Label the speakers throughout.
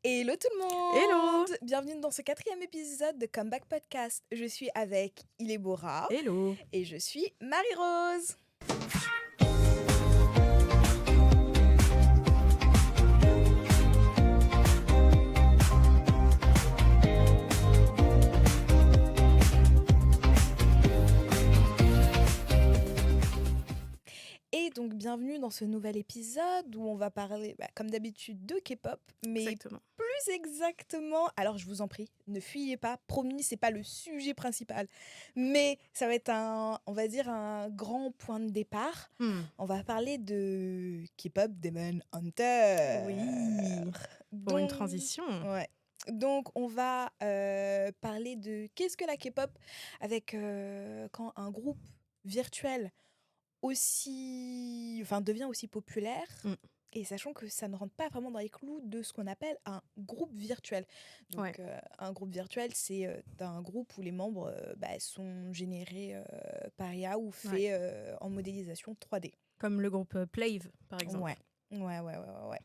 Speaker 1: Hello tout le
Speaker 2: Hello!
Speaker 1: monde! Bienvenue dans ce 4e épisode de Comeback Podcast. Je suis avec Ilébora
Speaker 2: Hello!
Speaker 1: et je suis Marie-Rose. Et donc bienvenue dans ce nouvel épisode où on va parler, comme d'habitude, de K-pop, mais
Speaker 2: Exactement.
Speaker 1: plus exactement, alors je vous en prie, ne fuyez pas, promis, c'est pas le sujet principal, mais ça va être on va dire un grand point de départ. On va parler de K-pop Demon Hunter.
Speaker 2: Oui, pour une transition.
Speaker 1: Ouais. Donc on va parler de qu'est-ce que la K-pop avec quand un groupe virtuel devient aussi populaire,
Speaker 2: Mm.
Speaker 1: et sachant que ça ne rentre pas vraiment dans les clous de ce qu'on appelle un groupe virtuel. Donc
Speaker 2: Ouais.
Speaker 1: un groupe virtuel, c'est un groupe où les membres sont générés par IA ou faits en modélisation 3D.
Speaker 2: Comme le groupe Plave, par exemple.
Speaker 1: Ouais.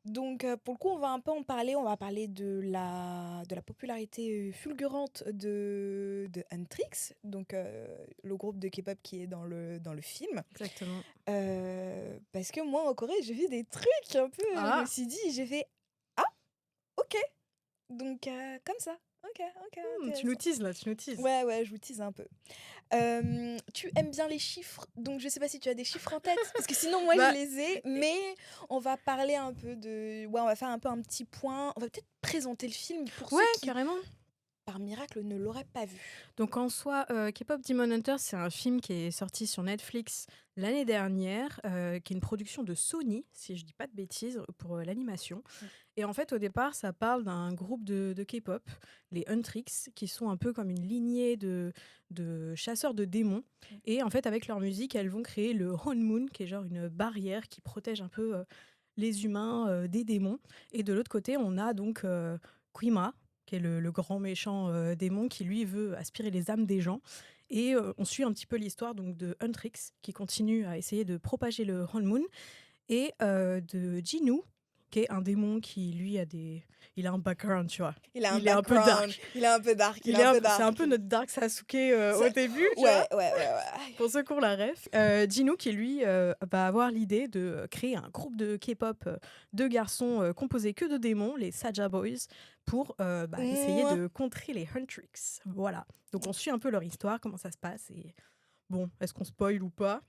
Speaker 1: Donc pour le coup, on va un peu en parler. On va parler de la popularité fulgurante de Huntrix, donc le groupe de K-pop qui est dans le film.
Speaker 2: Exactement.
Speaker 1: Parce que moi, en Corée, j'ai vu des trucs un peu... Je me suis dit, j'ai fait... Ah, ok. Donc comme ça. Ok,
Speaker 2: Tu
Speaker 1: intéressant.
Speaker 2: nous teases là, tu nous teases.
Speaker 1: Ouais, je vous tease un peu. Tu aimes bien les chiffres, donc je sais pas si tu as des chiffres en tête, parce que sinon moi je les ai, mais on va parler un peu de... Ouais, on va faire un peu un petit point, on va peut-être présenter le film pour ceux qui,
Speaker 2: carrément.
Speaker 1: par miracle, ne l'auraient pas vu.
Speaker 2: Donc en soi, K-pop Demon Hunter, c'est un film qui est sorti sur Netflix l'année dernière, qui est une production de Sony, si je dis pas de bêtises, pour l'animation. Et en fait, au départ, ça parle d'un groupe de K-pop, les Huntrix, qui sont un peu comme une lignée de chasseurs de démons. Et en fait, avec leur musique, elles vont créer le Honmun, qui est genre une barrière qui protège un peu les humains des démons. Et de l'autre côté, on a donc Quima, qui est le grand méchant démon qui, lui, veut aspirer les âmes des gens. Et on suit un petit peu l'histoire donc, de Huntrix, qui continue à essayer de propager le Honmun, et de Jinwoo, qui est un démon qui, lui, il a un background, tu vois.
Speaker 1: Il a un
Speaker 2: est un peu
Speaker 1: background,
Speaker 2: dark.
Speaker 1: il est un peu dark.
Speaker 2: C'est un peu notre Dark Sasuke au début, tu vois.
Speaker 1: Ouais.
Speaker 2: Pour ceux qui ont la ref. Jinwoo, qui lui va avoir l'idée de créer un groupe de K-pop de garçons composés que de démons, les Saja Boys, pour essayer de contrer les Huntrix. Voilà. Donc on suit un peu leur histoire, comment ça se passe. Et bon, est-ce qu'on spoil ou pas?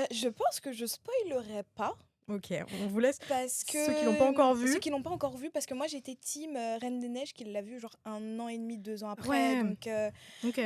Speaker 1: Je pense que je spoilerai pas.
Speaker 2: Ok, on vous laisse.
Speaker 1: Parce que
Speaker 2: Ceux qui l'ont pas encore vu.
Speaker 1: Ceux qui l'ont pas encore vu, parce que moi j'étais team Reine des Neiges qui l'a vu genre 1 an et demi, 2 ans après.
Speaker 2: Ouais.
Speaker 1: Donc
Speaker 2: Ok.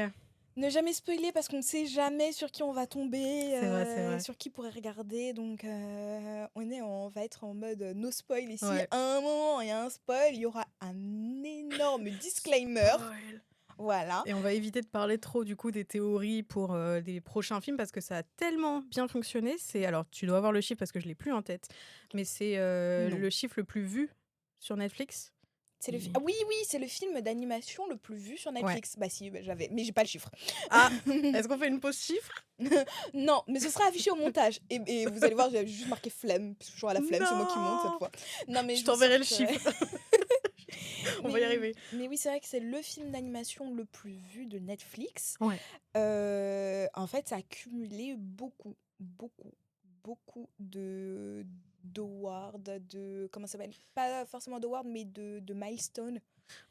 Speaker 1: ne jamais spoiler parce qu'on ne sait jamais sur qui on va tomber,
Speaker 2: C'est vrai.
Speaker 1: sur qui pourrait regarder. Donc on va être en mode no spoil ici.
Speaker 2: Ouais.
Speaker 1: À un moment, il y a un spoil, il y aura un énorme disclaimer.
Speaker 2: Spoil.
Speaker 1: Voilà.
Speaker 2: Et on va éviter de parler trop du coup des théories pour des prochains films parce que ça a tellement bien fonctionné. Alors tu dois avoir le chiffre parce que je l'ai plus en tête, mais c'est le chiffre le plus vu sur Netflix.
Speaker 1: C'est oui, c'est le film d'animation le plus vu sur Netflix.
Speaker 2: Ouais.
Speaker 1: J'avais, mais j'ai pas le chiffre.
Speaker 2: Ah, est-ce qu'on fait une pause chiffre?
Speaker 1: Non, mais ce sera affiché au montage. Et vous allez voir, j'ai juste marqué flemme, parce que je suis à la flemme, c'est moi qui monte cette fois. Non, mais
Speaker 2: je t'enverrai le chiffre. On va y arriver.
Speaker 1: Mais oui, c'est vrai que c'est le film d'animation le plus vu de Netflix.
Speaker 2: Ouais.
Speaker 1: En fait, ça a cumulé beaucoup d'awards, comment ça s'appelle, pas forcément d'awards, mais de milestones.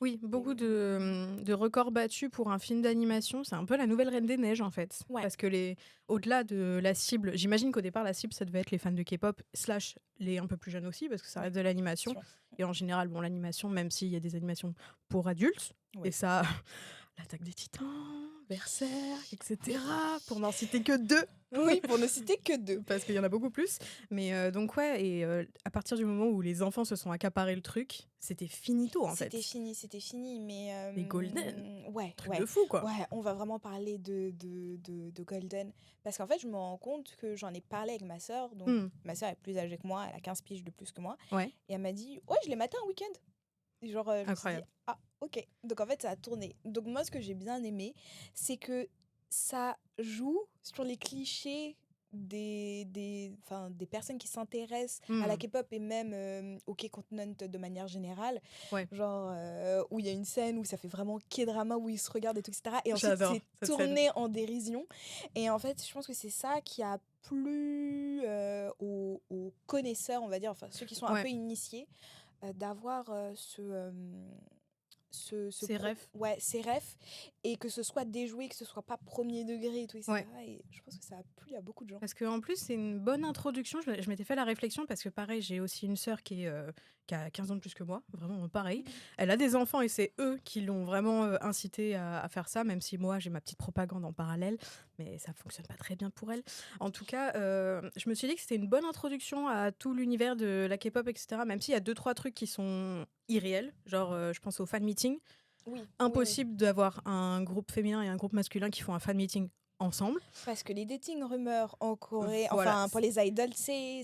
Speaker 2: Oui, beaucoup de records battus pour un film d'animation. C'est un peu la nouvelle Reine des Neiges, en fait.
Speaker 1: Ouais.
Speaker 2: Parce que au-delà de la cible, j'imagine qu'au départ, la cible, ça devait être les fans de K-pop, / les un peu plus jeunes aussi, parce que ça reste de l'animation. Et en général, bon, l'animation, même s'il y a des animations pour adultes, et ça, l'Attaque des Titans, Berserk, etc., pour n'en citer que 2.
Speaker 1: Oui, pour ne citer que 2.
Speaker 2: Parce qu'il y en a beaucoup plus. Mais donc ouais, et à partir du moment où les enfants se sont accaparés le truc, c'était finito en fait.
Speaker 1: C'était fini, mais...
Speaker 2: Les Golden, truc
Speaker 1: ouais.
Speaker 2: de fou quoi.
Speaker 1: Ouais, on va vraiment parler de Golden. Parce qu'en fait, je me rends compte que j'en ai parlé avec ma sœur. Donc ma sœur est plus âgée que moi, elle a 15 piges de plus que moi.
Speaker 2: Ouais.
Speaker 1: Et elle m'a dit, ouais, je l'ai maté un week-end. Et genre, je me suis dit, ah, ok. Donc en fait, ça a tourné. Donc moi, ce que j'ai bien aimé, c'est que ça joue sur les clichés des personnes qui s'intéressent à la
Speaker 2: Hmm.
Speaker 1: K-pop et même au K-continent de manière générale.
Speaker 2: Ouais,
Speaker 1: Genre, où il y a une scène où ça fait vraiment K-drama, où ils se regardent et tout, etc. Et ensuite,
Speaker 2: j'adore
Speaker 1: c'est
Speaker 2: cette scène.
Speaker 1: tourné en dérision. Et en fait, je pense que c'est ça qui a plu aux connaisseurs, on va dire, enfin ceux qui sont un
Speaker 2: Ouais,
Speaker 1: peu initiés, d'avoir
Speaker 2: c'est ref.
Speaker 1: ouais, ces refs et que ce soit déjoué, que ce soit pas premier degré et tout,
Speaker 2: Ouais.
Speaker 1: etc. Et je pense que ça a plu à beaucoup de gens.
Speaker 2: Parce qu'en plus, c'est une bonne introduction. Je m'étais fait la réflexion parce que, pareil, j'ai aussi une sœur qui a 15 ans de plus que moi, vraiment pareil.
Speaker 1: Mhm.
Speaker 2: Elle a des enfants et c'est eux qui l'ont vraiment incité à faire ça, même si moi, j'ai ma petite propagande en parallèle, mais ça fonctionne pas très bien pour elle. En tout cas, je me suis dit que c'était une bonne introduction à tout l'univers de la K-pop, etc. Même s'il y a 2-3 trucs qui sont irréels, genre, je pense au fan meeting.
Speaker 1: Oui, oui, oui.
Speaker 2: Impossible d'avoir un groupe féminin et un groupe masculin qui font un fan meeting ensemble.
Speaker 1: Parce que les dating rumeurs en Corée,
Speaker 2: Voilà,
Speaker 1: enfin pour les idols, c'est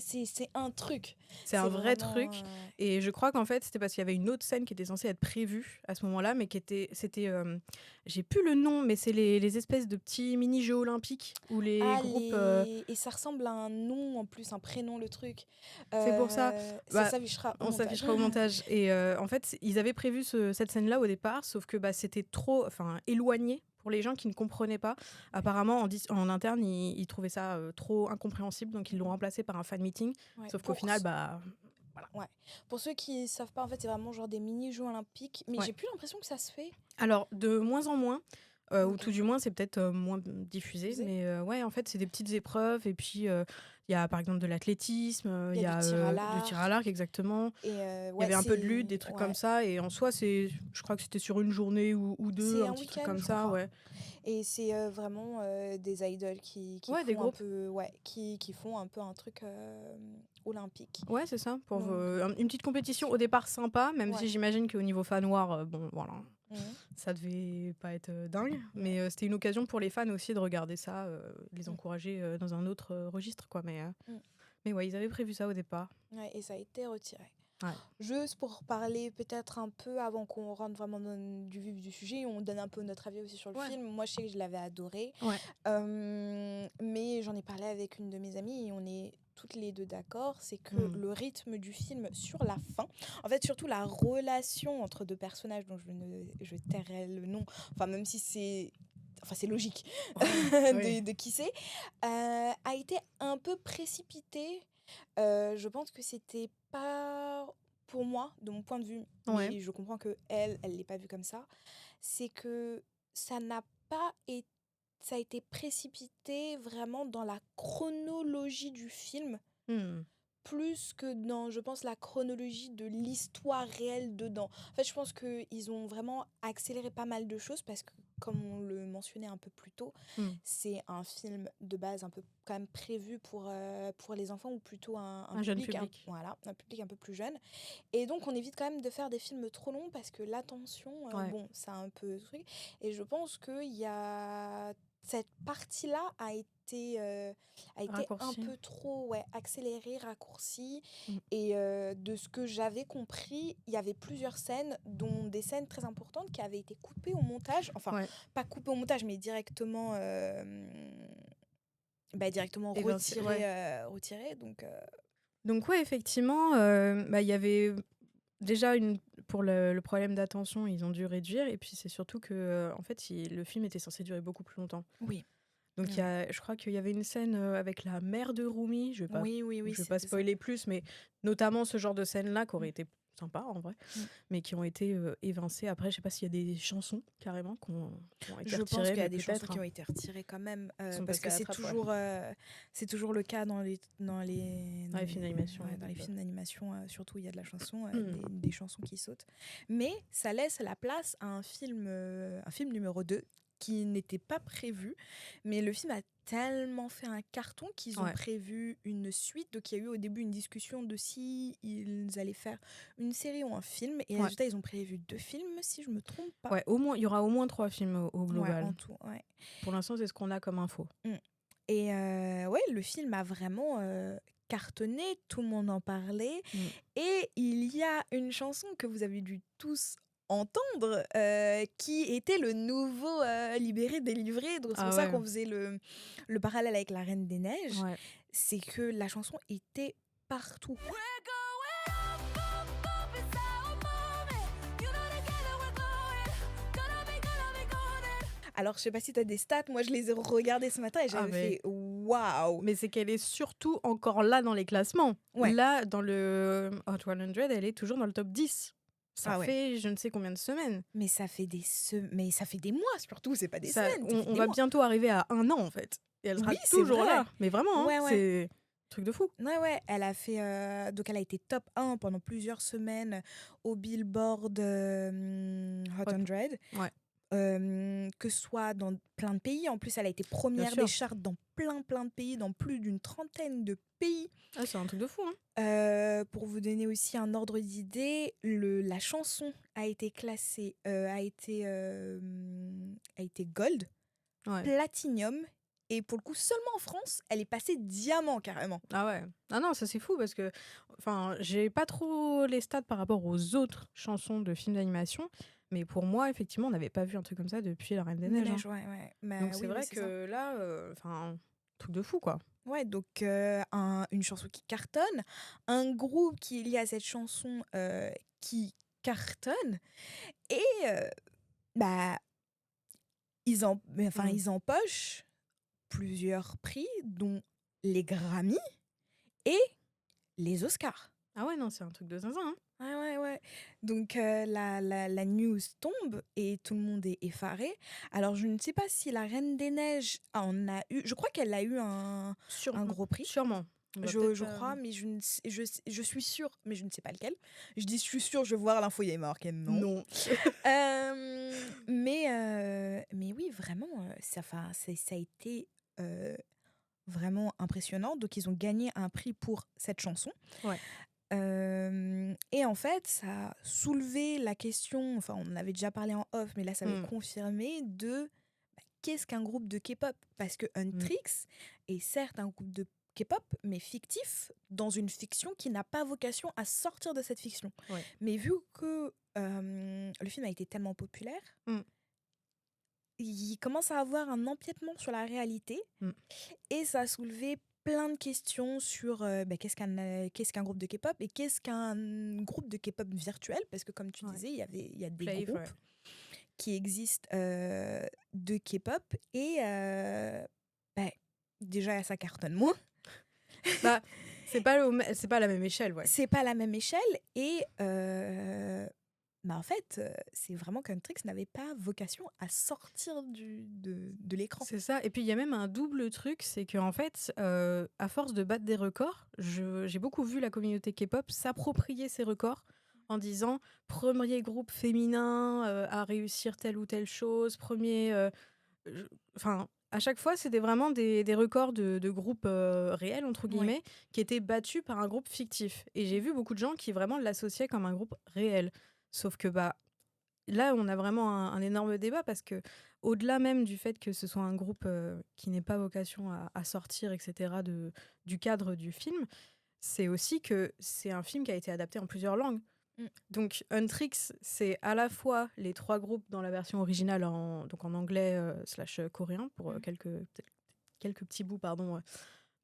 Speaker 1: un truc.
Speaker 2: c'est un
Speaker 1: C'est
Speaker 2: vrai
Speaker 1: vraiment.
Speaker 2: truc. Et je crois qu'en fait, c'était parce qu'il y avait une autre scène qui était censée être prévue à ce moment-là, mais c'était, j'ai plus le nom, mais c'est les espèces de petits mini-jeux olympiques où les
Speaker 1: Ah,
Speaker 2: groupes,
Speaker 1: et ça ressemble à un nom en plus, un prénom, le truc.
Speaker 2: c'est pour ça,
Speaker 1: Ça
Speaker 2: bah,
Speaker 1: s'affichera au
Speaker 2: on
Speaker 1: montage.
Speaker 2: s'affichera au montage. Et en fait, ils avaient prévu cette scène-là au départ, sauf que bah, c'était trop, enfin, éloigné pour les gens qui ne comprenaient pas. Apparemment, en interne, ils trouvaient ça trop incompréhensible, donc ils l'ont remplacé par un fan meeting.
Speaker 1: Ouais,
Speaker 2: Sauf qu'au final, bah, voilà.
Speaker 1: ouais. Pour ceux qui savent pas, en fait, c'est vraiment genre des mini-jeux olympiques. Mais
Speaker 2: Ouais.
Speaker 1: j'ai plus l'impression que ça se fait.
Speaker 2: Alors, de moins en moins, ou
Speaker 1: Ok.
Speaker 2: tout du moins, c'est peut-être moins diffusé.
Speaker 1: Diffusé.
Speaker 2: Mais ouais, en fait, c'est des petites épreuves. Et puis, il y a par exemple de l'athlétisme,
Speaker 1: Il
Speaker 2: il
Speaker 1: y
Speaker 2: y
Speaker 1: a du
Speaker 2: a
Speaker 1: tir à
Speaker 2: du tir à
Speaker 1: l'arc.
Speaker 2: l'arc, exactement.
Speaker 1: Et
Speaker 2: Il y
Speaker 1: ouais,
Speaker 2: avait un peu de lutte, des trucs comme
Speaker 1: ouais.
Speaker 2: ça. Et en soi, je crois que c'était sur une journée ou deux,
Speaker 1: C'est
Speaker 2: un
Speaker 1: un
Speaker 2: petit truc
Speaker 1: week-end,
Speaker 2: comme
Speaker 1: je
Speaker 2: ça,
Speaker 1: crois.
Speaker 2: ouais.
Speaker 1: Et c'est vraiment des idols qui
Speaker 2: Ouais, des
Speaker 1: font un
Speaker 2: groupes.
Speaker 1: peu, ouais, qui font un peu un truc olympique.
Speaker 2: Ouais, c'est ça. Pour
Speaker 1: Donc,
Speaker 2: une petite compétition au départ sympa, même
Speaker 1: ouais.
Speaker 2: si j'imagine qu'au niveau fan noir, bon, voilà.
Speaker 1: Mhm.
Speaker 2: Ça devait pas être dingue,
Speaker 1: Ouais.
Speaker 2: mais c'était une occasion pour les fans aussi de regarder ça, les
Speaker 1: Mm.
Speaker 2: encourager dans un autre registre, quoi.
Speaker 1: Mm.
Speaker 2: Mais ouais, ils avaient prévu ça au départ.
Speaker 1: Ouais, et ça a été retiré.
Speaker 2: Ouais.
Speaker 1: Juste pour parler peut-être un peu avant qu'on rentre vraiment dans du vif du sujet, on donne un peu notre avis aussi sur le
Speaker 2: Ouais.
Speaker 1: film. Moi, je sais que je l'avais adoré,
Speaker 2: Ouais.
Speaker 1: mais j'en ai parlé avec une de mes amies et on est toutes les deux d'accord, c'est que le rythme du film sur la fin, en fait surtout la relation entre deux personnages dont je tairai le nom, enfin même si c'est logique
Speaker 2: Ouais.
Speaker 1: de qui c'est, a été un peu précipité. Je pense que c'était pas pour moi, de mon point de vue,
Speaker 2: Ouais.
Speaker 1: mais je comprends que elle l'ait pas vu comme ça. C'est que ça n'a pas été, ça a été précipité vraiment dans la chronologie du film,
Speaker 2: Hmm.
Speaker 1: plus que dans, je pense, la chronologie de l'histoire réelle dedans. En fait, je pense qu'ils ont vraiment accéléré pas mal de choses parce que, comme on le mentionnait un peu plus tôt,
Speaker 2: Hmm.
Speaker 1: c'est un film de base un peu quand même prévu pour les enfants ou plutôt
Speaker 2: Un jeune public.
Speaker 1: voilà, un public un peu plus jeune. Et donc, on évite quand même de faire des films trop longs parce que l'attention,
Speaker 2: Ouais.
Speaker 1: bon, c'est un peu truc. Et je pense qu'il y a cette partie-là a été un
Speaker 2: Raccourci.
Speaker 1: peu trop accélérée, raccourcie.
Speaker 2: Mm.
Speaker 1: Et de ce que j'avais compris, il y avait plusieurs scènes, dont des scènes très importantes qui avaient été coupées au montage. Enfin,
Speaker 2: Ouais.
Speaker 1: pas coupées au montage, mais directement, directement
Speaker 2: Évincé,
Speaker 1: retirées.
Speaker 2: ouais.
Speaker 1: Retirées
Speaker 2: Donc ouais, effectivement, bah, il y avait déjà pour le problème d'attention, ils ont dû réduire. Et puis c'est surtout que en fait, le film était censé durer beaucoup plus longtemps.
Speaker 1: oui.
Speaker 2: Donc je crois qu'il y avait une scène avec la mère de Rumi. Je vais pas,
Speaker 1: Oui,
Speaker 2: je vais pas
Speaker 1: c'était ça.
Speaker 2: spoiler plus, mais notamment ce genre de scène-là qui aurait été sympa en vrai, mais qui ont été évincées. Après, je sais pas s'il y a des chansons carrément qui ont été
Speaker 1: Je pense
Speaker 2: retirées,
Speaker 1: qu'il y a
Speaker 2: mais
Speaker 1: des chansons
Speaker 2: peut-être.
Speaker 1: qui ont été retirées quand même,
Speaker 2: Sont
Speaker 1: parce
Speaker 2: passées
Speaker 1: que
Speaker 2: à la trappe, ouais.
Speaker 1: c'est toujours le cas dans les
Speaker 2: Dans les films d'animation.
Speaker 1: dans les films d'animation, surtout il y a de la chanson,
Speaker 2: Mm.
Speaker 1: des chansons qui sautent. Mais ça laisse la place à un film numéro 2 qui n'était pas prévu, mais le film a tellement fait un carton qu'ils ont
Speaker 2: Ouais.
Speaker 1: prévu une suite. Donc il y a eu au début une discussion de si ils allaient faire une série ou un film, et
Speaker 2: Ouais.
Speaker 1: résultat ils ont prévu 2 films si je me trompe pas.
Speaker 2: Ouais, il y aura au moins 3 films au
Speaker 1: Ouais,
Speaker 2: global.
Speaker 1: en tout, ouais.
Speaker 2: Pour l'instant, c'est ce qu'on a comme info.
Speaker 1: Et ouais, le film a vraiment cartonné, tout le monde en parlait. Et il y a une chanson que vous avez dû tous entendre qui était le nouveau libéré délivré. Donc c'est
Speaker 2: Ah
Speaker 1: pour ça
Speaker 2: ouais.
Speaker 1: qu'on faisait le parallèle avec la Reine des Neiges.
Speaker 2: Ouais.
Speaker 1: C'est que la chanson était partout. Alors je sais pas si tu as des stats, moi je les ai regardées ce matin et
Speaker 2: Ah
Speaker 1: j'avais
Speaker 2: mais
Speaker 1: fait waouh.
Speaker 2: mais c'est qu'elle est surtout encore là dans les classements.
Speaker 1: Ouais.
Speaker 2: Là, dans le Hot 100, elle est toujours dans le top 10. Ça
Speaker 1: Ah ouais.
Speaker 2: fait je ne sais combien de semaines.
Speaker 1: Mais ça fait mais ça fait des mois surtout, c'est pas des
Speaker 2: Ça,
Speaker 1: semaines, ça fait
Speaker 2: on
Speaker 1: des
Speaker 2: va
Speaker 1: mois.
Speaker 2: bientôt arriver à 1 an en fait. Et elle sera
Speaker 1: Oui, c'est
Speaker 2: toujours
Speaker 1: vrai.
Speaker 2: là. Mais vraiment, hein,
Speaker 1: Ouais, ouais.
Speaker 2: c'est un truc de fou.
Speaker 1: Ouais, elle a fait donc elle a été top 1 pendant plusieurs semaines au Billboard Hot 100.
Speaker 2: Ouais,
Speaker 1: Que ce soit dans plein de pays. En plus, elle a été
Speaker 2: bien
Speaker 1: première
Speaker 2: sûr.
Speaker 1: des charts dans plein de pays, dans plus d'une trentaine de pays.
Speaker 2: Ah, c'est un truc de fou. Hein.
Speaker 1: Pour vous donner aussi un ordre d'idée, la chanson a été classée, a été gold,
Speaker 2: Ouais.
Speaker 1: platinum, et pour le coup, seulement en France, elle est passée diamant carrément.
Speaker 2: Ah ouais. Ah non, ça c'est fou parce que j'ai pas trop les stats par rapport aux autres chansons de films d'animation, mais pour moi, effectivement, on n'avait pas vu un truc comme ça depuis La Reine des Neiges. Hein.
Speaker 1: Ouais. Bah,
Speaker 2: Donc c'est
Speaker 1: oui,
Speaker 2: vrai
Speaker 1: c'est ça.
Speaker 2: que là, truc de fou quoi.
Speaker 1: Ouais, donc une chanson qui cartonne, un groupe qui est lié à cette chanson qui cartonne, et bah ils empochent plusieurs prix, dont les Grammy et les Oscars.
Speaker 2: Ah ouais, non, c'est un truc de zinzin. Hein.
Speaker 1: Ouais. Donc la news tombe et tout le monde est effaré. Alors je ne sais pas si la Reine des Neiges en a eu. Je crois qu'elle a eu un gros prix.
Speaker 2: Sûrement.
Speaker 1: Je crois, mais je suis sûre, mais je ne sais pas lequel. Je dis je suis sûre, je vais voir l'info, il y a marqué non.
Speaker 2: Non.
Speaker 1: Mais oui, vraiment, ça a été vraiment impressionnant. Donc ils ont gagné un prix pour cette chanson.
Speaker 2: Ouais.
Speaker 1: Et en fait, ça a soulevé la question, enfin on en avait déjà parlé en off, mais là ça avait confirmé de qu'est-ce qu'un groupe de K-pop? Parce que Untrix est certes un groupe de K-pop, mais fictif, dans une fiction qui n'a pas vocation à sortir de cette fiction.
Speaker 2: Ouais.
Speaker 1: Mais vu que le film a été tellement populaire, il commence à avoir un empiètement sur la réalité, et ça a soulevé plein de questions sur qu'est-ce qu'un groupe de K-pop et qu'est-ce qu'un groupe de K-pop virtuel, parce que comme tu disais, il y a des groupes qui existent de K-pop, et déjà ça cartonne moins.
Speaker 2: Bah, c'est pas la même échelle, ouais.
Speaker 1: C'est pas la même échelle, et en fait, c'est vraiment qu'Untrix n'avait pas vocation à sortir de l'écran.
Speaker 2: C'est ça. Et puis il y a même un double truc, c'est qu'en fait, à force de battre des records, j'ai beaucoup vu la communauté K-pop s'approprier ces records en disant premier groupe féminin à réussir telle ou telle chose, à chaque fois, c'était vraiment des records de groupes réels, entre guillemets, qui étaient battus par un groupe fictif. Et j'ai vu beaucoup de gens qui vraiment l'associaient comme un groupe réel. Sauf que là, on a vraiment un énorme débat, parce que au-delà même du fait que ce soit un groupe qui n'ait pas vocation à sortir, etc., du cadre du film, c'est aussi que c'est un film qui a été adapté en plusieurs langues. Donc Untrix, c'est à la fois les 3 groupes dans la version originale en anglais / coréen pour quelques petits bouts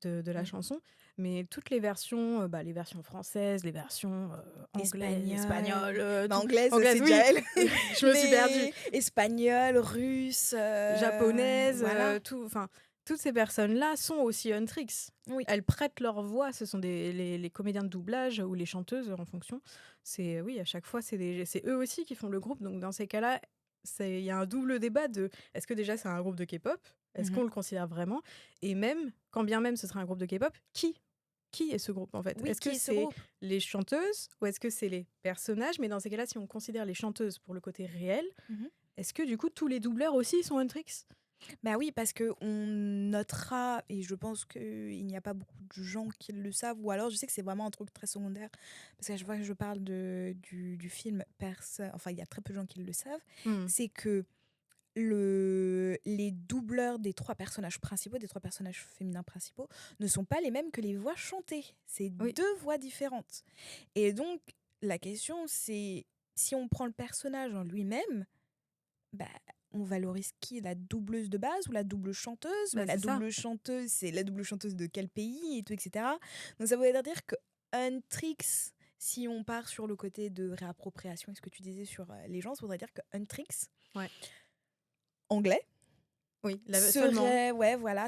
Speaker 2: de la chanson, mais toutes les versions, les versions françaises, les versions anglaises, espagnoles,
Speaker 1: anglaise,
Speaker 2: c'est
Speaker 1: oui.
Speaker 2: déjà elle. Je me suis perdue.
Speaker 1: Espagnol, russe,
Speaker 2: japonaise,
Speaker 1: voilà.
Speaker 2: Toutes ces personnes-là sont aussi Untrix.
Speaker 1: Oui.
Speaker 2: Elles prêtent leur voix, ce sont les comédiens de doublage ou les chanteuses en fonction. Oui, à chaque fois, c'est eux aussi qui font le groupe. Donc dans ces cas-là, il y a un double débat de est-ce que déjà c'est un groupe de K-pop ? Est-ce qu'on le considère vraiment ? Et même, quand bien même ce serait un groupe de K-pop, qui est ce groupe en fait ? Est-ce que c'est les chanteuses ou est-ce que c'est les personnages ? Mais dans ces cas-là, si on considère les chanteuses pour le côté réel, est-ce que du coup tous les doubleurs aussi sont Untrix ?
Speaker 1: Bah oui, parce qu'on notera, et je pense qu'il n'y a pas beaucoup de gens qui le savent, ou alors je sais que c'est vraiment un truc très secondaire, parce que je vois que je parle du film, il y a très peu de gens qui le savent, c'est que les doubleurs des 3 personnages principaux, des 3 personnages féminins principaux, ne sont pas les mêmes que les voix chantées. C'est 2 voix différentes. Et donc, la question, c'est si on prend le personnage en lui-même, bah, on valorise qui? La doubleuse de base ou la double chanteuse? Mais
Speaker 2: Bah,
Speaker 1: la
Speaker 2: c'est ça.
Speaker 1: double chanteuse, c'est la double chanteuse de quel pays et tout, etc. Donc ça veut dire que Huntrix, si on part sur le côté de réappropriation, et ce que tu disais sur les gens, ça voudrait dire que Huntrix,
Speaker 2: Ouais.
Speaker 1: anglais,
Speaker 2: Oui, seulement.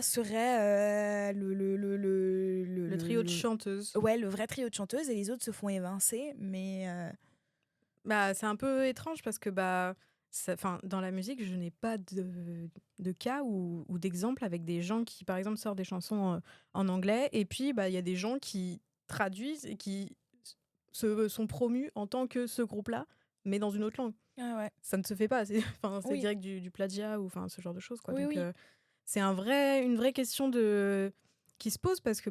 Speaker 1: serait
Speaker 2: Le trio de chanteuses.
Speaker 1: ouais, le vrai trio de chanteuses et les autres se font évincer, mais
Speaker 2: Bah, c'est un peu étrange parce que dans la musique, je n'ai pas de cas ou d'exemple avec des gens qui, par exemple, sortent des chansons en anglais et puis il y a des gens qui traduisent et qui se sont promus en tant que ce groupe-là, mais dans une autre langue.
Speaker 1: ah ouais.
Speaker 2: Ça ne se fait pas. C'est
Speaker 1: Oui,
Speaker 2: direct du plagiat ou ce genre de choses, quoi.
Speaker 1: oui,
Speaker 2: Donc,
Speaker 1: oui.
Speaker 2: c'est une vraie question qui se pose parce que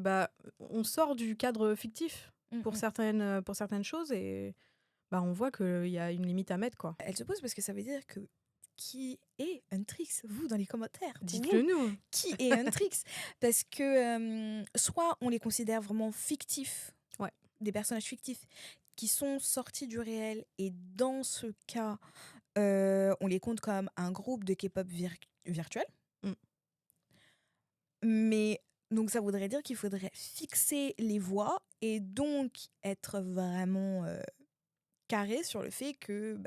Speaker 2: on sort du cadre fictif
Speaker 1: Mm,
Speaker 2: pour
Speaker 1: mm.
Speaker 2: certaines choses et on voit qu'il y a une limite à mettre, quoi.
Speaker 1: Elle se pose parce que ça veut dire que qui est Huntrix? Vous, dans les commentaires,
Speaker 2: Dites-le
Speaker 1: vous,
Speaker 2: nous.
Speaker 1: qui est Huntrix? Parce que soit on les considère vraiment fictifs,
Speaker 2: Ouais.
Speaker 1: des personnages fictifs qui sont sortis du réel, et dans ce cas, on les compte comme un groupe de K-pop virtuel.
Speaker 2: Mm.
Speaker 1: Mais donc ça voudrait dire qu'il faudrait fixer les voix et donc être vraiment carré sur le fait que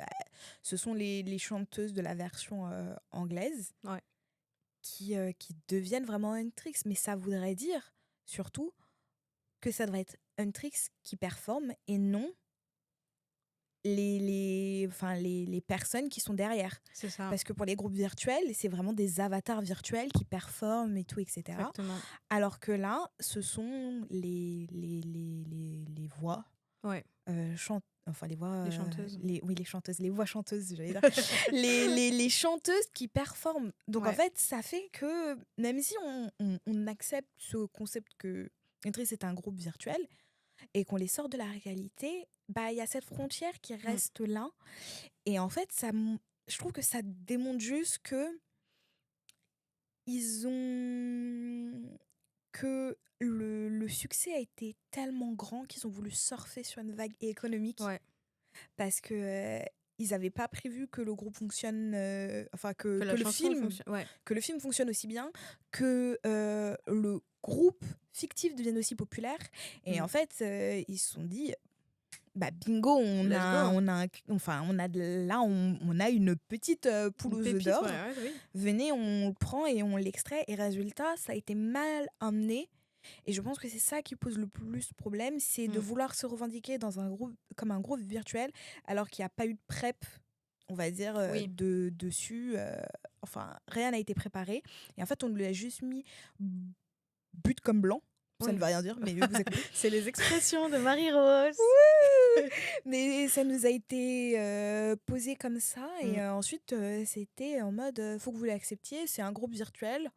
Speaker 1: ce sont les chanteuses de la version anglaise
Speaker 2: Ouais.
Speaker 1: qui deviennent vraiment Huntrix. Mais ça voudrait dire surtout que ça devrait être Huntrix qui performe et non les personnes qui sont derrière.
Speaker 2: C'est ça.
Speaker 1: Parce que pour les groupes virtuels, c'est vraiment des avatars virtuels qui performent et tout, etc.
Speaker 2: Exactement.
Speaker 1: Alors que là, ce sont les voix.
Speaker 2: Ouais.
Speaker 1: Enfin, les voix.
Speaker 2: Les chanteuses.
Speaker 1: Oui, les chanteuses. Les voix chanteuses, j'allais dire. les chanteuses qui performent. Donc, en
Speaker 2: Ouais.
Speaker 1: fait, ça fait que même si on accepte ce concept que Huntrix est un groupe virtuel et qu'on les sort de la réalité, il y a cette frontière qui reste là. Et en fait, je trouve que ça démontre juste que que le succès a été tellement grand qu'ils ont voulu surfer sur une vague économique.
Speaker 2: Ouais.
Speaker 1: Parce que ils n'avaient pas prévu que le groupe fonctionne,
Speaker 2: Que
Speaker 1: le film fonctionne aussi bien, que le groupe fictif devienne aussi populaire. Et en fait, ils se sont dit, bingo, on a une petite poule aux œufs d'or.
Speaker 2: Oui.
Speaker 1: Venez, on le prend et on l'extrait. Et résultat, ça a été mal amené. Et je pense que c'est ça qui pose le plus problème, c'est de vouloir se revendiquer dans un groupe, comme un groupe virtuel, alors qu'il n'y a pas eu de prep, on va dire, dessus. Rien n'a été préparé. Et en fait, on lui a juste mis but comme blanc. Ça ne veut rien dire, mais vous avez compris.
Speaker 2: C'est les expressions de Marie-Rose.
Speaker 1: Mais ça nous a été posé comme ça. Et ensuite, c'était en mode, faut que vous l'acceptiez, c'est un groupe virtuel,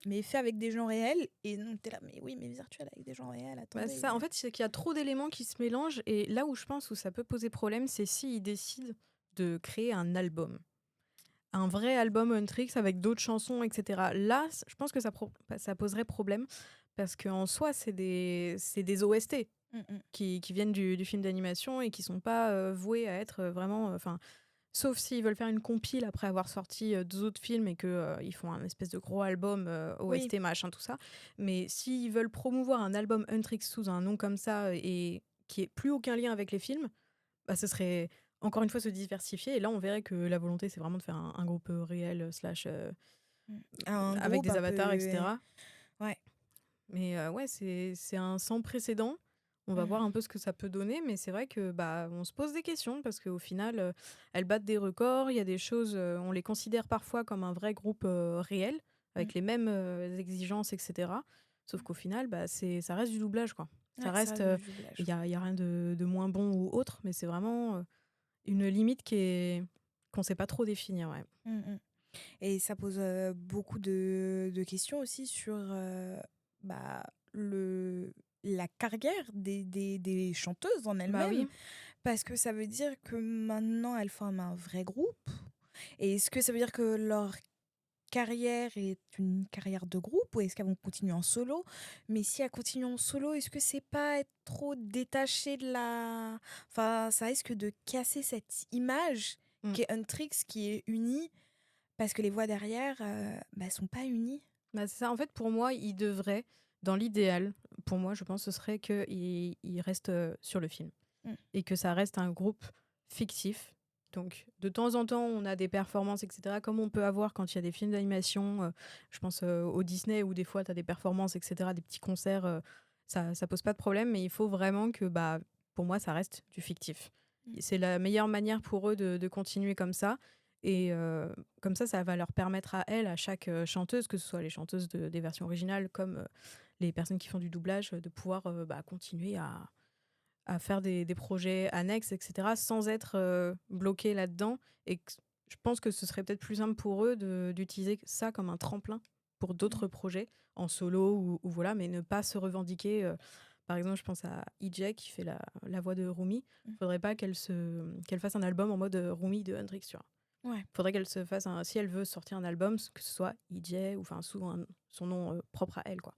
Speaker 1: mais fait avec des gens réels. Et non, t'es là, mais oui, mais virtuel avec des gens réels, attendez.
Speaker 2: Ça, en fait, c'est qu'il y a trop d'éléments qui se mélangent. Et là où je pense où ça peut poser problème, c'est s'ils décident de créer un album. Un vrai album Huntrix avec d'autres chansons, etc. Là, je pense que ça poserait problème. Parce qu'en soi, c'est des OST qui viennent du film d'animation et qui sont pas voués à être vraiment... sauf s'ils veulent faire une compile après avoir sorti deux autres films et qu'ils font un espèce de gros album OST, machin, tout ça. Mais s'ils veulent promouvoir un album Huntrix sous un nom comme ça et qui ait plus aucun lien avec les films, ce serait encore une fois se diversifier. Et là, on verrait que la volonté, c'est vraiment de faire un groupe réel / avec des avatars, etc.
Speaker 1: Ouais.
Speaker 2: Mais c'est un sans précédent. On va voir un peu ce que ça peut donner, mais c'est vrai que on se pose des questions parce qu'au final, elles battent des records. Il y a des choses, on les considère parfois comme un vrai groupe réel, avec les mêmes exigences, etc. Sauf qu'au final, ça reste du doublage, quoi. Ça reste, il y a rien de moins bon ou autre, mais c'est vraiment une limite qu'on sait pas trop définir. Ouais.
Speaker 1: Et ça pose beaucoup de questions aussi sur la carrière des chanteuses en elles-mêmes.
Speaker 2: Oui.
Speaker 1: Parce que ça veut dire que maintenant, elles forment un vrai groupe. Et est-ce que ça veut dire que leur carrière est une carrière de groupe ou est-ce qu'elles vont continuer en solo? Mais si elles continuent en solo, est-ce que c'est pas être trop détaché de la... Enfin, ça risque de casser cette image
Speaker 2: Mm.
Speaker 1: qu'est Huntrix qui est unie parce que les voix derrière, sont pas unies.
Speaker 2: Bah, c'est ça. En fait, pour moi, il devrait, dans l'idéal, pour moi, je pense, ce serait qu'il reste sur le film.
Speaker 1: Mm.
Speaker 2: Et que ça reste un groupe fictif. Donc, de temps en temps, on a des performances, etc., comme on peut avoir quand il y a des films d'animation. Je pense au Disney, où des fois, tu as des performances, etc., des petits concerts. Ça pose pas de problème, mais il faut vraiment que, pour moi, ça reste du fictif.
Speaker 1: Mm.
Speaker 2: C'est la meilleure manière pour eux de continuer comme ça. Et comme ça va leur permettre à elles, à chaque chanteuse, que ce soit les chanteuses des versions originales, comme les personnes qui font du doublage, de pouvoir continuer à faire des projets annexes, etc., sans être bloqués là-dedans. Et je pense que ce serait peut-être plus simple pour eux d'utiliser ça comme un tremplin pour d'autres projets, en solo ou voilà, mais ne pas se revendiquer. Par exemple, je pense à EJ qui fait la voix de Rumi. Il ne faudrait pas qu'elle fasse un album en mode Rumi de Hendrix, tu vois.
Speaker 1: Ouais.
Speaker 2: Faudrait qu'elle se fasse si elle veut sortir un album, que ce soit EJ ou sous son nom propre à elle, quoi.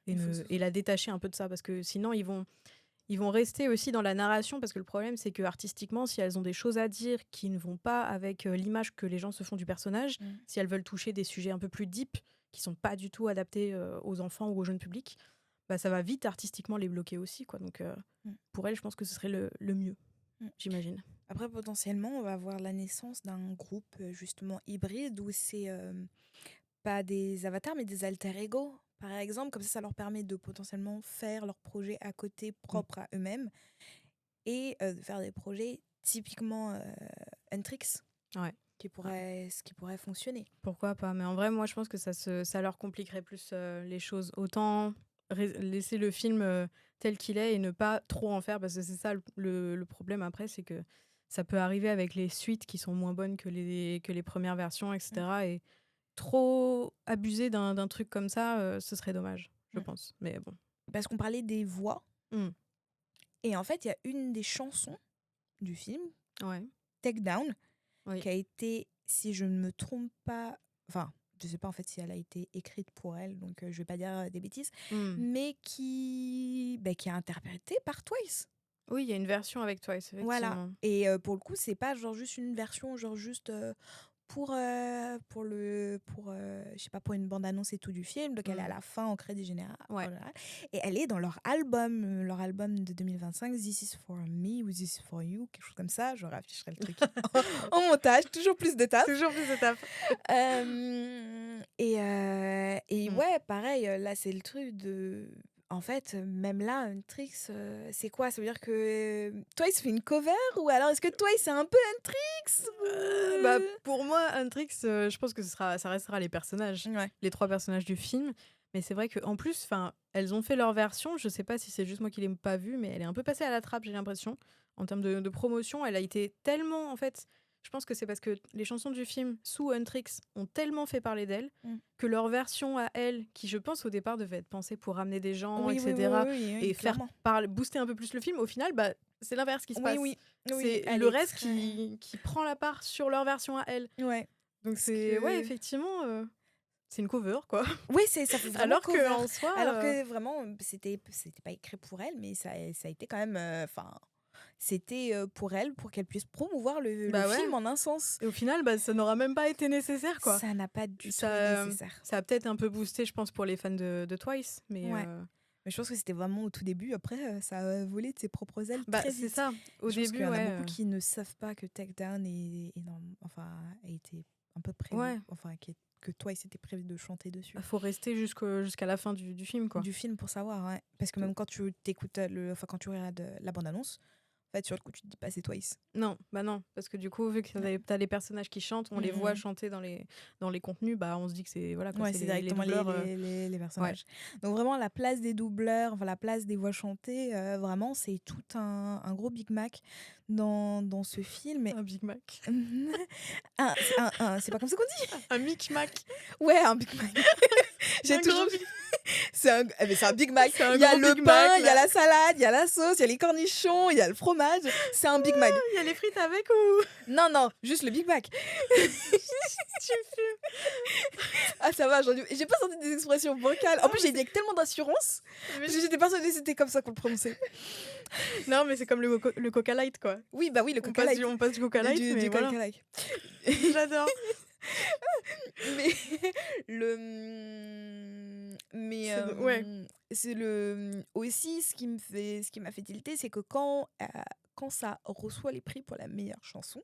Speaker 2: Et la détacher un peu de ça, parce que sinon ils vont rester aussi dans la narration, parce que le problème c'est que artistiquement, si elles ont des choses à dire qui ne vont pas avec l'image que les gens se font du personnage, si elles veulent toucher des sujets un peu plus deep qui sont pas du tout adaptés aux enfants ou au jeune public, ça va vite artistiquement les bloquer aussi, quoi. Donc pour elles, je pense que ce serait le mieux, j'imagine.
Speaker 1: Après, potentiellement, on va avoir la naissance d'un groupe justement hybride où c'est pas des avatars mais des alter ego, par exemple. Comme ça leur permet de potentiellement faire leurs projets à côté propres à eux-mêmes et de faire des projets typiquement Huntrix.
Speaker 2: Ouais.
Speaker 1: Ce qui pourrait fonctionner.
Speaker 2: Pourquoi pas? Mais en vrai, moi, je pense que ça leur compliquerait plus les choses. Autant laisser le film tel qu'il est et ne pas trop en faire, parce que c'est ça le problème après, c'est que ça peut arriver avec les suites qui sont moins bonnes que les premières versions, etc. Et trop abuser d'un truc comme ça, ce serait dommage, je pense. Mais bon.
Speaker 1: Parce qu'on parlait des voix. Et en fait, il y a une des chansons du film, Take Down, qui a été, si je ne me trompe pas, enfin, je ne sais pas en fait si elle a été écrite pour elle, donc je ne vais pas dire des bêtises, mais qui est interprétée par Twice.
Speaker 2: Oui, il y a une version avec Twice, effectivement.
Speaker 1: Voilà. Et pour le coup, c'est pas genre juste une version, genre juste pour je sais pas, pour une bande-annonce et tout du film, donc elle est à la fin en crédit général. Voilà. Et elle est dans leur album de 2025, This is for me ou This is for you, quelque chose comme ça. Je rafficherai le truc en montage, toujours plus de taf.
Speaker 2: Toujours plus de taf.
Speaker 1: Et ouais, pareil, là c'est le truc de... En fait, même là, Huntrix, c'est quoi? Ça veut dire que Twice fait une cover? Ou alors est-ce que Twice c'est un peu Huntrix?
Speaker 2: Pour moi, Huntrix, je pense que ça restera les personnages, les 3 personnages du film. Mais c'est vrai qu'en plus, elles ont fait leur version. Je sais pas si c'est juste moi qui l'ai pas vue, mais elle est un peu passée à la trappe, j'ai l'impression. En termes de promotion, elle a été tellement... En fait, je pense que c'est parce que les chansons du film sous Huntrix ont tellement fait parler d'elle que leur version à elle, qui je pense au départ devait être pensée pour ramener des gens, etc. et faire booster un peu plus le film, au final, c'est l'inverse qui se passe. C'est le reste qui prend la part sur leur version à elle. Donc effectivement... c'est une cover, quoi.
Speaker 1: Oui, ça fait vraiment
Speaker 2: alors
Speaker 1: cover.
Speaker 2: Que en soi,
Speaker 1: alors que vraiment, c'était pas écrit pour elle, mais ça a été quand même... c'était pour elle, pour qu'elle puisse promouvoir le film en un sens.
Speaker 2: Et au final, ça n'aura même pas été nécessaire, quoi.
Speaker 1: Ça n'a pas du tout été nécessaire.
Speaker 2: Ça a peut-être un peu boosté, je pense, pour les fans de Twice. Mais
Speaker 1: je pense que c'était vraiment au tout début. Après, ça a volé de ses propres ailes très vite.
Speaker 2: C'est ça. Au début,
Speaker 1: il y en a beaucoup qui ne savent pas que Take Down a été un peu prévu. Que Twice était prévu de chanter dessus.
Speaker 2: Il faut rester jusqu'à la fin du film, quoi.
Speaker 1: Du film pour savoir, Parce que même quand tu t'écoutes quand tu regardes la bande-annonce, en fait, sur le coup, tu te dis pas c'est Twice.
Speaker 2: Non, parce que du coup, vu que t'as les personnages qui chantent, on les voit chanter dans les contenus, on se dit que c'est
Speaker 1: c'est directement les personnages. Donc vraiment, la place des doubleurs, la place des voix chantées, vraiment, c'est tout un gros Big Mac dans ce film.
Speaker 2: Un Big Mac.
Speaker 1: C'est pas comme ça qu'on dit.
Speaker 2: Un Mic Mac.
Speaker 1: Ouais, un Big Mac. Mais c'est un Big Mac.
Speaker 2: C'est un
Speaker 1: Il y a
Speaker 2: gros
Speaker 1: le
Speaker 2: Big
Speaker 1: pain,
Speaker 2: Mac,
Speaker 1: il y a
Speaker 2: là.
Speaker 1: la salade, il y a la sauce, il y a les cornichons, il y a le fromage. C'est un Big Mac.
Speaker 2: Il y a les frites avec ou
Speaker 1: Non, juste le Big Mac.
Speaker 2: tu fumes?
Speaker 1: Ah, ça va, j'ai pas sorti des expressions vocales. En plus, j'ai dit avec tellement d'assurance parce que j'étais persuadée que c'était comme ça qu'on le prononçait.
Speaker 2: Non, mais c'est comme le Coca Light, quoi.
Speaker 1: Oui, bah oui, le Coca Light.
Speaker 2: On passe du Coca Light, mais
Speaker 1: Du
Speaker 2: voilà.
Speaker 1: Coca Light.
Speaker 2: J'adore.
Speaker 1: Mais mais
Speaker 2: ouais.
Speaker 1: c'est aussi ce qui m'a fait tilter, c'est que quand ça reçoit les prix pour la meilleure chanson,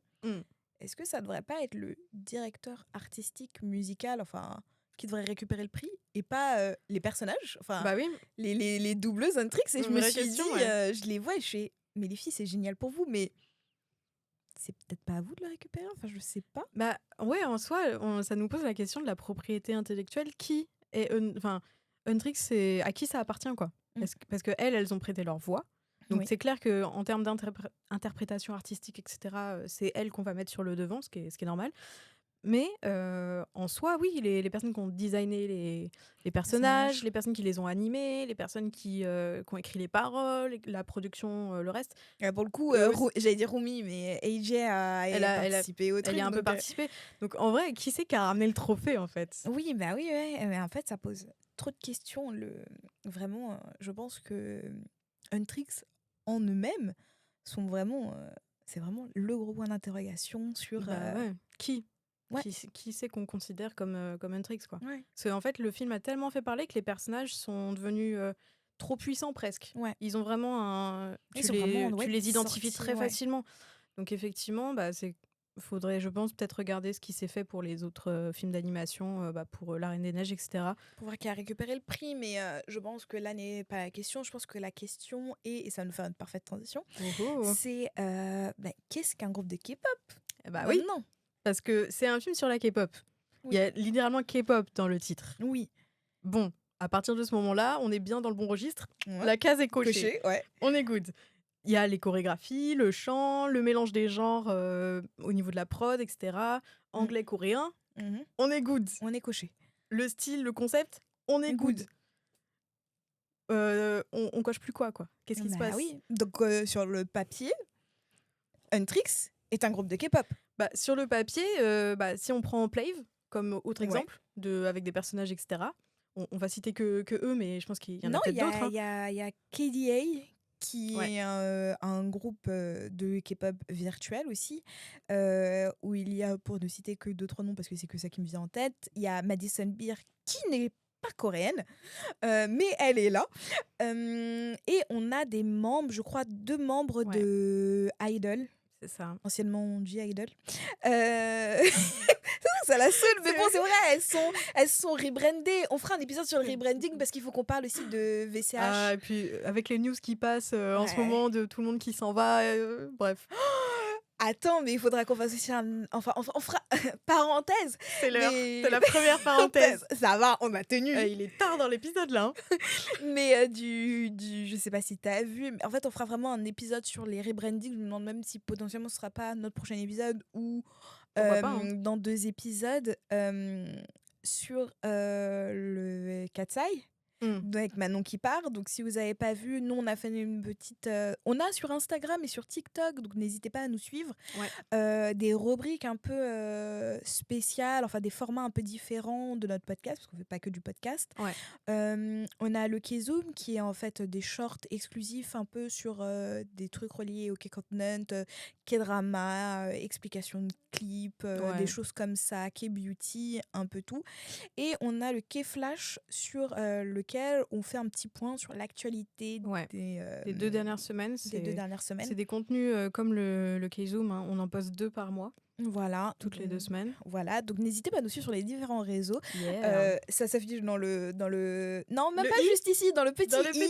Speaker 1: est-ce que ça devrait pas être le directeur artistique musical, enfin, qui devrait récupérer le prix et pas les personnages, enfin,
Speaker 2: Bah oui.
Speaker 1: les doubleuses Huntrix? Et je me
Speaker 2: Vraie
Speaker 1: suis
Speaker 2: question,
Speaker 1: dit,
Speaker 2: ouais.
Speaker 1: je les vois et je fais, mais les filles, c'est génial pour vous, mais c'est peut-être pas à vous de le récupérer, enfin, je sais pas.
Speaker 2: Bah ouais, en soi, ça nous pose la question de la propriété intellectuelle. Qui est, enfin, Huntrix, c'est à qui ça appartient, quoi. Parce que elles ont prêté leur voix. Donc
Speaker 1: Oui.
Speaker 2: c'est clair que en termes d'interprétation artistique, etc., c'est elles qu'on va mettre sur le devant, ce qui est normal. Mais en soi, oui, les personnes qui ont designé les personnages, les personnes qui les ont animés, les personnes qui ont écrit les paroles, la production, le reste.
Speaker 1: Pour le coup, j'allais dire Rumi, mais AJ a participé au truc.
Speaker 2: Elle y a un peu participé. Donc en vrai, qui c'est qui a ramené le trophée, en fait?
Speaker 1: Oui, bah oui, ouais. Mais en fait, ça pose trop de questions. Vraiment, je pense que Huntrix, en eux-mêmes, sont vraiment... c'est vraiment le gros point d'interrogation sur...
Speaker 2: Bah ouais. Qui
Speaker 1: Ouais.
Speaker 2: Qui c'est qu'on considère comme Huntrix, quoi.
Speaker 1: Ouais.
Speaker 2: Parce qu'en fait, le film a tellement fait parler que les personnages sont devenus trop puissants, presque.
Speaker 1: Ouais.
Speaker 2: Ils ont vraiment
Speaker 1: Ils sont vraiment,
Speaker 2: tu les identifies
Speaker 1: sortis,
Speaker 2: très facilement. Donc effectivement, bah, faudrait, je pense, peut-être regarder ce qui s'est fait pour les autres films d'animation, pour La Reine des Neiges, etc.
Speaker 1: Pour voir qui a récupéré le prix, mais je pense que là n'est pas la question. Je pense que la question est, et ça va nous faire une parfaite transition, c'est qu'est-ce qu'un groupe de K-pop?
Speaker 2: Bah oui,
Speaker 1: non.
Speaker 2: Parce que c'est un film sur la K-pop. Il y a littéralement K-pop dans le titre.
Speaker 1: Oui.
Speaker 2: Bon, à partir de ce moment-là, on est bien dans le bon registre.
Speaker 1: Ouais.
Speaker 2: La case est cochée.
Speaker 1: Ouais.
Speaker 2: On est good. Il y a les chorégraphies, le chant, le mélange des genres au niveau de la prod, etc. Anglais-coréen, on est good.
Speaker 1: On est coché.
Speaker 2: Le style, le concept, on est good. On coche plus quoi. Qu'est-ce qui se passe?
Speaker 1: Oui. Donc sur le papier, Huntrix est un groupe de K-pop.
Speaker 2: Bah, sur le papier, si on prend Plave comme autre exemple, avec des personnages, etc., on va citer que eux, mais je pense qu'il y en a peut-être d'autres.
Speaker 1: Il y a KDA, qui est un groupe de K-pop virtuel aussi, où il y a, pour ne citer que 2-3 noms, parce que c'est que ça qui me vient en tête, il y a Madison Beer, qui n'est pas coréenne, mais elle est là. Et on a des membres, je crois 2 membres de Idol.
Speaker 2: C'est ça.
Speaker 1: Anciennement G-Idol. C'est la seule, mais bon, c'est vrai, elles sont rebrandées. On fera un épisode sur le rebranding parce qu'il faut qu'on parle aussi de VCH.
Speaker 2: Ah, et puis avec les news qui passent en ce moment, de tout le monde qui s'en va, bref.
Speaker 1: Attends, mais il faudra qu'on fasse aussi Enfin, on fera... parenthèse.
Speaker 2: C'est l'heure, c'est la première parenthèse.
Speaker 1: Ça va, on a tenu.
Speaker 2: Il est tard dans l'épisode, là.
Speaker 1: Mais je sais pas si t'as vu, mais en fait, on fera vraiment un épisode sur les rebrandings. Je me demande même si potentiellement ce sera pas notre prochain épisode ou dans 2 épisodes sur le Katsai. Avec Manon qui part. Donc si vous n'avez pas vu, nous on a fait une petite... on a sur Instagram et sur TikTok, donc n'hésitez pas à nous suivre, des rubriques un peu spéciales, enfin des formats un peu différents de notre podcast, parce qu'on ne fait pas que du podcast. On a le K-Zoom, qui est en fait des shorts exclusifs un peu sur des trucs reliés au K-Continent, K-Drama, explications de clips, des choses comme ça, K-Beauty, un peu tout. Et on a le K-Flash sur lequel on fait un petit point sur l'actualité des
Speaker 2: 2 dernières semaines.
Speaker 1: C'est
Speaker 2: des contenus comme le K-Zoom, hein. On en poste 2 par mois.
Speaker 1: Voilà.
Speaker 2: Toutes les 2 semaines.
Speaker 1: Voilà, donc n'hésitez pas à nous suivre sur les différents réseaux. Ça s'affiche dans le... Non, même pas juste ici, dans le petit i.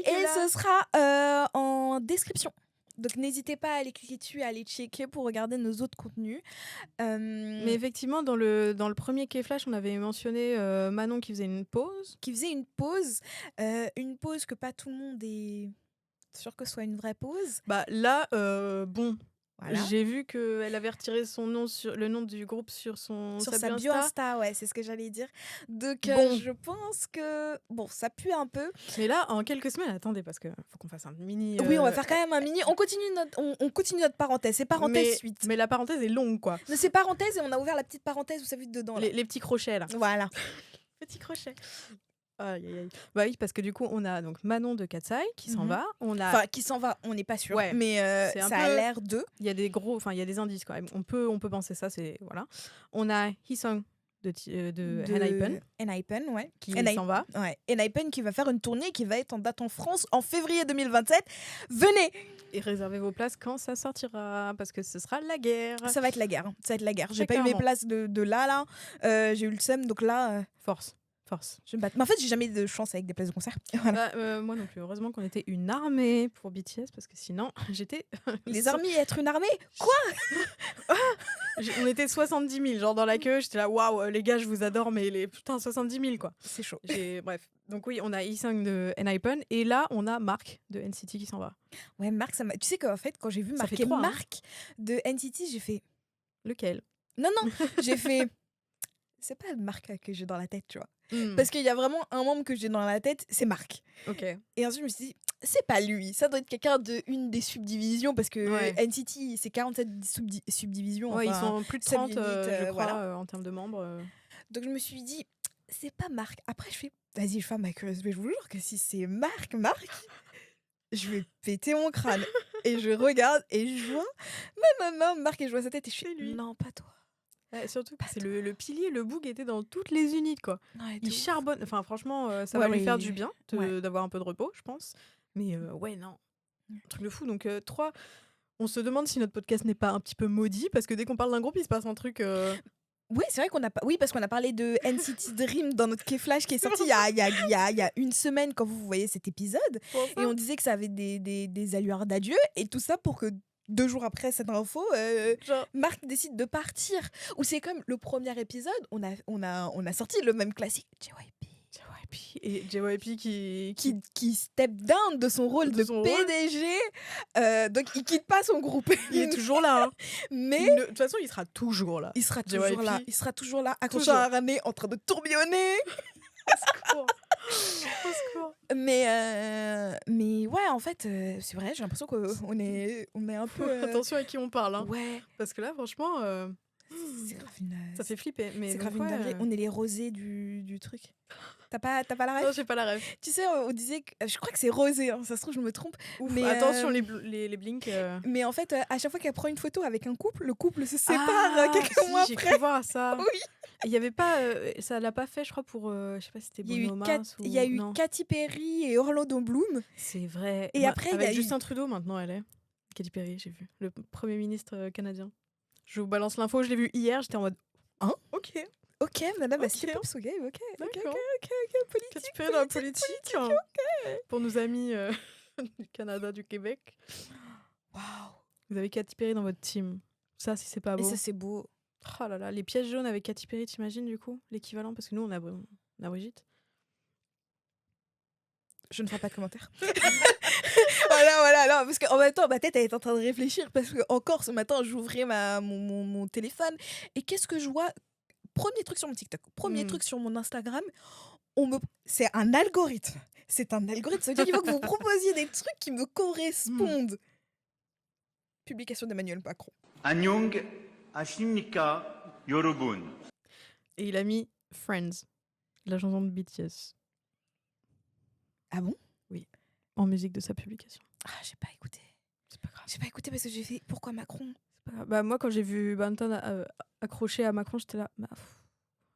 Speaker 1: Et ce sera en description. Donc n'hésitez pas à aller cliquer dessus, à aller checker pour regarder nos autres contenus.
Speaker 2: Mais effectivement, dans le premier K-Flash, on avait mentionné Manon qui faisait une pause.
Speaker 1: Une pause que pas tout le monde est sûr que ce soit une vraie pause.
Speaker 2: Bah là, bon...
Speaker 1: Voilà.
Speaker 2: J'ai vu qu'elle avait retiré le nom du groupe sur
Speaker 1: sa bio Insta, ouais, c'est ce que j'allais dire. Donc, je pense que ça pue un peu.
Speaker 2: Mais là, en quelques semaines, attendez, parce qu'il faut qu'on fasse un mini...
Speaker 1: Oui, on va faire quand même un mini. On continue notre parenthèse. C'est parenthèse suite.
Speaker 2: Mais la parenthèse est longue, quoi.
Speaker 1: C'est parenthèse et on a ouvert la petite parenthèse, vous savez, dedans. Là.
Speaker 2: Les petits crochets, là.
Speaker 1: Voilà.
Speaker 2: Petits crochets. Aïe, aïe, aïe. Bah oui, parce que du coup, on a donc Manon de Katsai qui s'en va.
Speaker 1: Enfin, qui s'en va, on n'est pas sûr. Ouais, mais ça a l'air d'eux.
Speaker 2: Il y a il y a des indices quand même. On peut penser ça, c'est... Voilà. On a Hee-sung de
Speaker 1: Enhypen, ouais.
Speaker 2: Qui s'en va.
Speaker 1: Ouais. Enhypen qui va faire une tournée qui va être en date en France en février 2027. Venez!
Speaker 2: Et réservez vos places quand ça sortira, parce que ce sera la guerre.
Speaker 1: Ça va être la guerre. Ça va être la guerre. J'ai pas eu mes places de là. J'ai eu le seum, donc là...
Speaker 2: Force.
Speaker 1: Je me batte. Mais en fait, j'ai jamais eu de chance avec des places de concert. Voilà.
Speaker 2: Moi non plus. Heureusement qu'on était une armée pour BTS, parce que sinon, j'étais...
Speaker 1: Les armées, être une armée? Quoi?
Speaker 2: On était 70 000, genre dans la queue. J'étais là, waouh, les gars, je vous adore, mais putain, 70 000, quoi.
Speaker 1: C'est chaud.
Speaker 2: Bref. Donc oui, on a Hee-sung de Enhypen, et là, on a Mark de NCT qui s'en va.
Speaker 1: Ouais, Mark, ça m'a... Tu sais qu'en fait, quand j'ai vu marquer Mark de NCT, j'ai fait...
Speaker 2: Lequel?
Speaker 1: Non, j'ai fait... C'est pas le Mark que j'ai dans la tête, tu vois. Parce qu'il y a vraiment un membre que j'ai dans la tête, c'est Mark.
Speaker 2: Ok.
Speaker 1: Et ensuite, je me suis dit, c'est pas lui. Ça doit être quelqu'un d'une des subdivisions, parce que NCT, c'est 47 subdivisions.
Speaker 2: Ouais, ils sont plus de 30, je crois,
Speaker 1: voilà.
Speaker 2: en termes de membres.
Speaker 1: Donc, je me suis dit, c'est pas Mark. Après, je fais, vas-y, je fais ma curieuse. Mais je vous jure que si c'est Mark, je vais péter mon crâne. Et je regarde et je vois, Mark, et je vois sa tête et je suis, non, pas toi.
Speaker 2: Surtout que c'est le pilier, le boug était dans toutes les unités, quoi.
Speaker 1: Ouais,
Speaker 2: il charbonne. Enfin, franchement, ça va lui faire du bien d'avoir un peu de repos, je pense. Mais non. Un truc de fou. Donc, 3, on se demande si notre podcast n'est pas un petit peu maudit, parce que dès qu'on parle d'un groupe, il se passe un truc...
Speaker 1: Oui, c'est vrai qu'on a parce qu'on a parlé de NCT Dream dans notre K-Flash qui est sorti il y a une semaine quand vous voyez cet épisode. Et on disait que ça avait des allures d'adieu. Et tout ça pour que 2 jours après cette info, Mark décide de partir. Ou c'est comme le premier épisode, on a sorti le même classique, JYP.
Speaker 2: Et JYP
Speaker 1: qui step down de son rôle de PDG. Donc il quitte pas son groupe.
Speaker 2: Il est toujours là. Hein.
Speaker 1: Mais
Speaker 2: de toute façon, il sera toujours là.
Speaker 1: Il sera toujours là, accroché à un ramener, en train de tourbillonner.
Speaker 2: Au secours.
Speaker 1: Mais ouais, en fait, c'est vrai, j'ai l'impression qu'on est un peu...
Speaker 2: Attention à qui on parle. Hein.
Speaker 1: Ouais.
Speaker 2: Parce que là, franchement...
Speaker 1: c'est grave une...
Speaker 2: Ça fait flipper. Mais
Speaker 1: c'est grave une dinguerie. On est les rosés du truc. T'as pas la rêve?
Speaker 2: Non, j'ai pas la rêve.
Speaker 1: Tu sais, on disait que... Je crois que c'est rosé, hein, ça se trouve, je me trompe.
Speaker 2: Mais attention, les blinks...
Speaker 1: Mais en fait, à chaque fois qu'elle prend une photo avec un couple, le couple se sépare quelques mois après.
Speaker 2: J'ai cru voir ça.
Speaker 1: Oui.
Speaker 2: Il y avait pas... ça l'a pas fait, je crois, pour... je sais pas si c'était Bruno Mars ou...
Speaker 1: Il y a eu Katy Perry et Orlando Bloom.
Speaker 2: C'est vrai.
Speaker 1: Et après, il y a
Speaker 2: Justin Trudeau, maintenant, elle est. Katy Perry, j'ai vu. Le Premier ministre canadien. Je vous balance l'info, je l'ai vu hier, j'étais en mode... Hein?
Speaker 1: Ok, madame, step up so game, ok, politique.
Speaker 2: Katy Perry dans la politique. Hein. Pour nos amis du Canada, du Québec.
Speaker 1: Waouh.
Speaker 2: Vous avez Katy Perry dans votre team. Ça, si c'est pas beau.
Speaker 1: Et ça, c'est beau.
Speaker 2: Oh là là, les pièces jaunes avec Katy Perry, t'imagines du coup? L'équivalent, parce que nous, on a Brigitte.
Speaker 1: Je ne ferai pas de commentaire. voilà, non, parce qu'en même temps, ma tête elle est en train de réfléchir, parce que encore ce matin, j'ouvrais mon téléphone, et qu'est-ce que je vois? Premier truc sur mon TikTok, premier truc sur mon Instagram, c'est un algorithme. C'est un algorithme, ça veut dire qu'il faut que vous proposiez des trucs qui me correspondent. Publication d'Emmanuel Macron.
Speaker 3: 안녕 하십니까 여러분.
Speaker 2: Et il a mis Friends, la chanson de BTS.
Speaker 1: Ah bon?
Speaker 2: Oui, en musique de sa publication.
Speaker 1: Ah, j'ai pas écouté.
Speaker 2: C'est pas grave.
Speaker 1: J'ai pas écouté parce que j'ai fait pourquoi Macron?
Speaker 2: C'est pas grave. Bah, moi, quand j'ai vu Banton accroché à Macron, j'étais là. Bah,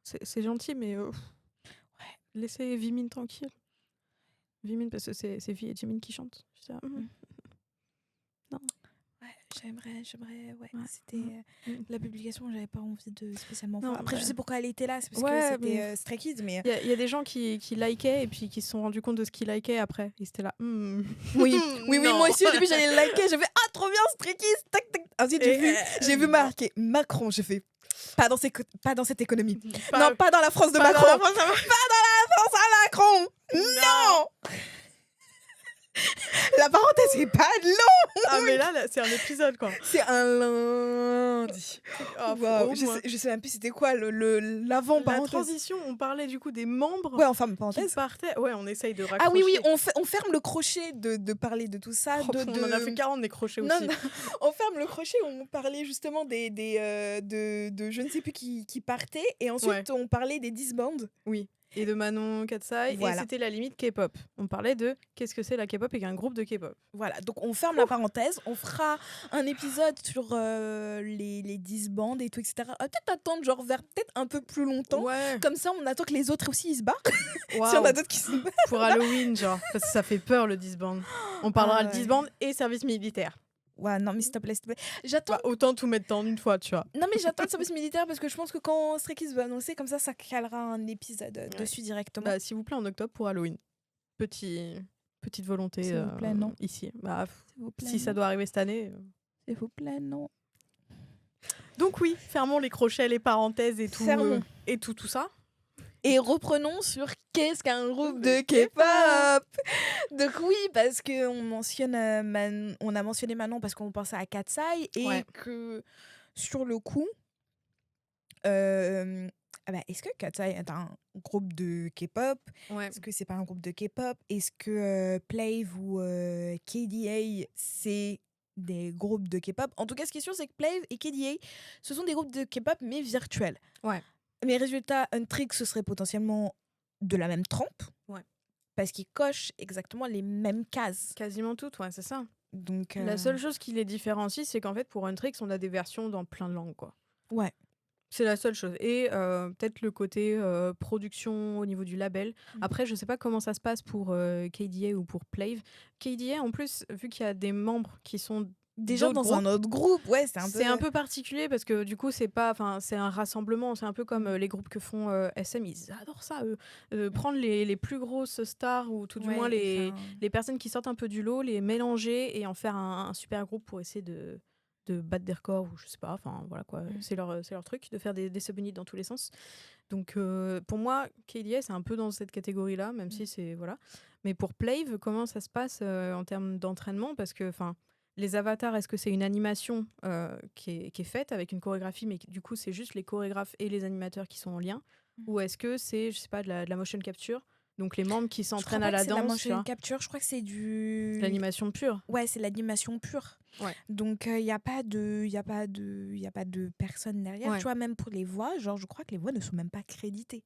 Speaker 2: c'est gentil, mais ouais. Laissez Vimin tranquille. Vimin, parce que c'est Vi et Jimin qui chantent. J'étais là, non.
Speaker 1: Ouais, j'aimerais, ouais. C'était la publication, j'avais pas envie de spécialement voir. Après, je sais pourquoi elle était là, c'est parce que c'était Stray Kids, mais...
Speaker 2: Il y a des gens qui likaient et puis qui se sont rendus compte de ce qu'ils likaient après. Ils étaient là,
Speaker 1: Oui, moi aussi, au début, j'allais liker, j'ai fait, ah, trop bien, Stray Kids, tac, tac. Ensuite, j'ai vu marquer Macron, j'ai fait, pas dans cette économie. Non, pas dans la France de Macron. Pas dans la France à Macron. Non. La parenthèse, c'est pas long.
Speaker 2: Ah, mais là, c'est un épisode, quoi.
Speaker 1: C'est un lundi. Waouh, je sais même plus c'était quoi l'avant
Speaker 2: La
Speaker 1: parenthèse.
Speaker 2: transition, on parlait du coup des membres
Speaker 1: Ouais, on ferme
Speaker 2: qui
Speaker 1: parenthèse.
Speaker 2: partaient. Ouais, on essaye de raccrocher.
Speaker 1: Ah oui, on ferme le crochet de parler de tout ça.
Speaker 2: On en a fait 40 des crochets
Speaker 1: Non,
Speaker 2: aussi.
Speaker 1: non, on ferme le crochet où on parlait justement de je ne sais plus qui partait. Et ensuite, on parlait des disbands.
Speaker 2: Oui. Et de Manon Katsai.
Speaker 1: Voilà.
Speaker 2: Et c'était la limite K-pop. On parlait de qu'est-ce que c'est la K-pop et qu'un groupe de K-pop.
Speaker 1: Voilà, donc on ferme la parenthèse. On fera un épisode sur les disbands et tout, etc. On va peut-être attendre genre vers peut-être un peu plus longtemps.
Speaker 2: Ouais.
Speaker 1: Comme ça, on attend que les autres aussi ils se barrent.
Speaker 2: Wow.
Speaker 1: Si on a d'autres qui se barrent.
Speaker 2: Pour Halloween, genre. Parce que ça fait peur le disband. On parlera
Speaker 1: ouais.
Speaker 2: de disband et service militaire.
Speaker 1: Ouais, non, mais s'il te plaît. J'attends.
Speaker 2: Bah, autant tout mettre en une fois, tu vois.
Speaker 1: Non, mais j'attends le service militaire parce que je pense que quand Stray Kids va annoncer, comme ça calera un épisode dessus directement.
Speaker 2: Bah, s'il vous plaît, en octobre pour Halloween. Petite volonté
Speaker 1: S'il vous plaît, non.
Speaker 2: ici. Bah,
Speaker 1: S'il vous plaît,
Speaker 2: si ça doit arriver cette année.
Speaker 1: S'il vous plaît, non.
Speaker 2: Donc oui, fermons les crochets, les parenthèses et tout.
Speaker 1: Fermons.
Speaker 2: Et tout ça.
Speaker 1: Et reprenons sur qu'est-ce qu'un groupe de K-pop. Donc oui, parce que on a mentionné Manon parce qu'on pensait à Katsai et que sur le coup, est-ce que Katsai est un groupe de K-pop? Est-ce que c'est pas un groupe de K-pop? Est-ce que Plave ou KDA c'est des groupes de K-pop? En tout cas, ce qui est sûr, c'est que Plave et KDA, ce sont des groupes de K-pop mais virtuels.
Speaker 2: Ouais.
Speaker 1: Mais résultat, Untrick, ce serait potentiellement de la même trempe.
Speaker 2: Ouais.
Speaker 1: Parce qu'ils cochent exactement les mêmes cases.
Speaker 2: Quasiment toutes, ouais, c'est ça.
Speaker 1: Donc,
Speaker 2: la seule chose qui les différencie, c'est qu'en fait, pour Untrix, on a des versions dans plein de langues, quoi.
Speaker 1: Ouais.
Speaker 2: C'est la seule chose. Et peut-être le côté production au niveau du label. Après, je sais pas comment ça se passe pour KDA ou pour Plave. KDA, en plus, vu qu'il y a des membres qui sont
Speaker 1: déjà dans un autre groupe, ouais, c'est
Speaker 2: un peu particulier parce que du coup, c'est un rassemblement. C'est un peu comme les groupes que font SM. Ils adorent ça, eux. Prendre les plus grosses stars ou tout du moins les personnes qui sortent un peu du lot, les mélanger et en faire un super groupe pour essayer de battre des records ou je sais pas, enfin voilà quoi, c'est leur truc de faire des subunits dans tous les sens. Donc pour moi, KDA c'est un peu dans cette catégorie là, même si c'est voilà. Mais pour Plave, comment ça se passe en termes d'entraînement? Parce que enfin les avatars, est-ce que c'est une animation qui est faite avec une chorégraphie, mais du coup c'est juste les chorégraphes et les animateurs qui sont en lien, ou est-ce que c'est je sais pas de la motion capture? Donc les membres qui s'entraînent à la danse.
Speaker 1: La motion capture, je crois que c'est
Speaker 2: l'animation pure.
Speaker 1: Ouais, c'est l'animation pure.
Speaker 2: Ouais.
Speaker 1: Donc il y a pas de personne derrière. Tu vois, même pour les voix, genre je crois que les voix ne sont même pas créditées.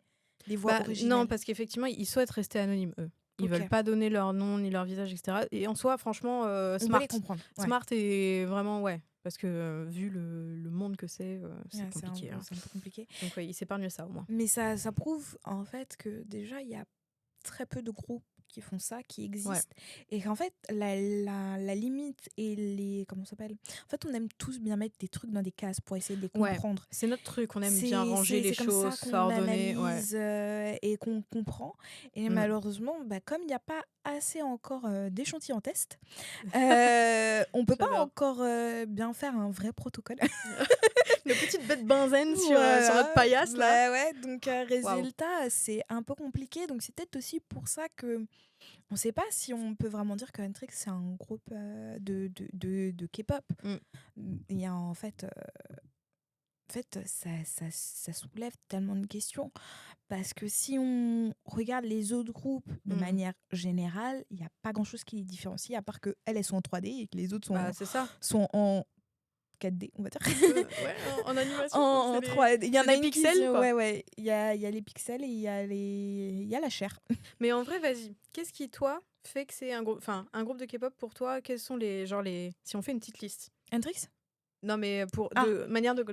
Speaker 1: Les voix originales.
Speaker 2: Non, parce qu'effectivement ils souhaitent rester anonymes eux. Ils veulent pas donner leur nom ni leur visage, etc. Et en soi, franchement,
Speaker 1: on
Speaker 2: smart.
Speaker 1: peut les comprendre. Ouais.
Speaker 2: Smart est vraiment parce que vu le monde que c'est compliqué.
Speaker 1: C'est un peu compliqué.
Speaker 2: Donc ils s'épargnent ça au moins.
Speaker 1: Mais ça prouve en fait que déjà il y a très peu de groupes qui font ça, qui existent. Et qu'en fait, la limite et les... Comment ça s'appelle ? En fait, on aime tous bien mettre des trucs dans des cases pour essayer de les comprendre.
Speaker 2: C'est notre truc, on aime bien ranger les choses, s'ordonner.
Speaker 1: Et qu'on comprend. Et malheureusement, comme il n'y a pas assez encore d'échantillons test, on peut pas encore bien faire un vrai protocole.
Speaker 2: Une petite bête benzène sur notre paillasse, là.
Speaker 1: Ouais, donc résultat, c'est un peu compliqué. Donc c'est peut-être aussi pour ça que on sait pas si on peut vraiment dire que Untrick c'est un groupe de K-pop. Il y a en fait ça soulève tellement de questions parce que si on regarde les autres groupes de manière générale, il n'y a pas grand-chose qui les différencie à part que elles sont en 3D et que les autres sont en 4D, on va dire.
Speaker 2: En animation.
Speaker 1: En 3D. Il y en a
Speaker 2: des pixels, quoi.
Speaker 1: Ouais. Il y a les pixels et il y a la chair.
Speaker 2: Mais en vrai, vas-y. Qu'est-ce qui, toi, fait que c'est un groupe de K-pop pour toi? Quels sont si on fait une petite liste?
Speaker 1: Hendrix?
Speaker 2: Non, mais de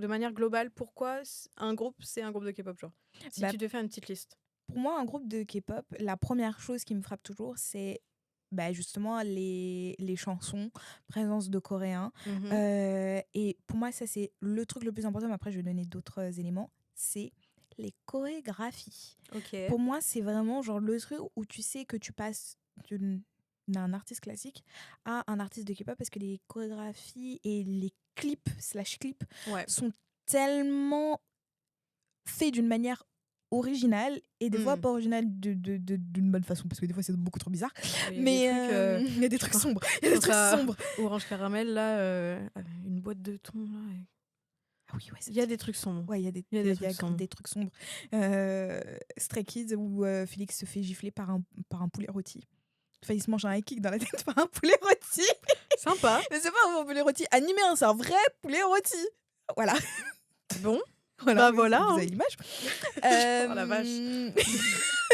Speaker 2: manière globale, pourquoi un groupe, c'est un groupe de K-pop, genre? Si tu devais faire une petite liste.
Speaker 1: Pour moi, un groupe de K-pop, la première chose qui me frappe toujours, c'est justement les chansons, présence de coréens. Et pour moi, ça, c'est le truc le plus important. Mais après, je vais donner d'autres éléments. C'est les chorégraphies. Pour moi, c'est vraiment genre le truc où tu sais que tu passes d'un artiste classique à un artiste de K-pop parce que les chorégraphies et les clips /clips sont tellement faits d'une manière originales et des fois pas originales d'une bonne façon parce que des fois c'est beaucoup trop bizarre. Mais il y a des trucs sombres. Il y a des trucs sombres.
Speaker 2: Orange Caramel, là, une boîte de thon, là.
Speaker 1: Ah oui, ouais,
Speaker 2: il y a des trucs sombres.
Speaker 1: Ouais, il y a des trucs sombres. Stray Kids où Félix se fait gifler par un poulet rôti. Enfin, il se mange un kick dans la tête par un poulet rôti.
Speaker 2: Sympa.
Speaker 1: Mais c'est pas un poulet rôti animé, hein, c'est un vrai poulet rôti. Voilà.
Speaker 2: Bon.
Speaker 1: Voilà,
Speaker 2: voilà.
Speaker 1: Vous avez l'image.
Speaker 2: Oh la vache.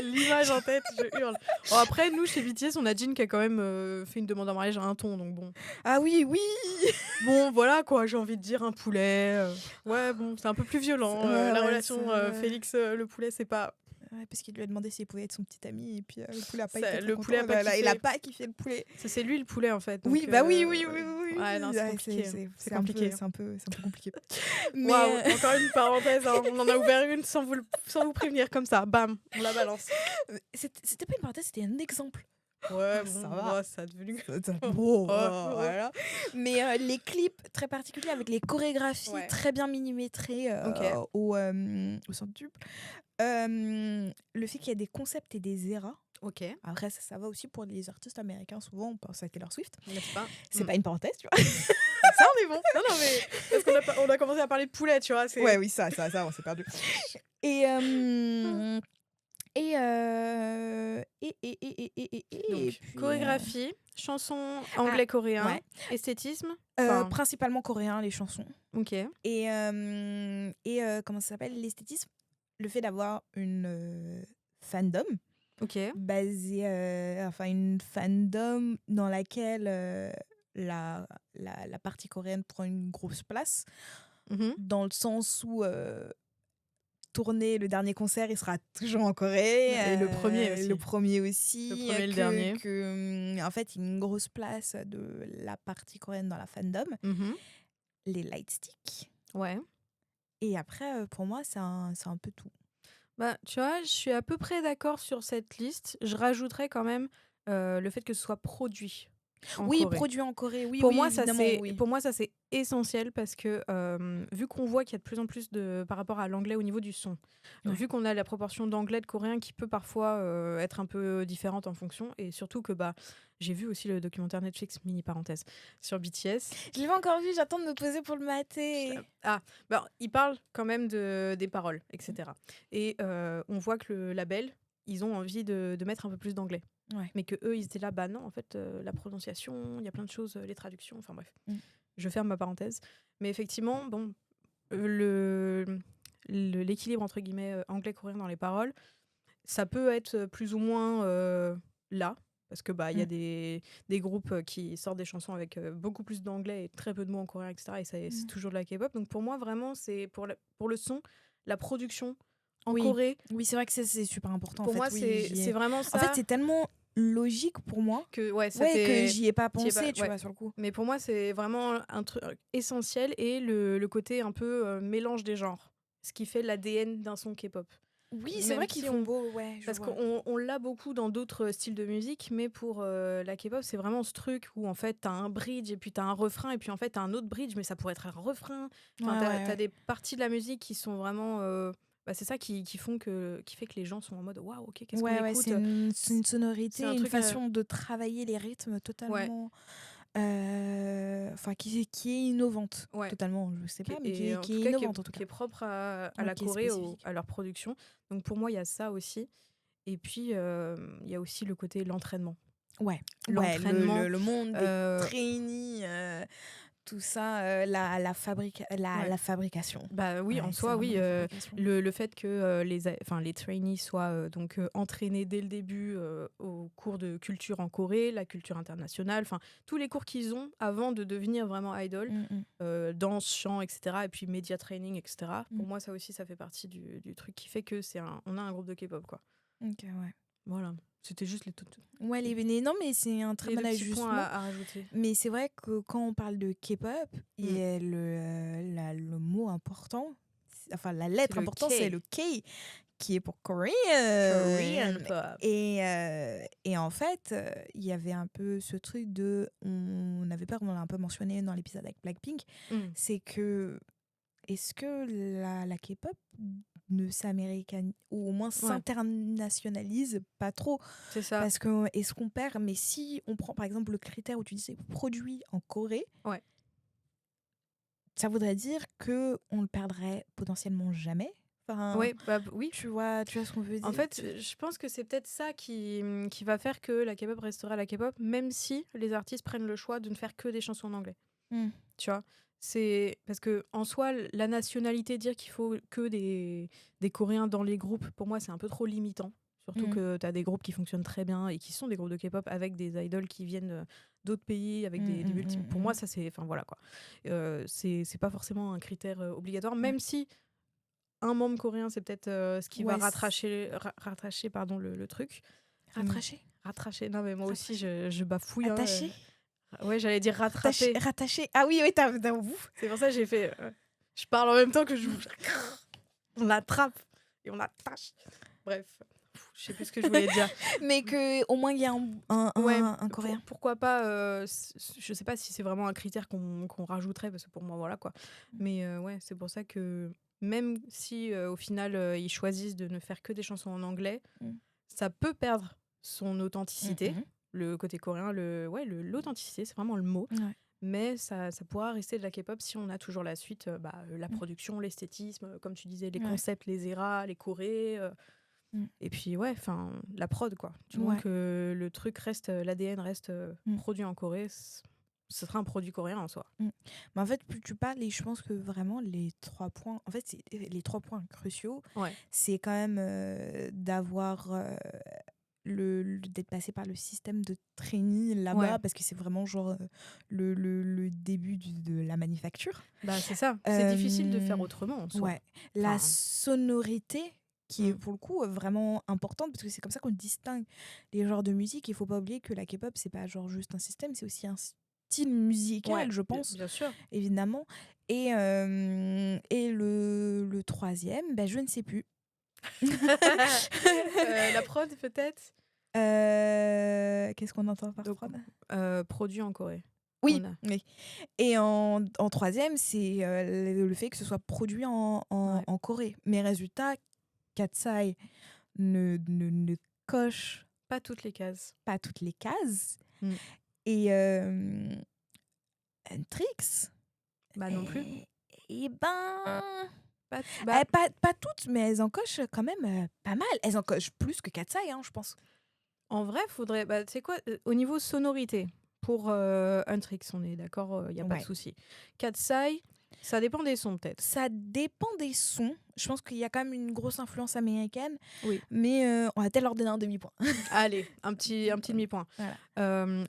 Speaker 2: L'image en tête, je hurle. Bon, après, nous, chez BTS, on a Jin qui a quand même fait une demande en mariage à un thon, donc bon.
Speaker 1: Ah oui.
Speaker 2: Bon, voilà quoi, j'ai envie de dire un poulet. Ouais, bon, c'est un peu plus violent. La relation Félix, le poulet, c'est pas...
Speaker 1: Ouais, parce qu'il lui a demandé s'il pouvait être son petit ami et puis le poulet a pas
Speaker 2: Ça,
Speaker 1: été
Speaker 2: le poulet a pas kiffé.
Speaker 1: il a pas kiffé le poulet.
Speaker 2: C'est lui le poulet en fait. Donc,
Speaker 1: oui, bah oui.
Speaker 2: Ouais, non, c'est compliqué. C'est compliqué.
Speaker 1: C'est un peu compliqué. Mais
Speaker 2: encore une parenthèse, hein, on en a ouvert une sans vous prévenir comme ça. Bam, on la balance.
Speaker 1: C'était pas une parenthèse, c'était un exemple.
Speaker 2: Ouais,
Speaker 1: ça
Speaker 2: bon,
Speaker 1: va.
Speaker 2: Ça a devenu...
Speaker 1: Voilà. Mais les clips très particuliers avec les chorégraphies très bien millimétrées au centuple. Le fait qu'il y ait des concepts et des eras.
Speaker 2: Ok.
Speaker 1: Après, ça va aussi pour les artistes américains. Souvent, on pense à Taylor Swift.
Speaker 2: N'est-ce pas?
Speaker 1: C'est pas une parenthèse, tu vois.
Speaker 2: Ça, on est bon. Non, mais parce qu'on a commencé à parler de poulet, tu vois.
Speaker 1: Ouais, oui, ça, on s'est perdu. Et
Speaker 2: donc, chorégraphie, chansons anglais-coréen, esthétisme.
Speaker 1: Principalement coréen, les chansons.
Speaker 2: Ok.
Speaker 1: Et comment ça s'appelle? L'esthétisme, le fait d'avoir une fandom.
Speaker 2: Ok.
Speaker 1: Basée, une fandom dans laquelle la partie coréenne prend une grosse place. Dans le sens où tourner le dernier concert, il sera toujours en Corée.
Speaker 2: Et le premier aussi.
Speaker 1: Le premier aussi.
Speaker 2: Le premier et le dernier.
Speaker 1: En fait, il y a une grosse place de la partie coréenne dans la fandom. Les lightsticks.
Speaker 2: Ouais.
Speaker 1: Et après, pour moi, c'est un peu tout.
Speaker 2: Bah, tu vois, je suis à peu près d'accord sur cette liste. Je rajouterais quand même le fait que ce soit produit. Corée.
Speaker 1: Produit en Corée, oui.
Speaker 2: Pour moi, ça c'est essentiel parce que vu qu'on voit qu'il y a de plus en plus par rapport à l'anglais au niveau du son, donc vu qu'on a la proportion d'anglais de coréen qui peut parfois être un peu différente en fonction, et surtout que j'ai vu aussi le documentaire Netflix, mini parenthèse, sur BTS.
Speaker 1: Je l'ai pas encore vu, j'attends de me poser pour le mater.
Speaker 2: Il parle quand même des paroles, etc. Et on voit que le label, ils ont envie de mettre un peu plus d'anglais.
Speaker 1: Ouais.
Speaker 2: Mais que eux ils étaient là, non, en fait, la prononciation, il y a plein de choses, les traductions, enfin bref. Je ferme ma parenthèse. Mais effectivement, bon, l'équilibre entre guillemets anglais-coréen dans les paroles, ça peut être plus ou moins là. Parce que il y a des groupes qui sortent des chansons avec beaucoup plus d'anglais et très peu de mots en coréen, etc. Et c'est toujours de la K-pop. Donc pour moi, vraiment, c'est pour le son, la production en Corée.
Speaker 1: Oui, c'est vrai que c'est super important.
Speaker 2: Pour moi, c'est vraiment ça.
Speaker 1: En fait, c'est tellement logique pour moi
Speaker 2: que
Speaker 1: j'y ai pas pensé, tu vois, sur le coup.
Speaker 2: Mais pour moi, c'est vraiment un truc essentiel et le côté un peu mélange des genres. Ce qui fait l'ADN d'un son K-pop.
Speaker 1: Oui, c'est vrai qu'ils font beau,
Speaker 2: parce qu'on l'a beaucoup dans d'autres styles de musique, mais pour la K-pop, c'est vraiment ce truc où en fait t'as un bridge et puis t'as un refrain et puis en fait t'as un autre bridge, mais ça pourrait être un refrain. T'as des parties de la musique qui sont vraiment c'est ça qui fait que les gens sont en mode waouh, ok, qu'est-ce qu'on écoute.
Speaker 1: C'est une sonorité, une façon de travailler les rythmes totalement. Qui est innovante totalement, je sais pas, mais qui est innovante en tout cas,
Speaker 2: qui est propre à la Corée, à leur production. Donc pour moi il y a ça aussi, et puis il y a aussi le côté l'entraînement.
Speaker 1: L'entraînement, le monde des trainees, tout ça, la fabrication.
Speaker 2: En soi, oui. Le fait que les trainees soient entraînés dès le début au cours de culture en Corée, la culture internationale, tous les cours qu'ils ont avant de devenir vraiment idol, danse, chant, etc. Et puis media training, etc. Pour moi, ça aussi, ça fait partie du truc qui fait que on a un groupe de K-pop, quoi.
Speaker 1: Ok, ouais.
Speaker 2: Voilà. C'était juste les toutes.
Speaker 1: Non, mais c'est un très bon ajustement
Speaker 2: à rajouter.
Speaker 1: Mais c'est vrai que quand on parle de K-pop, il y a le mot important, la lettre importante, c'est le K, qui est pour Korean
Speaker 2: pop.
Speaker 1: Et en fait, il y avait un peu ce truc on l'a un peu mentionné dans l'épisode avec Blackpink, c'est que est-ce que la K-pop ne s'américanise ou au moins s'internationalise pas trop?
Speaker 2: C'est ça.
Speaker 1: Parce que est-ce qu'on perd? Mais si on prend par exemple le critère où tu disais produit en Corée,
Speaker 2: Ouais.
Speaker 1: ça voudrait dire que on le perdrait potentiellement jamais. Enfin,
Speaker 2: Ouais, oui.
Speaker 1: tu vois ce qu'on veut dire.
Speaker 2: En fait, je pense que c'est peut-être ça qui va faire que la K-pop restera la K-pop, même si les artistes prennent le choix de ne faire que des chansons en anglais. Tu vois, c'est parce que en soi, la nationalité, dire qu'il faut que des Coréens dans les groupes, pour moi, c'est un peu trop limitant. Surtout que tu as des groupes qui fonctionnent très bien et qui sont des groupes de K-pop avec des idoles qui viennent d'autres pays, avec des multiples. Pour moi, ça, c'est. Enfin, voilà quoi. C'est pas forcément un critère obligatoire, même si un membre coréen, c'est peut-être ce qui va rattacher pardon, le truc. Rattacher. Non, mais moi aussi, je bafouille.
Speaker 1: Attaché.
Speaker 2: Ouais, j'allais dire rattraper.
Speaker 1: Rattaché. Ah oui, t'as vous.
Speaker 2: C'est pour ça que j'ai fait. Je parle en même temps que je. On attrape et on attache. Bref, je sais plus ce que je voulais dire.
Speaker 1: Mais que au moins il y a un coréen.
Speaker 2: Pourquoi pas je sais pas si c'est vraiment un critère qu'on rajouterait parce que pour moi voilà quoi. Mais ouais, c'est pour ça que même si au final ils choisissent de ne faire que des chansons en anglais, ça peut perdre son authenticité. Le côté coréen, l'authenticité, c'est vraiment le mot.
Speaker 1: Ouais.
Speaker 2: Mais ça pourra rester de la K-pop si on a toujours la suite, la production, l'esthétisme, comme tu disais, les concepts, les eras, les chorés. Et puis, la prod, quoi. Du moment que le truc reste, l'ADN reste produit en Corée, ce sera un produit coréen en soi.
Speaker 1: Mais en fait, plus tu parles, et je pense que vraiment les 3 points, en fait, les 3 points cruciaux, c'est quand même d'avoir d'être passé par le système de trainee là-bas, parce que c'est vraiment genre le début de la manufacture.
Speaker 2: Bah, c'est ça, c'est difficile de faire autrement en soi.
Speaker 1: La sonorité qui est pour le coup vraiment importante, parce que c'est comme ça qu'on distingue les genres de musique. Il faut pas oublier que la K-pop, c'est pas genre juste un système, c'est aussi un style musical, je pense,
Speaker 2: bien sûr.
Speaker 1: évidemment. Et le troisième, je ne sais plus.
Speaker 2: La prod peut-être.
Speaker 1: Qu'est-ce qu'on entend par prod?
Speaker 2: Produit en Corée.
Speaker 1: Oui. Et en troisième, c'est le fait que ce soit produit en Corée. Mais résultat, Katseye ne coche
Speaker 2: pas toutes les cases.
Speaker 1: Et N-TRIX,
Speaker 2: non plus.
Speaker 1: Et pas toutes, mais elles en cochent quand même pas mal. Elles en cochent plus que Katseye, je pense.
Speaker 2: En vrai, faudrait. Tu sais quoi, au niveau sonorité, pour N-TRIX, on est d'accord, il n'y a pas de souci. Katseye, ça dépend des sons peut-être.
Speaker 1: Ça dépend des sons. Je pense qu'il y a quand même une grosse influence américaine.
Speaker 2: Oui.
Speaker 1: Mais on va peut-être leur donner un demi-point.
Speaker 2: Allez, un petit demi-point.
Speaker 1: Voilà.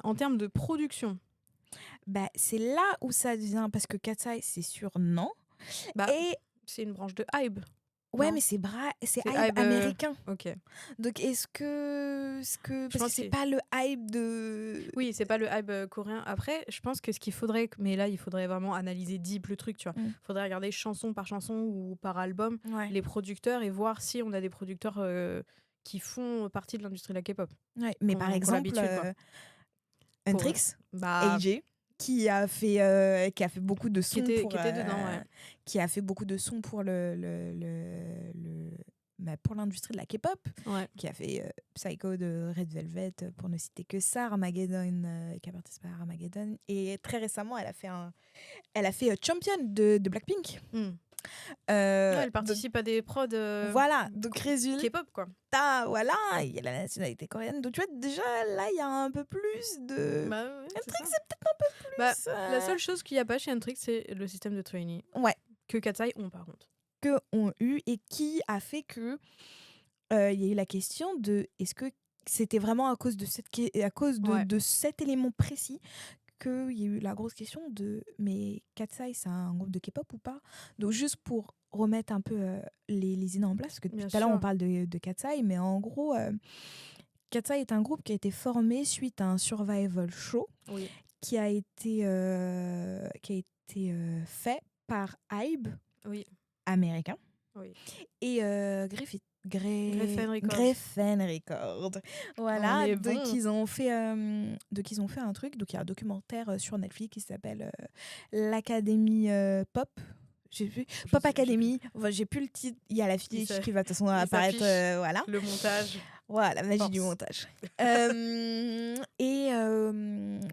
Speaker 2: En termes de production,
Speaker 1: c'est là où ça devient, parce que Katseye, c'est sûr, non.
Speaker 2: Et c'est une branche de Hybe.
Speaker 1: Ouais, mais c'est Hybe américain.
Speaker 2: Ok.
Speaker 1: Donc est-ce que parce que c'est pas le Hybe de.
Speaker 2: Oui, c'est pas le Hybe coréen. Après, je pense que ce qu'il faudrait, mais là, il faudrait vraiment analyser deep le truc, tu vois. Il faudrait regarder chanson par chanson ou par album les producteurs et voir si on a des producteurs qui font partie de l'industrie de la K-pop.
Speaker 1: Ouais, mais par exemple, N-TRIX, AJ. Qui a fait beaucoup de sons qui a fait beaucoup de sons pour pour l'industrie de la K-pop, qui a fait Psycho de Red Velvet, pour ne citer que ça, Armageddon, qui a participé à Armageddon, et très récemment elle a fait Champion de Blackpink.
Speaker 2: Elle participe à des prods
Speaker 1: voilà, donc résultat
Speaker 2: K-pop quoi.
Speaker 1: Voilà, il y a la nationalité coréenne, donc tu vois déjà là il y a un peu plus de N-TRIX, c'est peut-être un peu plus
Speaker 2: la seule chose qu'il n'y a pas chez N-TRIX, c'est le système de trainee que Katseye ont par contre,
Speaker 1: que ont eu, et qui a fait que il y a eu la question de est-ce que c'était vraiment à cause de de cet élément précis qu'il y a eu la grosse question de mais Katseye c'est un groupe de K-pop ou pas. Donc juste pour remettre un peu les idées en place, parce que tout à l'heure on parle de Katseye, mais en gros Katseye est un groupe qui a été formé suite à un survival show qui a été fait par Hybe américain et Geffen Records. Voilà, donc ils ont fait un truc, donc il y a un documentaire sur Netflix qui s'appelle l'Académie Pop, J'ai vu
Speaker 2: Je
Speaker 1: Pop
Speaker 2: sais-
Speaker 1: Academy. Enfin, j'ai plus le titre. Il y a l'affiche
Speaker 2: Il
Speaker 1: qui va de toute façon
Speaker 2: il
Speaker 1: apparaître.
Speaker 2: s'affiche.
Speaker 1: Voilà.
Speaker 2: Le montage.
Speaker 1: Voilà, la magie du
Speaker 2: Force.
Speaker 1: montage.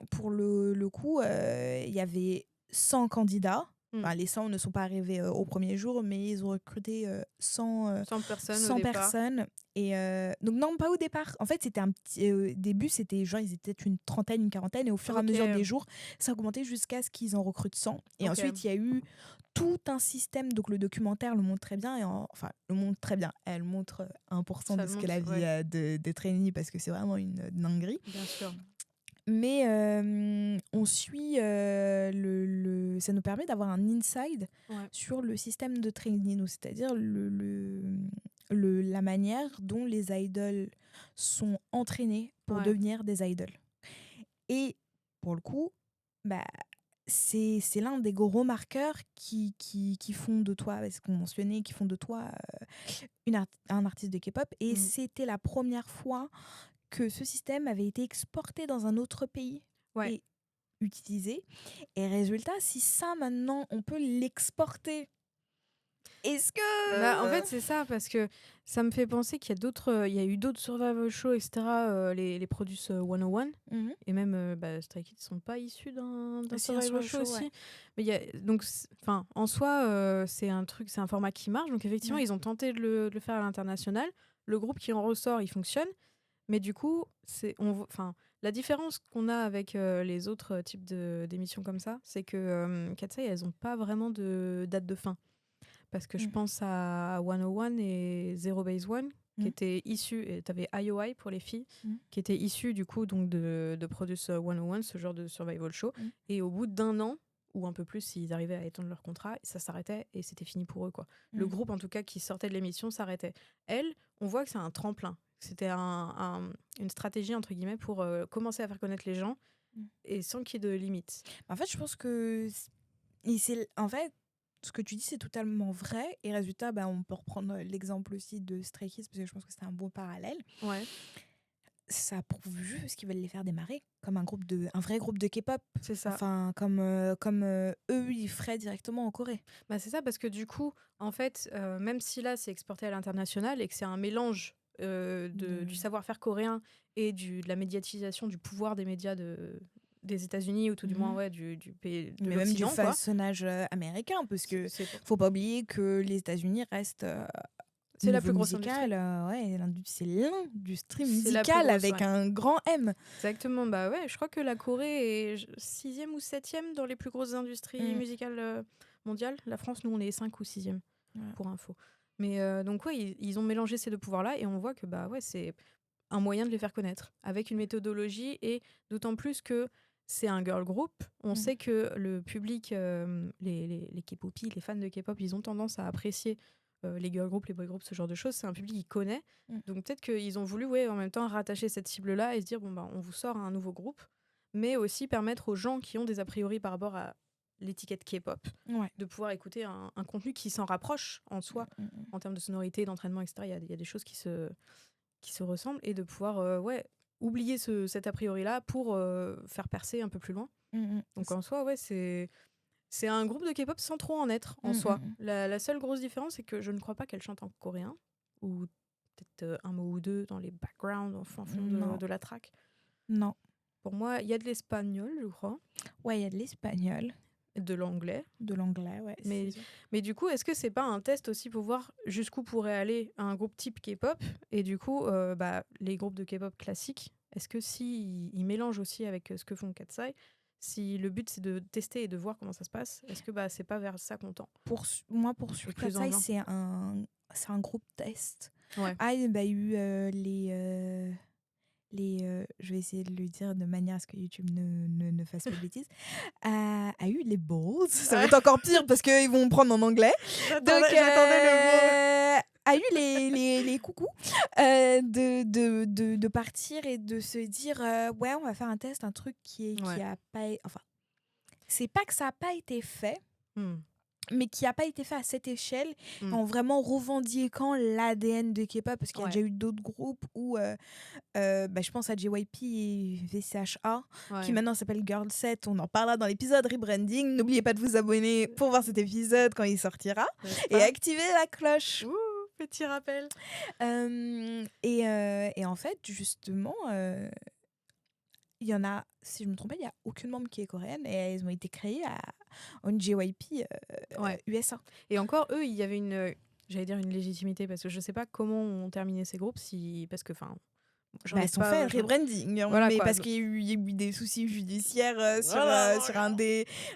Speaker 1: Pour le coup, il y avait 100 candidats. Enfin, les 100 ne sont pas arrivés au premier jour, mais ils ont recruté 100
Speaker 2: 100 personnes
Speaker 1: 100
Speaker 2: au départ.
Speaker 1: personnes. Et donc, non, pas au départ. En fait, c'était un petit. Début, c'était genre, ils étaient une trentaine, une quarantaine. Et au fur et à mesure des jours, ça a augmenté jusqu'à ce qu'ils en recrutent 100. Et ensuite, il y a eu tout un système. Donc, le documentaire le montre très bien. Enfin, le montre très bien. Elle montre 1% de ce qu'est la vie de trainee parce que c'est vraiment une dinguerie.
Speaker 2: Bien sûr.
Speaker 1: Mais on suit ça nous permet d'avoir un inside sur le système de training, c'est-à-dire la manière dont les idols sont entraînés pour devenir des idols. Et pour le coup, bah, c'est l'un des gros marqueurs qui font de toi, parce qu'on mentionnait, qui font de toi un artiste de K-pop. Et c'était la première fois que ce système avait été exporté dans un autre pays et utilisé. Et résultat, si ça, maintenant, on peut l'exporter, est-ce que...
Speaker 2: En fait, c'est ça, parce que ça me fait penser qu'il y a eu d'autres survival shows, etc., les Produce 101, et même Stray Kids ne sont pas issus d'un survival show aussi. Mais donc, en soi, c'est un format qui marche. Donc, effectivement, ils ont tenté de le faire à l'international. Le groupe qui en ressort, il fonctionne. Mais du coup, la différence qu'on a avec les autres types d'émissions comme ça, c'est que Katseye, elles n'ont pas vraiment de date de fin. Parce que je pense à 101 et Zero Base One, qui étaient issus, et tu avais IOI pour les filles, qui étaient issus du coup donc de Produce 101, ce genre de survival show. Et au bout d'1 an, ou un peu plus, s'ils arrivaient à étendre leur contrat, ça s'arrêtait et c'était fini pour eux, quoi. Le groupe, en tout cas, qui sortait de l'émission, s'arrêtait. Elle, on voit que c'est un tremplin. C'était une stratégie, entre guillemets, pour commencer à faire connaître les gens et sans qu'il y ait de limites.
Speaker 1: En fait, je pense que... En fait, ce que tu dis, c'est totalement vrai. Et résultat, on peut reprendre l'exemple aussi de Stray Kids, parce que je pense que c'est un bon parallèle.
Speaker 2: Ouais.
Speaker 1: Ça prouve juste qu'ils veulent les faire démarrer comme un vrai groupe de K-pop.
Speaker 2: C'est ça.
Speaker 1: Enfin, comme eux, ils feraient directement en Corée.
Speaker 2: C'est ça, parce que du coup, en fait, même si là, c'est exporté à l'international et que c'est un mélange du savoir-faire coréen et de la médiatisation, du pouvoir des médias des États-Unis, ou tout du moins du pays de
Speaker 1: mais même du
Speaker 2: l'Occident,
Speaker 1: façonnage américain, parce que faut pas oublier que les États-Unis restent
Speaker 2: c'est la plus grosse industrie.
Speaker 1: C'est l'industrie musicale avec un grand M.
Speaker 2: Exactement, je crois que la Corée est 6e ou 7e dans les plus grosses industries musicales mondiales. La France, nous, on est 5 ou 6e, pour info. Mais donc ils ont mélangé ces deux pouvoirs-là, et on voit que c'est un moyen de les faire connaître, avec une méthodologie, et d'autant plus que c'est un girl group. On sait que le public, les K-popis, les fans de K-pop, ils ont tendance à apprécier les girl groups, les boy groups, ce genre de choses. C'est un public qui connaît. Donc peut-être qu'ils ont voulu en même temps rattacher cette cible-là et se dire on vous sort un nouveau groupe, mais aussi permettre aux gens qui ont des a priori par rapport à l'étiquette K-pop de pouvoir écouter un contenu qui s'en rapproche en soi, en termes de sonorité, d'entraînement, etc. Il y a des choses qui se ressemblent, et de pouvoir oublier cet a priori-là pour faire percer un peu plus loin. Donc en soi, c'est un groupe de K-pop sans trop en être en soi. La seule grosse différence, c'est que je ne crois pas qu'elle chante en coréen, ou peut-être un mot ou deux dans les backgrounds, en fond de la track.
Speaker 1: Non.
Speaker 2: Pour moi, il y a de l'espagnol, je crois.
Speaker 1: Ouais, il y a de l'espagnol.
Speaker 2: De l'anglais.
Speaker 1: De l'anglais, ouais.
Speaker 2: Mais du coup, est-ce que c'est pas un test aussi pour voir jusqu'où pourrait aller un groupe type K-pop? Et du coup, les groupes de K-pop classiques, est-ce que ils mélangent aussi avec ce que font Katseye, si le but c'est de tester et de voir comment ça se passe, est-ce que c'est pas vers ça qu'on tend?
Speaker 1: Pour Katseye, c'est un groupe test.
Speaker 2: Ouais.
Speaker 1: Il y a eu je vais essayer de le dire de manière à ce que YouTube ne fasse pas de bêtises, a eu les balls, ça va être encore pire parce qu'ils vont me prendre en anglais.
Speaker 2: J'attendais le mot.
Speaker 1: A eu les coucous de partir et de se dire on va faire un test, un truc qui a pas, enfin, c'est pas que ça a pas été fait, mais qui n'a pas été fait à cette échelle, en vraiment revendiquant l'ADN de K-pop, parce qu'il y a déjà eu d'autres groupes où, je pense à JYP et VCHA, qui maintenant s'appelle Girl 7. On en parlera dans l'épisode rebranding. N'oubliez pas de vous abonner pour voir cet épisode quand il sortira et activer la cloche.
Speaker 2: Petit rappel.
Speaker 1: Et en fait, justement, il y en a, si je me trompe pas, il n'y a aucune membre qui est coréenne et elles ont été créées en JYP USA.
Speaker 2: Et encore, eux, il y avait j'allais dire une légitimité, parce que je sais pas comment ont terminé ces groupes, parce que, enfin...
Speaker 1: Elles sont fait rebranding, mais parce qu'il y a eu des soucis judiciaires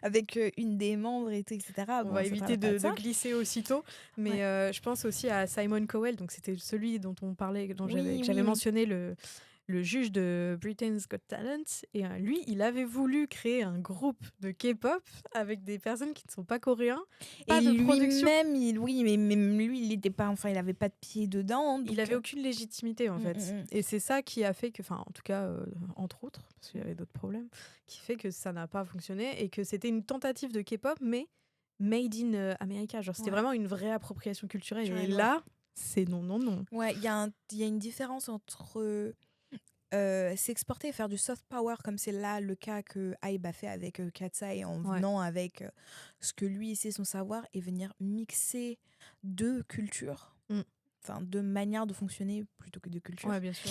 Speaker 1: avec une des membres, etc.
Speaker 2: On va éviter de glisser aussitôt, mais je pense aussi à Simon Cowell, donc c'était celui dont on parlait, j'avais mentionné le juge de Britain's Got Talent, et lui, il avait voulu créer un groupe de K-pop avec des personnes qui ne sont pas coréens, pas de production.
Speaker 1: Même lui, il était pas, il avait pas de pied dedans.
Speaker 2: Il avait aucune légitimité en fait, et c'est ça qui a fait que, en tout cas, entre autres, parce qu'il y avait d'autres problèmes, qui fait que ça n'a pas fonctionné et que c'était une tentative de K-pop, mais made in America. Genre, c'était vraiment une vraie appropriation culturelle. Et là, c'est non.
Speaker 1: Ouais, il y a une différence entre s'exporter et faire du soft power, comme c'est là le cas que Hybe a fait avec Katsai, en venant avec ce que lui c'est son savoir, et venir mixer deux cultures, deux manières de fonctionner plutôt que deux cultures.
Speaker 2: Ouais, bien sûr.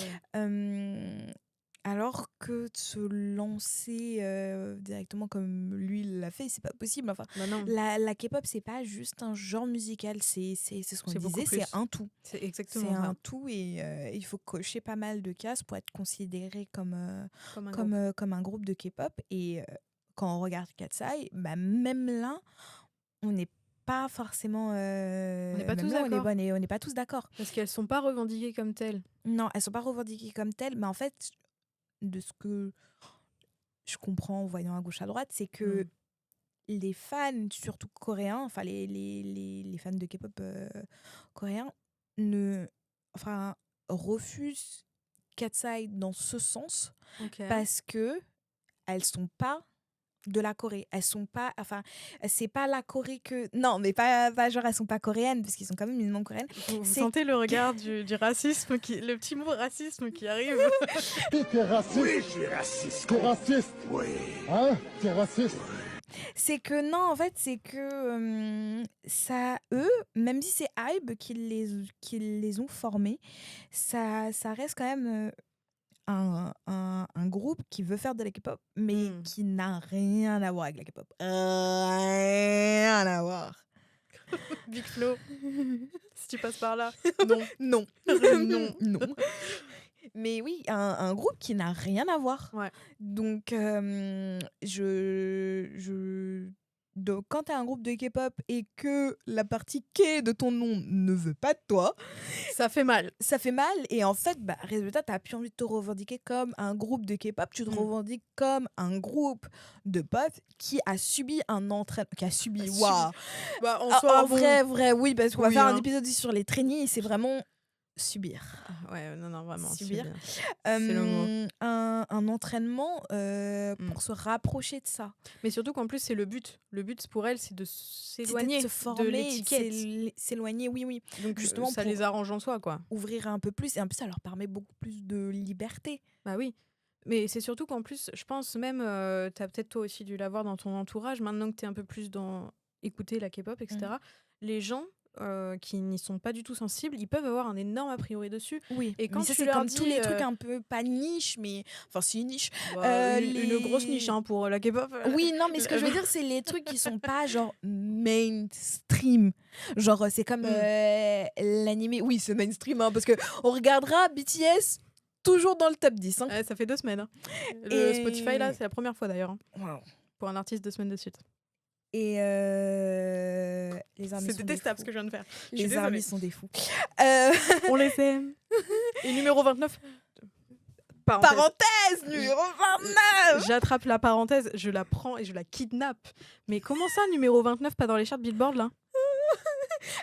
Speaker 1: Alors que de se lancer directement comme lui l'a fait, c'est pas possible. La K-pop, c'est pas juste un genre musical, c'est ce qu'on disait, c'est un tout.
Speaker 2: C'est exactement ça.
Speaker 1: Un tout, et il faut cocher pas mal de cases pour être considéré comme un groupe de K-pop. Et quand on regarde Katsai, même là, on n'est pas forcément...
Speaker 2: on n'est pas tous d'accord.
Speaker 1: On n'est pas tous d'accord.
Speaker 2: Parce qu'elles sont pas revendiquées comme telles.
Speaker 1: Non, elles sont pas revendiquées comme telles, mais en fait... de ce que je comprends en voyant à gauche à droite, c'est que les fans, surtout coréens, les fans de K-pop coréens, refusent Katsai dans ce sens, parce que elles sont pas de la Corée. Elles sont pas, c'est pas la Corée que... Non, mais pas genre elles sont pas coréennes, parce qu'ils sont quand même une membre coréenne.
Speaker 2: Vous sentez le regard du racisme, le petit mot racisme qui arrive.
Speaker 4: T'es raciste? Oui, je suis raciste. T'es raciste? Oui. Hein? T'es raciste?
Speaker 1: C'est que non, en fait, c'est que ça, eux, même si c'est Hybe qui les ont formés, ça reste quand même... un groupe qui veut faire de la K-pop, mais qui n'a rien à voir avec la K-pop. Rien à voir.
Speaker 2: Big Flo, si tu passes par là.
Speaker 1: Non. Non. Mais oui, un groupe qui n'a rien à voir.
Speaker 2: Ouais.
Speaker 1: Donc, donc, quand tu as un groupe de K-pop et que la partie K de ton nom ne veut pas de toi,
Speaker 2: ça fait mal.
Speaker 1: Et en fait, résultat, tu n'as plus envie de te revendiquer comme un groupe de K-pop, tu te revendiques comme un groupe de pop qui a subi un entraînement. Qui a subi, waouh! En vrai, oui, parce qu'on va faire un épisode sur les trainees et c'est vraiment subir.
Speaker 2: Ouais, non, vraiment.
Speaker 1: Subir.
Speaker 2: C'est le mot.
Speaker 1: Un entraînement pour se rapprocher de ça.
Speaker 2: Mais surtout qu'en plus, c'est le but. Le but pour elle, c'est de s'éloigner de l'étiquette.
Speaker 1: S'éloigner, oui.
Speaker 2: Donc justement, ça les arrange en soi, quoi.
Speaker 1: Ouvrir un peu plus. Et en plus, ça leur permet beaucoup plus de liberté.
Speaker 2: Bah oui. Mais c'est surtout qu'en plus, je pense même, t'as peut-être toi aussi dû l'avoir dans ton entourage, maintenant que t'es un peu plus dans écouter la K-pop, etc. Les gens qui n'y sont pas du tout sensibles, ils peuvent avoir un énorme a priori dessus.
Speaker 1: Oui,
Speaker 2: et quand
Speaker 1: mais ça, c'est comme tous les trucs un peu pas niche, mais c'est une niche.
Speaker 2: Une grosse niche pour la K-pop.
Speaker 1: Oui, non, mais ce que je veux dire, c'est les trucs qui sont pas genre mainstream. Genre, c'est comme l'animé. Oui, c'est mainstream, parce que on regardera BTS toujours dans le top 10.
Speaker 2: Ça fait 2 semaines. Le Spotify, là, c'est la première fois d'ailleurs.
Speaker 1: Wow.
Speaker 2: Pour un artiste 2 semaines de suite.
Speaker 1: Et les armies
Speaker 2: c'est détestable ce que je viens de faire.
Speaker 1: Les armies sont des fous.
Speaker 2: On les aime. Et numéro 29.
Speaker 1: Parenthèse numéro 29.
Speaker 2: J'attrape la parenthèse, je la prends et je la kidnappe. Mais comment ça, numéro 29, pas dans les charts Billboard, là?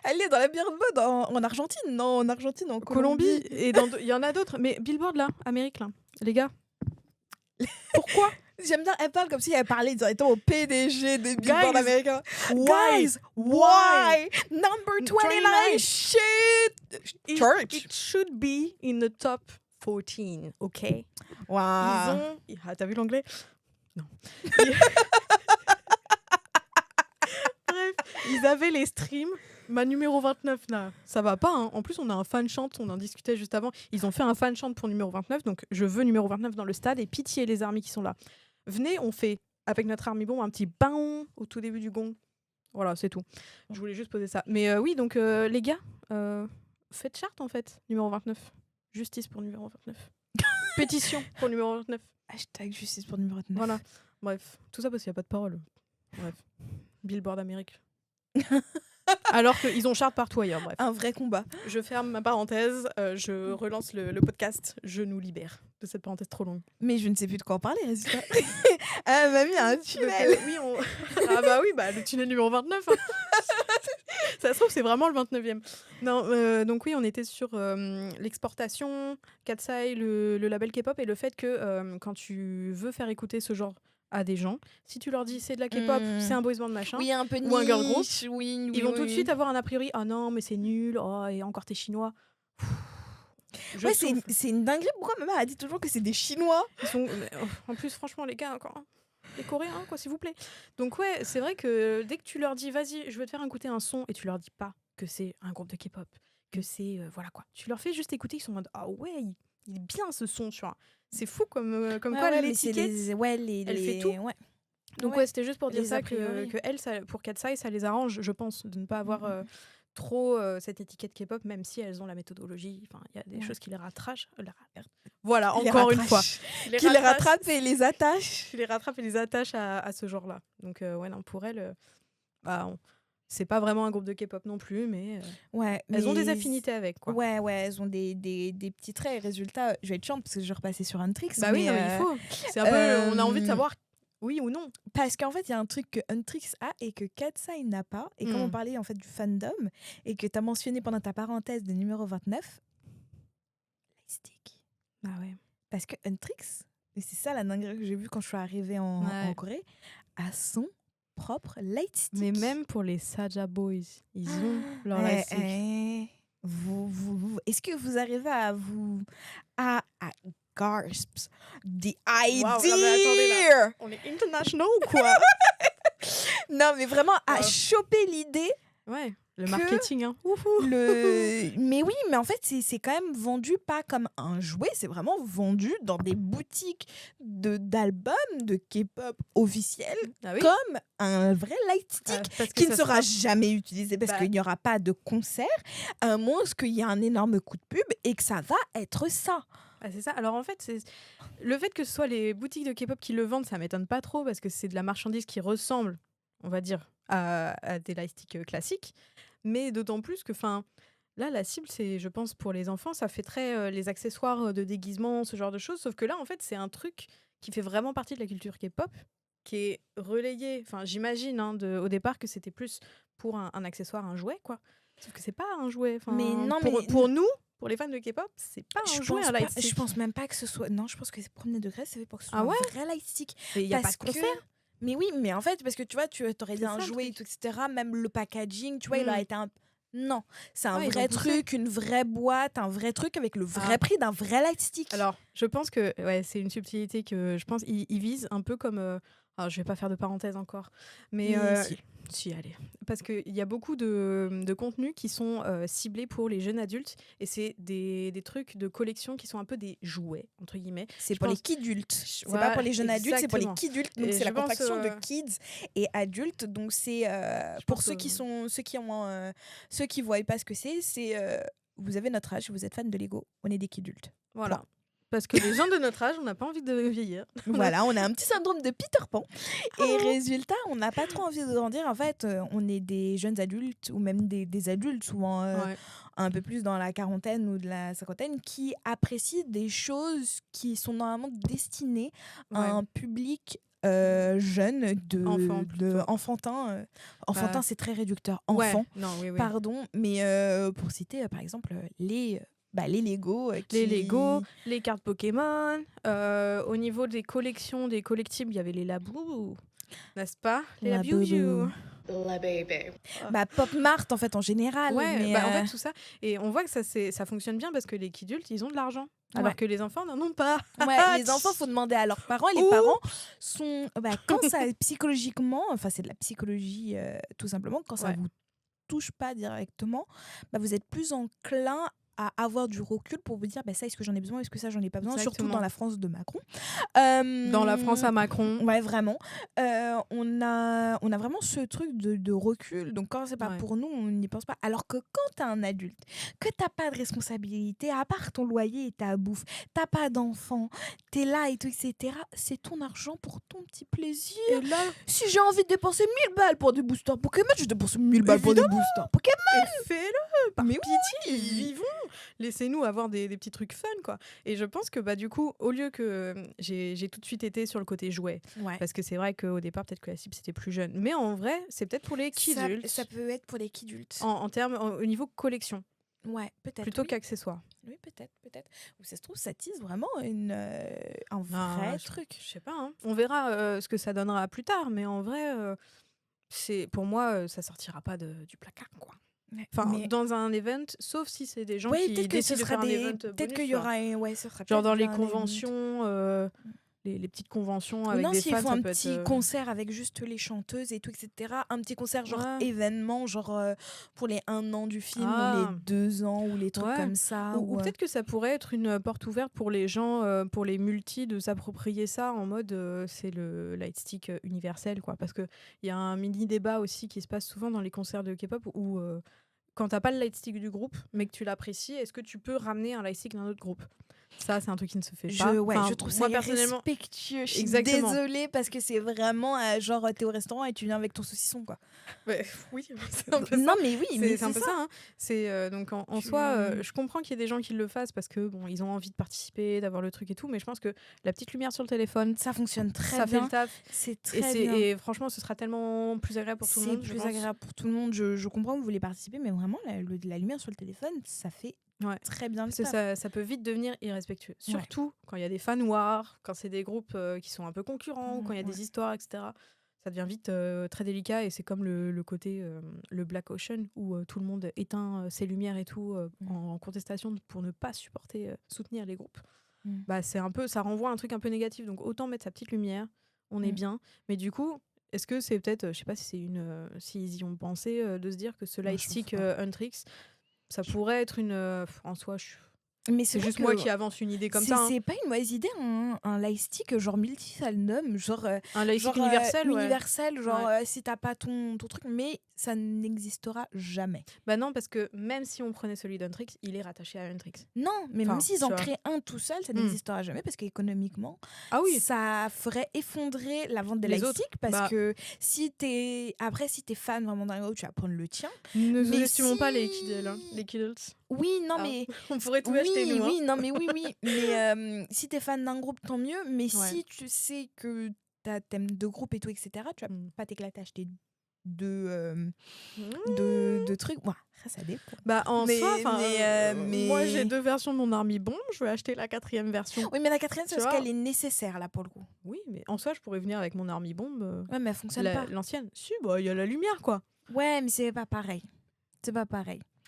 Speaker 1: Elle est dans la Billboard en Argentine, non, en Argentine, en Colombie.
Speaker 2: Et il y en a d'autres. Mais Billboard, là, Amérique, là, les gars. Pourquoi?
Speaker 1: J'aime bien, elle parle comme si elle parlait directement au PDG des billboards
Speaker 2: Guys,
Speaker 1: américains.
Speaker 2: why?
Speaker 1: Guys, why? Number 29, shit! Church.
Speaker 2: It should be in the top 14, ok?
Speaker 1: Wow.
Speaker 2: Ah, t'as vu l'anglais? Non. Bref, ils avaient les streams. Ma numéro 29, là, ça va pas. Hein. En plus, on a un fan chant, on en discutait juste avant. Ils ont fait un fan chant pour numéro 29, donc je veux numéro 29 dans le stade et pitié les armies qui sont là. Venez, on fait avec notre army bomb un petit baon au tout début du gong. Voilà, c'est tout. Je voulais juste poser ça. Mais oui, donc les gars, faites charte en fait, numéro 29. Justice pour numéro 29. Pétition pour numéro 29.
Speaker 1: Hashtag justice pour numéro 29.
Speaker 2: Voilà. Bref, tout ça parce qu'il n'y a pas de parole. Bref. Billboard Amérique. Alors qu'ils ont charte partout ailleurs, bref.
Speaker 1: Un vrai combat.
Speaker 2: Je ferme ma parenthèse, je relance le podcast, je nous libère de cette parenthèse trop longue.
Speaker 1: Mais je ne sais plus de quoi en parler, résultat. Elle m'a mis un tunnel.
Speaker 2: Oui, ah bah oui, le tunnel numéro 29. Hein. Ça se trouve, c'est vraiment le 29e. Non, donc oui, on était sur l'exportation, Katsai, le label K-pop, et le fait que quand tu veux faire écouter ce genre à des gens, si tu leur dis c'est de la K-pop, c'est un boys band machin,
Speaker 1: Oui, un peu
Speaker 2: ou un girl group,
Speaker 1: niche, oui,
Speaker 2: ils vont tout de suite avoir un a priori, ah non mais c'est nul, oh et encore t'es chinois.
Speaker 1: Ouais, c'est une dinguerie. Pourquoi ma mère a dit toujours que c'est des Chinois?
Speaker 2: Ils sont... En plus, franchement, les gars, encore les Coréens, quoi, s'il vous plaît. Donc ouais, c'est vrai que dès que tu leur dis vas-y, je veux te faire écouter un son, et tu leur dis pas que c'est un groupe de K-pop, que c'est voilà quoi, tu leur fais juste écouter, ils sont en mode ah ouais, il est bien ce son, tu vois. C'est fou comme quoi l'étiquette, elle fait tout.
Speaker 1: Ouais.
Speaker 2: Donc ouais, c'était juste pour dire
Speaker 1: Les
Speaker 2: ça
Speaker 1: a priori.
Speaker 2: que elle, ça, pour Katsai, ça les arrange, je pense, de ne pas avoir trop cette étiquette K-pop, même si elles ont la méthodologie. Enfin, il y a des choses qui les rattrachent. Voilà, encore une fois.
Speaker 1: Qui les rattrape et les attache.
Speaker 2: Qui les rattrape et les attache à ce genre-là. Donc ouais, non, pour elles, c'est pas vraiment un groupe de K-pop non plus, mais elles ont des affinités avec, quoi.
Speaker 1: Ouais, elles ont des petits traits. Et résultat, je vais être chiante parce que je vais repasser sur Untrix.
Speaker 2: Bah oui, non, mais il faut. C'est un peu, on a envie de savoir oui ou non. Parce
Speaker 1: qu'en fait, il y a un truc que Untrix a et que Katsai n'a pas. Et comme on parlait en fait du fandom, et que tu as mentionné pendant ta parenthèse de numéro 29, Lightstick.
Speaker 2: Ah ouais.
Speaker 1: Parce que Untrix, et c'est ça la dinguerie que j'ai vue quand je suis arrivée en Corée, a son propre Lightstick.
Speaker 2: Mais même pour les Saja Boys, ils ont leur Lightstick.
Speaker 1: Est-ce que vous arrivez à gasps the idea.
Speaker 2: Wow, non, mais attendez, là, on est international ou quoi?
Speaker 1: Non, mais vraiment à choper l'idée.
Speaker 2: Ouais, le marketing, hein.
Speaker 1: Mais oui, mais en fait, c'est quand même vendu pas comme un jouet, c'est vraiment vendu dans des boutiques d'albums de K-pop officiels comme un vrai lightstick qui ne sera jamais utilisé parce qu'il n'y aura pas de concert, à moins qu'il y ait un énorme coup de pub et que ça va être ça.
Speaker 2: Ah, c'est ça. Alors en fait, le fait que ce soit les boutiques de K-pop qui le vendent, ça m'étonne pas trop parce que c'est de la marchandise qui ressemble, on va dire, à des lightsticks classiques. Mais d'autant plus que, là, la cible, c'est, je pense, pour les enfants, ça fait très les accessoires de déguisement, ce genre de choses. Sauf que là, en fait, c'est un truc qui fait vraiment partie de la culture K-pop, qui est relayé. Enfin, j'imagine au départ que c'était plus pour un accessoire, un jouet, quoi. Sauf que c'est pas un jouet.
Speaker 1: Mais non,
Speaker 2: pour nous. Pour les fans de K-pop, c'est pas un jouet, un lightstick.
Speaker 1: Je pense même pas que ce soit... Non, je pense que c'est premier degré, c'est fait pour que ce soit un vrai lightstick.
Speaker 2: Il n'y a pas de concert.
Speaker 1: Mais oui, mais en fait, parce que tu vois, tu aurais dit un jouet, et tout, etc. Même le packaging, tu vois, il aurait été un... Non, c'est un vrai truc, une vraie boîte, un vrai truc avec le vrai prix d'un vrai lightstick.
Speaker 2: Alors, je pense que c'est une subtilité que je pense ils visent un peu comme... Alors, je vais pas faire de parenthèse encore, mais... Si, allez. Parce qu'il y a beaucoup de contenus qui sont ciblés pour les jeunes adultes et c'est des trucs de collection qui sont un peu des jouets, entre guillemets.
Speaker 1: C'est pour les kidultes. C'est pas pour les jeunes adultes, c'est pour les kidultes. Donc c'est la contraction de kids et adultes. Donc c'est pour ceux qui voient pas ce que c'est vous avez notre âge, vous êtes fan de Lego, on est des kidultes.
Speaker 2: Voilà. Point. Parce que les gens de notre âge, on n'a pas envie de vieillir.
Speaker 1: Voilà, on a un petit syndrome de Peter Pan. Et résultat, on n'a pas trop envie de grandir. En fait, on est des jeunes adultes ou même des adultes, souvent un peu plus dans la quarantaine ou de la cinquantaine, qui apprécient des choses qui sont normalement destinées à un public jeune, enfantin. Enfantin, c'est très réducteur. Enfant,
Speaker 2: non, oui.
Speaker 1: pardon. Mais pour citer, par exemple, les les Lego.
Speaker 2: Les Lego, les cartes Pokémon. Au niveau des collections, des collectibles, il y avait les Labou, n'est-ce pas? Les Laboubou.
Speaker 5: La baby.
Speaker 1: Pop Mart en fait en général.
Speaker 2: Ouais,
Speaker 1: mais,
Speaker 2: en fait tout ça. Et on voit que ça fonctionne bien parce que les kidultes, ils ont de l'argent. Alors que les enfants n'en ont pas.
Speaker 1: les enfants, faut demander à leurs parents. Et les parents sont... quand ça, psychologiquement, enfin c'est de la psychologie tout simplement, quand ça vous touche pas directement, vous êtes plus enclin à avoir du recul pour vous dire ça, est-ce que j'en ai besoin, est-ce que ça, j'en ai pas besoin.
Speaker 2: Exactement.
Speaker 1: Surtout dans la France de Macron.
Speaker 2: Dans la France à Macron.
Speaker 1: Ouais, vraiment. On a vraiment ce truc de recul. Donc, quand c'est pas pour nous, on n'y pense pas. Alors que quand t'es un adulte, que t'as pas de responsabilité, à part ton loyer et ta bouffe, t'as pas d'enfant, t'es là et tout, etc., c'est ton argent pour ton petit plaisir.
Speaker 2: Et là,
Speaker 1: si j'ai envie de dépenser 1000 balles pour des boosters Pokémon, je dépense 1000 balles pour des boosters Pokémon.
Speaker 2: Fais-le, par
Speaker 1: Mais
Speaker 2: pitié, vivons. Laissez-nous avoir des petits trucs fun, quoi. Et je pense que du coup, au lieu que j'ai tout de suite été sur le côté jouet, parce que c'est vrai qu'au départ peut-être que la cible c'était plus jeune, mais en vrai c'est peut-être pour les kidultes.
Speaker 1: Ça peut être pour les kidultes.
Speaker 2: En termes au niveau collection.
Speaker 1: Ouais, peut-être.
Speaker 2: Plutôt qu'accessoires.
Speaker 1: Oui, peut-être. Ou ça se trouve, ça tease vraiment un vrai truc.
Speaker 2: Je sais pas. Hein. On verra ce que ça donnera plus tard, mais en vrai, c'est pour moi, ça sortira pas du placard, quoi. Enfin, dans un event, sauf si c'est des gens qui décident de faire un event bonus.
Speaker 1: Peut-être qu'il y aura ce sera
Speaker 2: genre dans les conventions, les petites conventions avec des fans,
Speaker 1: ça peut être...
Speaker 2: un
Speaker 1: petit concert avec juste les chanteuses et tout, etc. Un petit concert genre événement, genre pour les 1 an du film, ou les 2 ans, ou les trucs comme ça.
Speaker 2: Ou peut-être que ça pourrait être une porte ouverte pour les gens, pour les multis, de s'approprier ça en mode c'est le lightstick universel, quoi. Parce qu'il y a un mini débat aussi qui se passe souvent dans les concerts de K-pop où quand t'as pas le lightstick du groupe, mais que tu l'apprécies, est-ce que tu peux ramener un lightstick d'un autre groupe ? Ça, c'est un truc qui ne se fait pas.
Speaker 1: Je trouve ça irrespectueux. Je suis désolée parce que c'est vraiment genre t'es au restaurant et tu viens avec ton saucisson, quoi.
Speaker 2: Oui, c'est un peu
Speaker 1: non,
Speaker 2: ça.
Speaker 1: mais oui, mais
Speaker 2: c'est un peu ça. Hein. C'est donc en soi, je comprends qu'il y ait des gens qui le fassent parce que ils ont envie de participer, d'avoir le truc et tout, mais je pense que la petite lumière sur le téléphone,
Speaker 1: ça fonctionne très bien.
Speaker 2: Ça fait le taf.
Speaker 1: C'est très bien.
Speaker 2: Et franchement, ce sera tellement plus agréable pour tout le monde.
Speaker 1: C'est plus agréable pour tout le monde. Je comprends que vous voulez participer, mais vraiment la lumière sur le téléphone, ça fait très bien le taf.
Speaker 2: Ça peut vite devenir irrespectueux. Surtout quand il y a des fans noirs, quand c'est des groupes qui sont un peu concurrents, quand il y a des histoires, etc. Ça devient vite très délicat, et c'est comme le côté le Black Ocean où tout le monde éteint ses lumières et tout en contestation pour ne pas soutenir les groupes. C'est un peu, ça renvoie à un truc un peu négatif. Donc autant mettre sa petite lumière, on est bien. Mais du coup, est-ce que c'est peut-être, je sais pas si c'est s'ils y ont pensé de se dire que ce lightstick Huntrix, ça pourrait être en soi. Mais c'est juste moi qui avance une idée comme ça.
Speaker 1: C'est pas une mauvaise idée, un lightstick genre multi-fandom, genre
Speaker 2: un lightstick universel,
Speaker 1: genre si t'as pas ton truc, mais ça n'existera jamais.
Speaker 2: Non, parce que même si on prenait celui d'Huntrix, il est rattaché à Huntrix.
Speaker 1: Non, mais même s'ils en créent un tout seul, ça n'existera jamais, parce qu'économiquement, ça ferait effondrer la vente des lightsticks, parce que si t'es fan vraiment d'un groupe, tu vas prendre le tien.
Speaker 2: Ne sous-estimons pas les Kiddles.
Speaker 1: Oui, non, mais...
Speaker 2: On pourrait tout acheter, nous.
Speaker 1: Oui, non, mais oui. Mais si t'es fan d'un groupe, tant mieux. Mais si tu sais que t'aimes 2 groupes et tout, etc., tu vas pas t'éclater à acheter de trucs. Ça dépend.
Speaker 2: En soi, moi j'ai 2 versions de mon Army Bomb, je vais acheter la 4e version.
Speaker 1: Oui, mais la 4e, c'est parce qu'elle est nécessaire là pour le coup.
Speaker 2: Oui, mais en soi, je pourrais venir avec mon Army Bomb.
Speaker 1: Ouais, mais elle fonctionne pas.
Speaker 2: L'ancienne. Si, il y a la lumière, quoi.
Speaker 1: Ouais, mais c'est pas pareil.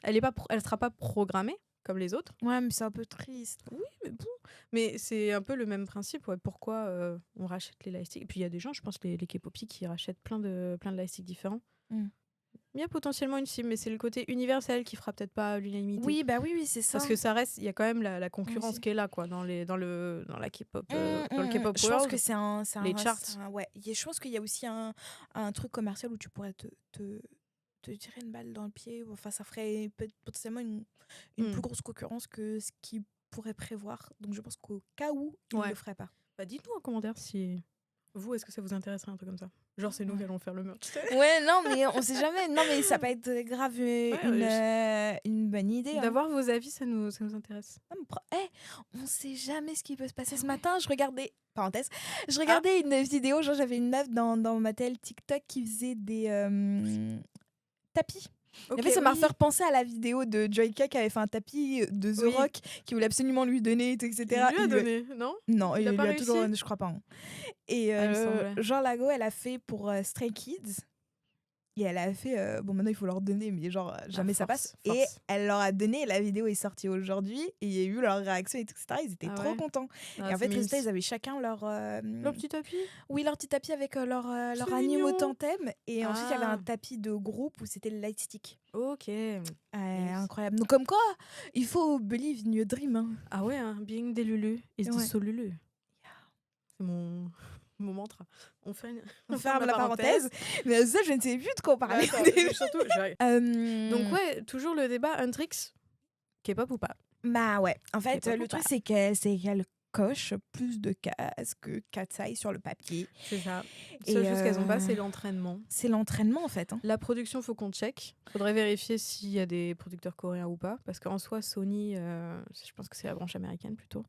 Speaker 2: Elle sera pas programmée comme les autres.
Speaker 1: Ouais, mais c'est un peu triste.
Speaker 2: Oui, mais bon. Mais c'est un peu le même principe. Pourquoi on rachète les lightsticks. Et puis il y a des gens, je pense, les K-popis qui rachètent plein de lightsticks différents. Il y a potentiellement une cible, mais c'est le côté universel qui fera peut-être pas l'unanimité.
Speaker 1: Oui, oui, c'est ça.
Speaker 2: Parce que ça reste, il y a quand même la concurrence qui est là, quoi, dans la K-pop, dans le K-pop
Speaker 1: je
Speaker 2: world.
Speaker 1: pense que c'est
Speaker 2: les charts.
Speaker 1: Je pense qu'il y a aussi un truc commercial où tu pourrais te tirer une balle dans le pied. Enfin, ça ferait potentiellement une plus grosse concurrence que ce qu'ils pourraient prévoir. Donc, je pense qu'au cas où, ils ne le feraient pas.
Speaker 2: Dites-nous en commentaire si vous, est-ce que ça vous intéresserait un truc comme ça ? Genre, c'est nous qui allons faire le merch.
Speaker 1: Ouais, non, mais on sait jamais. Non, mais ça peut être grave une bonne idée.
Speaker 2: D'avoir vos avis, ça nous intéresse.
Speaker 1: On sait jamais ce qui peut se passer. Ce matin, je regardais une vidéo, genre j'avais une meuf dans ma télé TikTok qui faisait des tapis. En fait, ça m'a fait repenser à la vidéo de Joyka qui avait fait un tapis de The Rock qui voulait absolument lui donner, etc.
Speaker 2: Il lui a donné, non?
Speaker 1: Non,
Speaker 2: Il a
Speaker 1: il
Speaker 2: pas
Speaker 1: lui a toujours,
Speaker 2: réussi?
Speaker 1: je crois pas. Hein. Et
Speaker 2: Ah, il me semblait.
Speaker 1: Jean Lago, elle a fait pour Stray Kids. Et elle a fait, bon maintenant il faut leur donner, mais genre jamais ça passe.
Speaker 2: Force.
Speaker 1: Et elle leur a donné, la vidéo est sortie aujourd'hui, et il y a eu leur réaction, etc. Ils étaient trop contents.
Speaker 2: Ah,
Speaker 1: et en fait,
Speaker 2: c'est
Speaker 1: résultat,
Speaker 2: mimes.
Speaker 1: ils avaient chacun leur...
Speaker 2: Leur petit tapis?
Speaker 1: Oui, leur petit tapis avec leur
Speaker 2: C'est
Speaker 1: animaux
Speaker 2: mignon.
Speaker 1: totem. Et ensuite, il y avait un
Speaker 2: Ah.
Speaker 1: tapis de groupe où c'était le lightstick.
Speaker 2: Ok.
Speaker 1: Incroyable. Donc comme quoi, il faut believe in your dream. Hein.
Speaker 2: Ah ouais, hein, being des Lulu is the
Speaker 1: Ouais.
Speaker 2: soul Lulu. C'est mon mantra. On
Speaker 1: ferme la parenthèse. Mais ça, je ne sais plus de quoi parler.
Speaker 2: Attends, surtout,
Speaker 1: Donc
Speaker 2: donc ouais, toujours le débat Huntrix, K-pop ou pas?
Speaker 1: Bah ouais. En fait,
Speaker 2: K-pop
Speaker 1: le
Speaker 2: ou
Speaker 1: truc,
Speaker 2: pas?
Speaker 1: c'est qu'elle coche plus de cases que Katsai sur le papier.
Speaker 2: C'est ça.
Speaker 1: Et
Speaker 2: Seule chose qu'elles n'ont pas, c'est l'entraînement.
Speaker 1: C'est l'entraînement, en fait. Hein.
Speaker 2: La production, faut qu'on check. Faudrait vérifier s'il y a des producteurs coréens ou pas. Parce qu'en soi, Sony, je pense que c'est la branche américaine plutôt.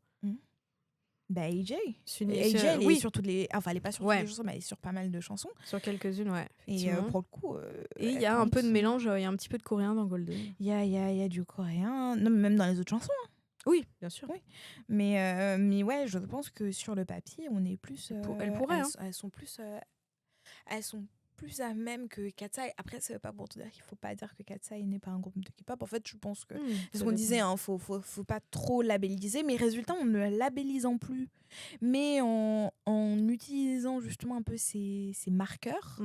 Speaker 1: Bah AJ.
Speaker 2: Sony,
Speaker 1: AJ, elle est
Speaker 2: oui,
Speaker 1: sur toutes les... Enfin, elle est pas sur toutes les chansons, mais elle est sur pas mal de chansons.
Speaker 2: sur quelques-unes, ouais.
Speaker 1: Et
Speaker 2: effectivement.
Speaker 1: pour le coup...
Speaker 2: Et il y a un peu de mélange, il y a un petit peu de coréen dans Golden.
Speaker 1: Il y a du coréen. Non, mais même dans les autres chansons. Hein.
Speaker 2: Oui, bien sûr.
Speaker 1: Oui. Mais ouais, je pense que sur le papier, on est plus...
Speaker 2: Elle pourrait,
Speaker 1: elles sont plus... elles sont plus à même que Katsai. Après, ça veut pas pour te dire qu'il faut pas dire que Katsai n'est pas un groupe de K-pop. En fait, je pense que c'est ce qu'on disait, hein, faut pas trop labelliser, mais résultat, en ne labellisant plus, mais en utilisant justement un peu ces marqueurs.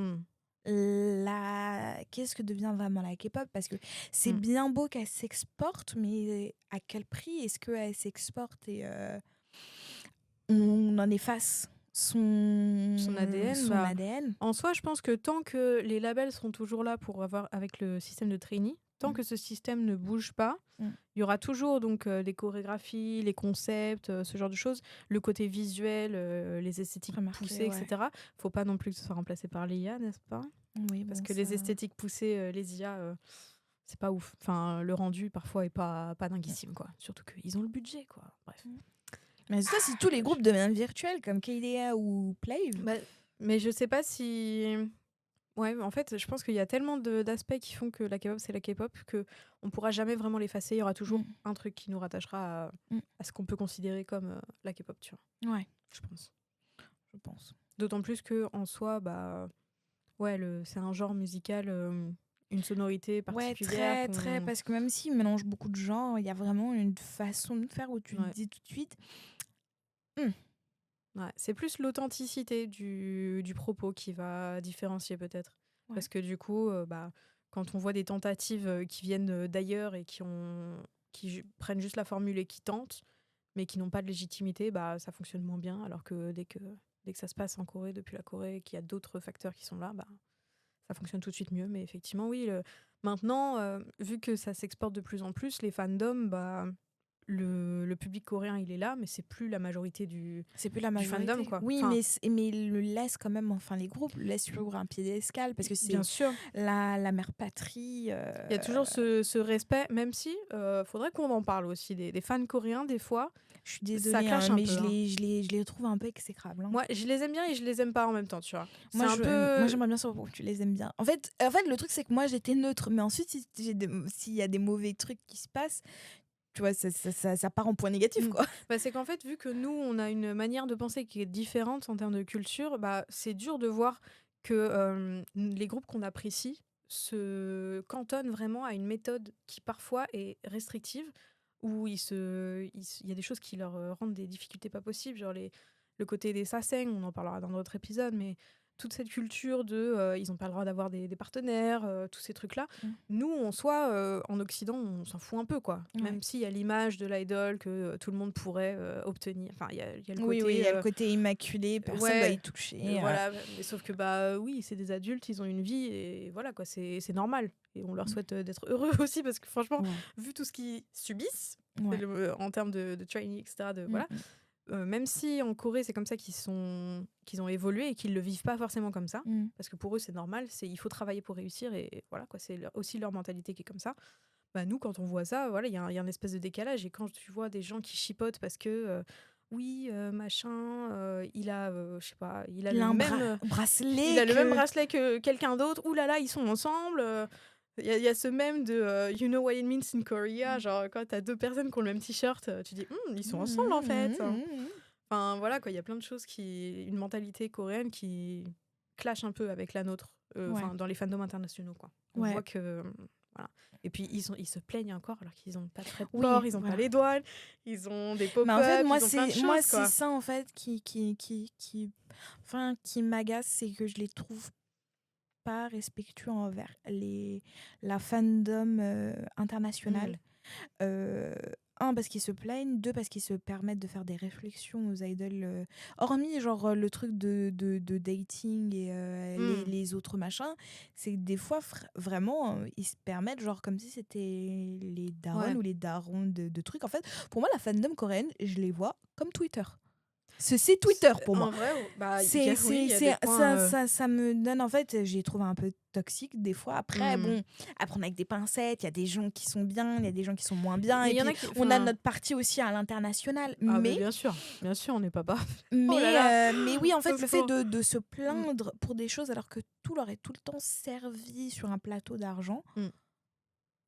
Speaker 1: Qu'est-ce que devient vraiment la K-pop? Parce que c'est bien beau qu'elle s'exporte, mais à quel prix est-ce qu'elle s'exporte et on en efface son ADN.
Speaker 2: En soi, je pense que tant que les labels seront toujours là pour avoir avec le système de trainee, tant que ce système ne bouge pas, il y aura toujours donc les chorégraphies, les concepts, ce genre de choses, le côté visuel, les esthétiques poussées, etc. Faut pas non plus que ce soit remplacé par l'IA, n'est-ce pas?
Speaker 1: Oui,
Speaker 2: parce que les esthétiques poussées, les IA, c'est pas ouf. Enfin, le rendu parfois est pas dinguissime, quoi. Surtout qu'ils ont le budget, quoi. Bref.
Speaker 1: Mais ça, si tous les groupes deviennent virtuels comme KDA ou Play.
Speaker 2: Mais je sais pas si. Ouais, en fait, je pense qu'il y a tellement d'aspects qui font que la K-pop, c'est la K-pop, qu'on pourra jamais vraiment l'effacer. Il y aura toujours un truc qui nous rattachera à ce qu'on peut considérer comme la K-pop, tu vois.
Speaker 1: Ouais.
Speaker 2: Je pense. D'autant plus qu'en soi, c'est un genre musical, une sonorité particulière.
Speaker 1: Ouais, très, parce que même s'il mélange beaucoup de genres, il y a vraiment une façon de faire où tu te dis tout de suite...
Speaker 2: Ouais, c'est plus l'authenticité du propos qui va différencier peut-être. Ouais. Parce que du coup, quand on voit des tentatives qui viennent d'ailleurs et qui prennent juste la formule et qui tentent, mais qui n'ont pas de légitimité, ça fonctionne moins bien. Alors que dès que ça se passe en Corée, depuis la Corée, et qu'il y a d'autres facteurs qui sont là, ça fonctionne tout de suite mieux. Mais effectivement, oui, maintenant, vu que ça s'exporte de plus en plus, les fandoms... Le public coréen, il est là, mais c'est plus la majorité du fandom, quoi.
Speaker 1: Oui, mais il le laisse quand même, les groupes le laissent sur un piédestal parce que c'est
Speaker 2: bien sûr
Speaker 1: la mère patrie.
Speaker 2: Il y a toujours ce respect, même si faudrait qu'on en parle aussi des fans coréens des fois.
Speaker 1: Je suis désolée,
Speaker 2: ça clash
Speaker 1: mais
Speaker 2: un peu,
Speaker 1: je les trouve un peu exécrables. Hein.
Speaker 2: Moi, je les aime bien et je les aime pas en même temps, tu vois.
Speaker 1: Moi, j'aimerais bien savoir pourquoi tu les aimes bien. En fait, le truc, c'est que moi, j'étais neutre, mais ensuite, s'il y a des mauvais trucs qui se passent, tu vois, ça part en point négatif, quoi.
Speaker 2: C'est qu'en fait, vu que nous, on a une manière de penser qui est différente en termes de culture, c'est dur de voir que les groupes qu'on apprécie se cantonnent vraiment à une méthode qui parfois est restrictive, où il y a des choses qui leur rendent des difficultés pas possibles, genre le côté des sasaeng, on en parlera dans d'autres épisodes, mais toute cette culture de ils n'ont pas le droit d'avoir des partenaires, tous ces trucs-là. Nous, en soi, en Occident, on s'en fout un peu, quoi. Ouais. Même s'il y a l'image de l'idole que tout le monde pourrait obtenir. Enfin, il y a le côté...
Speaker 1: Oui, il y a le côté immaculé, personne ne va y toucher.
Speaker 2: Voilà, mais sauf que, oui, c'est des adultes, ils ont une vie, et voilà, quoi, c'est normal. Et on leur souhaite d'être heureux aussi, parce que franchement, vu tout ce qu'ils subissent, en termes de training, etc., voilà... même si en Corée c'est comme ça qu'ils ont évolué et qu'ils le vivent pas forcément comme ça, parce que pour eux c'est normal, il faut travailler pour réussir, et voilà, quoi, c'est aussi leur mentalité qui est comme ça. Nous, quand on voit ça, voilà, il y a une espèce de décalage, et quand tu vois des gens qui chipotent parce que machin, il a je sais pas, il a le même
Speaker 1: bracelet,
Speaker 2: il a le même bracelet que quelqu'un d'autre, oulala, ils sont ensemble, Il y a ce mème de You know what it means in Korea, genre quand t'as deux personnes qui ont le même t-shirt, tu dis ils sont ensemble en fait. Enfin voilà quoi, il y a plein de choses une mentalité coréenne qui clash un peu avec la nôtre, dans les fandoms internationaux quoi. On voit que voilà. Et puis ils se plaignent encore alors qu'ils ont pas très de port, ils ont pas les douanes, ils ont des pop-up,
Speaker 1: Mais en fait,
Speaker 2: ils ont plein de choses,
Speaker 1: moi
Speaker 2: quoi.
Speaker 1: c'est ça en fait qui m'agace, c'est que je les trouve pas respectueux envers la fandom internationale. Parce qu'ils se plaignent, 2 parce qu'ils se permettent de faire des réflexions aux idoles, hormis genre le truc de dating et les autres machins, c'est que des fois vraiment ils se permettent genre comme si c'était les darons ou les darons de trucs. En fait, pour moi la fandom coréenne, je les vois comme Twitter. C'est Twitter pour moi.
Speaker 2: En vrai, bah,
Speaker 1: ça me donne, en fait, j'ai trouvé un peu toxique des fois. Après, bon, à prendre avec des pincettes, il y a des gens qui sont bien, il y a des gens qui sont moins bien.
Speaker 2: Mais
Speaker 1: Et puis, on a notre partie aussi à l'international. Mais
Speaker 2: bien sûr, on n'est pas bas.
Speaker 1: Mais oui, en fait, le fait de se plaindre pour des choses alors que tout leur est tout le temps servi sur un plateau d'argent.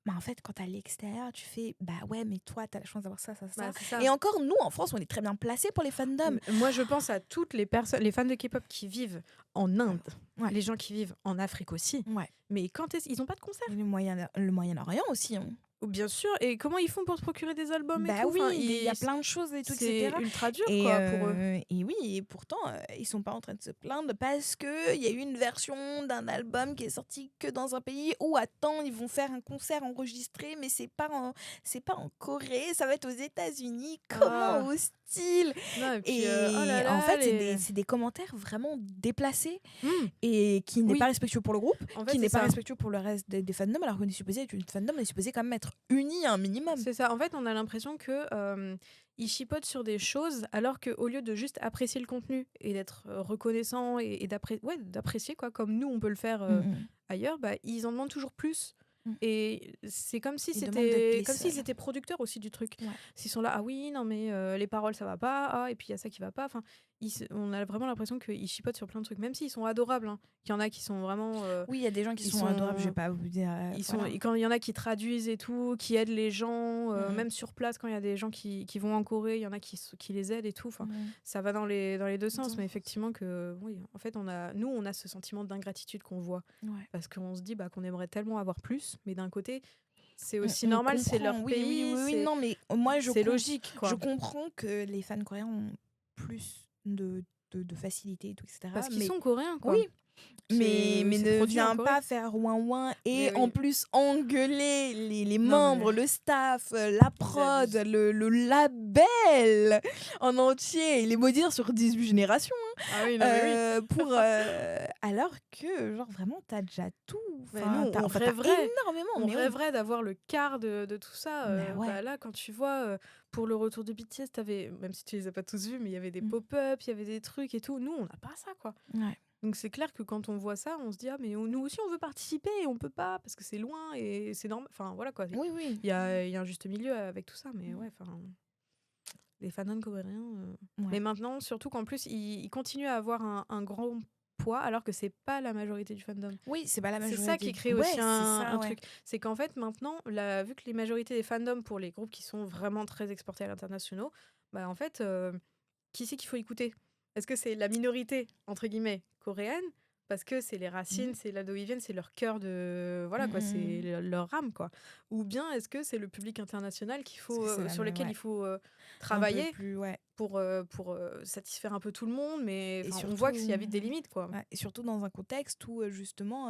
Speaker 1: Bah en fait, quand t'es à l'extérieur, tu fais bah ouais, mais toi, t'as la chance d'avoir ça. Et encore, nous, en France, on est très bien placés pour les fandoms.
Speaker 2: Moi, je pense à toutes les personnes, les fans de K-pop qui vivent en Inde, les gens qui vivent en Afrique aussi. Mais ils n'ont pas de concert.
Speaker 1: Le Moyen-Orient aussi.
Speaker 2: Bien sûr, et comment ils font pour se procurer des albums et tout
Speaker 1: oui, il y a plein de choses et tout, etc.
Speaker 2: C'est ultra dur quoi, pour eux.
Speaker 1: Et oui, et pourtant, ils sont pas en train de se plaindre parce qu'il y a eu une version d'un album qui est sorti que dans un pays où, attends, ils vont faire un concert enregistré, mais c'est pas en Corée, ça va être aux États-Unis. Comment hostile.
Speaker 2: Et puis,
Speaker 1: en fait, c'est des commentaires vraiment déplacés et qui n'est pas respectueux pour le groupe, en fait, qui n'est pas respectueux pour le reste des fandoms, alors qu'on est supposé être une fandom, on est supposé quand même être unis un minimum.
Speaker 2: C'est ça. En fait, on a l'impression que ils chipotent sur des choses, alors qu'au lieu de juste apprécier le contenu et d'être reconnaissant et d'apprécier quoi, comme nous on peut le faire ailleurs, bah, ils en demandent toujours plus. Et c'est comme si s'ils étaient producteurs aussi du truc. S'ils sont là, ah oui, non mais les paroles ça va pas, et puis il y a ça qui va pas. Enfin, on a vraiment l'impression qu'ils chipotent sur plein de trucs, même s'ils sont adorables. Hein. Il y en a qui sont vraiment.
Speaker 1: Oui, il y a des gens qui sont adorables. Je vais pas vous dire.
Speaker 2: Quand il y en a qui traduisent et tout, qui aident les gens, même sur place quand il y a des gens qui vont en Corée, il y en a qui les aident et tout. Enfin, ça va dans les deux sens, mais effectivement que oui, en fait on a ce sentiment d'ingratitude qu'on voit parce qu'on se dit qu'on aimerait tellement avoir plus. Mais d'un côté, c'est aussi normal, c'est leur pays.
Speaker 1: Oui, non, mais moi,
Speaker 2: c'est logique. Quoi.
Speaker 1: Je comprends que les fans coréens ont plus de facilité et tout, etc.
Speaker 2: Parce qu'ils sont coréens, quoi.
Speaker 1: Oui, mais ne viens pas faire ouin et en plus engueuler les membres, le staff, la prod, le label en entier et les maudire sur 18 générations pour alors que genre vraiment t'as déjà tout.
Speaker 2: On
Speaker 1: rêverait énormément.
Speaker 2: On rêverait d'avoir le quart de tout ça. Là, quand tu vois pour le retour de BTS, même si tu les as pas tous vus, mais il y avait des pop-up, il y avait des trucs et tout. Nous, on n'a pas ça, quoi. Donc c'est clair que quand on voit ça, on se dit mais nous aussi on veut participer et on peut pas parce que c'est loin et c'est normal. Enfin voilà quoi.
Speaker 1: Oui.
Speaker 2: Il y a un juste milieu avec tout ça, mais les fandoms coréens. Mais maintenant, surtout qu'en plus ils continuent à avoir un grand poids alors que c'est pas la majorité du fandom.
Speaker 1: Oui, c'est pas la majorité.
Speaker 2: C'est ça qui crée aussi un truc. C'est qu'en fait maintenant, vu que les majorités des fandoms pour les groupes qui sont vraiment très exportés à l'international, bah en fait, qui c'est qu'il faut écouter ? Est-ce que c'est la minorité, entre guillemets, coréenne, parce que c'est les racines, c'est là d'où ils viennent, c'est leur cœur de... Voilà, quoi, c'est leur âme, quoi. Ou bien est-ce que c'est le public international sur lequel il faut travailler pour satisfaire un peu tout le monde, mais surtout, on voit qu'il y a vite des limites, quoi.
Speaker 1: Et surtout dans un contexte où, justement,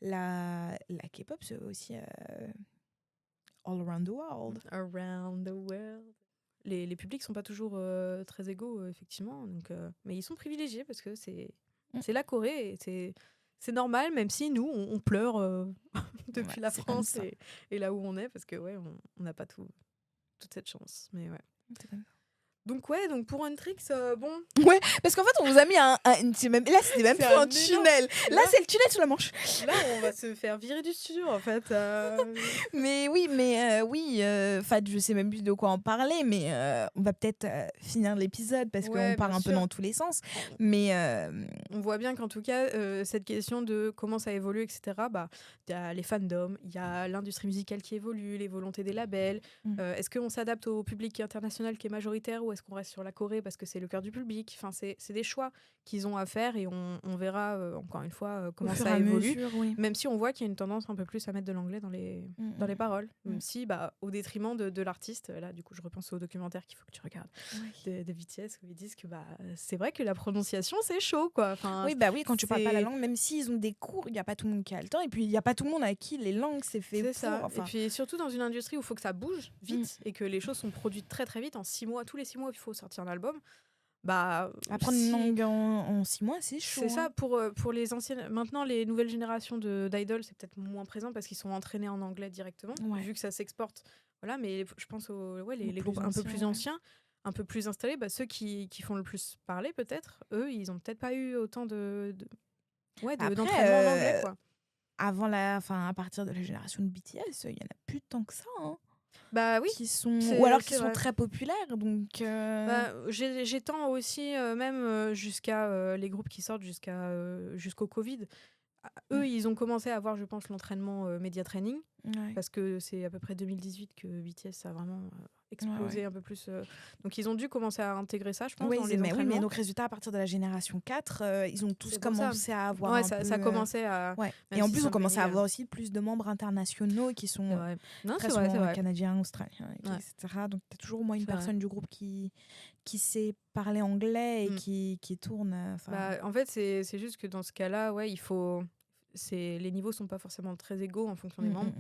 Speaker 1: la K-pop, c'est aussi all around the world.
Speaker 2: Around the world. Les publics sont pas toujours très égaux, effectivement. Donc, mais ils sont privilégiés parce que c'est la Corée. Et c'est normal, même si nous, on pleure depuis la France et là où on est, parce que on n'a pas toute cette chance. Mais ouais. Donc pour Huntrix, bon.
Speaker 1: Ouais, parce qu'en fait, on vous a mis là, c'était même
Speaker 2: C'est
Speaker 1: plus un
Speaker 2: un
Speaker 1: tunnel. Là,
Speaker 2: Là-
Speaker 1: c'est le tunnel sous la Manche.
Speaker 2: Là, on va se faire virer du studio, en fait.
Speaker 1: Mais oui, enfin, je sais même plus de quoi en parler, mais on va peut-être finir l'épisode parce
Speaker 2: Ouais,
Speaker 1: qu'on part
Speaker 2: bien
Speaker 1: un peu
Speaker 2: sûr.
Speaker 1: dans tous les sens. Mais
Speaker 2: On voit bien qu'en tout cas, cette question de comment ça évolue, etc., il y a les fandoms, il y a l'industrie musicale qui évolue, les volontés des labels. Est-ce qu'on s'adapte au public international qui est majoritaire ou est-ce qu'on reste sur la Corée parce que c'est le cœur du public? Enfin, c'est des choix qu'ils ont à faire et on verra, encore une fois,
Speaker 1: au
Speaker 2: comment
Speaker 1: fur et
Speaker 2: ça
Speaker 1: à
Speaker 2: évolue.
Speaker 1: mesure, oui.
Speaker 2: Même si on voit qu'il y a une tendance un peu plus à mettre de l'anglais dans les paroles. Même si, au détriment de l'artiste. Là, du coup, je repense au documentaire qu'il faut que tu regardes de BTS où ils disent que c'est vrai que la prononciation, c'est chaud, quoi. Enfin,
Speaker 1: Oui, quand tu parles pas la langue, même s'ils ont des cours, il n'y a pas tout le monde qui a le temps. Et puis, il n'y a pas tout le monde à qui les langues, c'est fait
Speaker 2: c'est
Speaker 1: pour.
Speaker 2: ça.
Speaker 1: Enfin,
Speaker 2: Et puis, surtout dans une industrie où il faut que ça bouge vite et que les choses sont produites très, très vite. En 6 mois, tous les 6 mois, il faut sortir un album.
Speaker 1: apprendre une langue en 6 mois, c'est chaud.
Speaker 2: C'est ça, pour les anciennes. Maintenant, les nouvelles générations d'idoles, c'est peut-être moins présent parce qu'ils sont entraînés en anglais directement, vu que ça s'exporte. Voilà, mais je pense les groupes un peu plus anciens, un peu plus installés, ceux qui font le plus parler, peut-être, eux, ils ont peut-être pas eu autant d'entraînement en anglais, quoi.
Speaker 1: À partir de la génération de BTS, il y en a plus tant que ça. Hein.
Speaker 2: Oui.
Speaker 1: Qui sont très populaires. Donc,
Speaker 2: j'étends aussi même jusqu'à les groupes qui sortent jusqu'au Covid. Eux, ils ont commencé à avoir, je pense, l'entraînement média training parce que c'est à peu près 2018 que BTS a vraiment explosé un peu plus. Donc, ils ont dû commencer à intégrer ça, je pense, dans les entraînements.
Speaker 1: Mais donc, résultat, à partir de la génération 4, ils ont tous commencé à avoir
Speaker 2: ça commençait à...
Speaker 1: Et en plus, on commençait à avoir aussi plus de membres internationaux qui sont très souvent canadiens, australiens, etc. Donc, tu as toujours au moins une personne du groupe qui sait parler anglais et qui tourne.
Speaker 2: En fait, c'est juste que dans ce cas-là, il faut... les niveaux sont pas forcément très égaux en fonction des membres.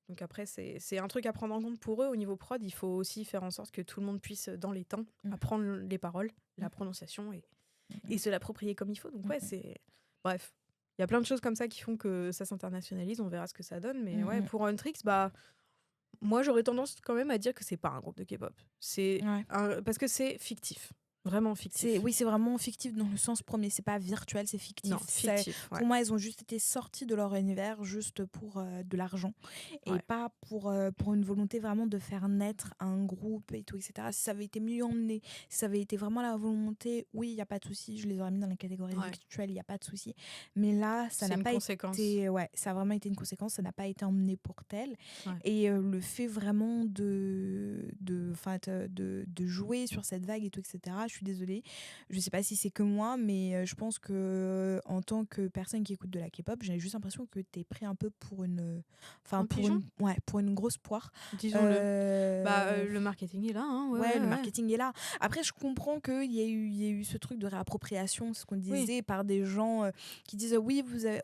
Speaker 2: Donc après, c'est un truc à prendre en compte pour eux. Au niveau prod, il faut aussi faire en sorte que tout le monde puisse, dans les temps, apprendre les paroles, la prononciation et se l'approprier comme il faut. Donc c'est... Bref, il y a plein de choses comme ça qui font que ça s'internationalise. On verra ce que ça donne. Mais pour Huntrix, moi, j'aurais tendance quand même à dire que c'est pas un groupe de K-pop. Parce que c'est fictif. Vraiment fictif.
Speaker 1: C'est vraiment fictif dans le sens premier. C'est pas virtuel, c'est fictif.
Speaker 2: Non, fictif.
Speaker 1: Pour moi, ils ont juste été sortis de leur univers juste pour de l'argent et pas pour une volonté vraiment de faire naître un groupe et tout, etc. Si ça avait été mieux emmené, si ça avait été vraiment la volonté, oui, il n'y a pas de souci. Je les aurais mis dans la catégorie virtuelle, il n'y a pas de souci. Mais là, ça n'a pas été... ça a vraiment été une conséquence. Ça n'a pas été emmené pour tel. Et le fait vraiment de jouer sur cette vague et tout, etc., je suis désolée, je sais pas si c'est que moi, mais je pense que en tant que personne qui écoute de la K-pop, j'ai juste l'impression que t'es pris un peu pour une grosse poire.
Speaker 2: Disons-le. Le marketing est là. Hein,
Speaker 1: le marketing est là. Après, je comprends qu'il y a eu ce truc de réappropriation, ce qu'on disait, par des gens qui disent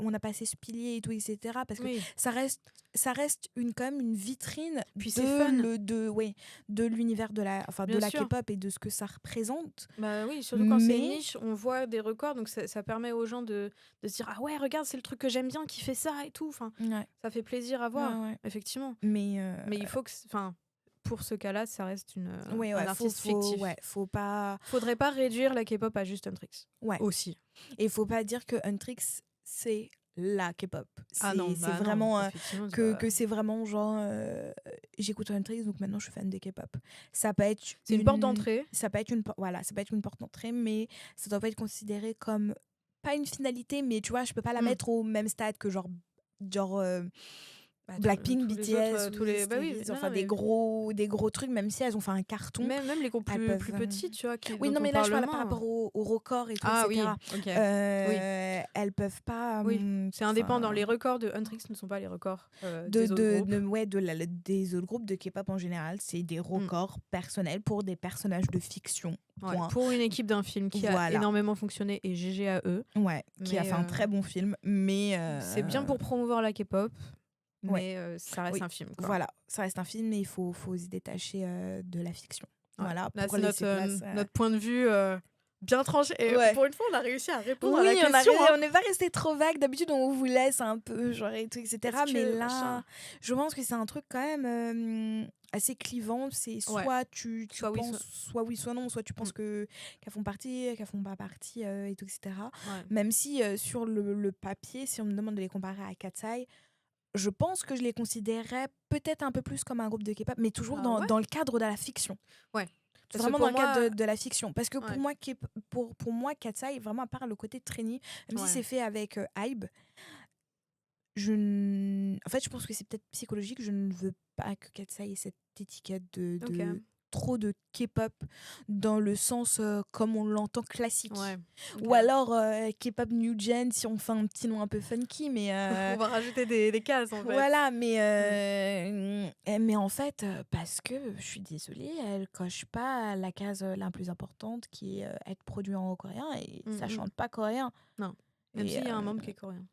Speaker 1: on a passé ce pilier et tout, etc. Parce que ça reste quand même une vitrine de l'univers de la K-pop et de ce que ça représente.
Speaker 2: Surtout quand c'est niche, on voit des records, donc ça permet aux gens de se dire ah ouais, regarde, c'est le truc que j'aime bien qui fait ça et tout. Enfin, ça fait plaisir à voir, effectivement. Mais il faut que, pour ce cas-là, ça reste un artiste fictif. Faudrait pas réduire la K-pop à juste Huntrix. Aussi.
Speaker 1: Et il faut pas dire que Huntrix c'est la K-pop. C'est c'est vraiment genre j'écoute Huntrix donc maintenant je suis fan de K-pop. Ça peut être
Speaker 2: une porte d'entrée.
Speaker 1: Ça peut être une porte d'entrée, mais ça doit pas être considéré comme pas une finalité, mais tu vois, je peux pas la mettre au même stade que genre Blackpink, BTS, des gros trucs, même si elles ont fait un carton.
Speaker 2: Même les groupes plus petits, tu vois.
Speaker 1: Mais là je parle par rapport au record et tout, etc. Elles peuvent pas.
Speaker 2: C'est indépendant. Les records de Huntrix ne sont pas les records des autres groupes.
Speaker 1: Des autres groupes de K-pop en général, c'est des records personnels pour des personnages de fiction.
Speaker 2: Pour une équipe d'un film qui a énormément fonctionné et GG à eux.
Speaker 1: Qui a fait un très bon film, mais
Speaker 2: c'est bien pour promouvoir la K-pop. Mais ça reste un film.
Speaker 1: Voilà, ça reste un film, mais il faut se détacher de la fiction. Voilà,
Speaker 2: là, c'est notre point de vue bien tranché. Et pour une fois, on a réussi à répondre à la question.
Speaker 1: On n'est pas resté trop vague. D'habitude, on vous laisse un peu, genre, et tout, etc. Mais là, je pense que c'est un truc quand même... assez clivant. C'est
Speaker 2: Ouais.
Speaker 1: soit tu
Speaker 2: Soit oui,
Speaker 1: penses, soit oui, soit non. Soit tu penses qu'elles font partie, qu'elles font pas partie, et tout, etc.
Speaker 2: Ouais.
Speaker 1: Même si sur le papier, si on me demande de les comparer à Katseye, je pense que je les considérerais peut-être un peu plus comme un groupe de K-pop, mais toujours
Speaker 2: Ah ouais?
Speaker 1: dans le cadre de la fiction.
Speaker 2: Ouais. Parce que
Speaker 1: Vraiment
Speaker 2: pour
Speaker 1: dans le cadre
Speaker 2: moi,
Speaker 1: de la fiction. Parce que
Speaker 2: ouais.
Speaker 1: pour moi, pour moi, Katseye, vraiment à part le côté trainee, même si
Speaker 2: Ouais.
Speaker 1: c'est fait avec Hybe, en fait, je pense que c'est peut-être psychologique. Je ne veux pas que Katseye ait cette étiquette de
Speaker 2: Ok.
Speaker 1: trop de K-pop dans le sens comme on l'entend classique.
Speaker 2: Ouais.
Speaker 1: Ou
Speaker 2: Ok.
Speaker 1: alors K-pop New Gen si on fait un petit nom un peu funky, mais
Speaker 2: On va rajouter des cases en fait.
Speaker 1: voilà, mais en fait, parce que je suis désolée, elle coche pas la case la plus importante qui est être produit en coréen et ça chante pas coréen.
Speaker 2: Non. Même
Speaker 1: Et,
Speaker 2: s'il y a un membre qui est coréen.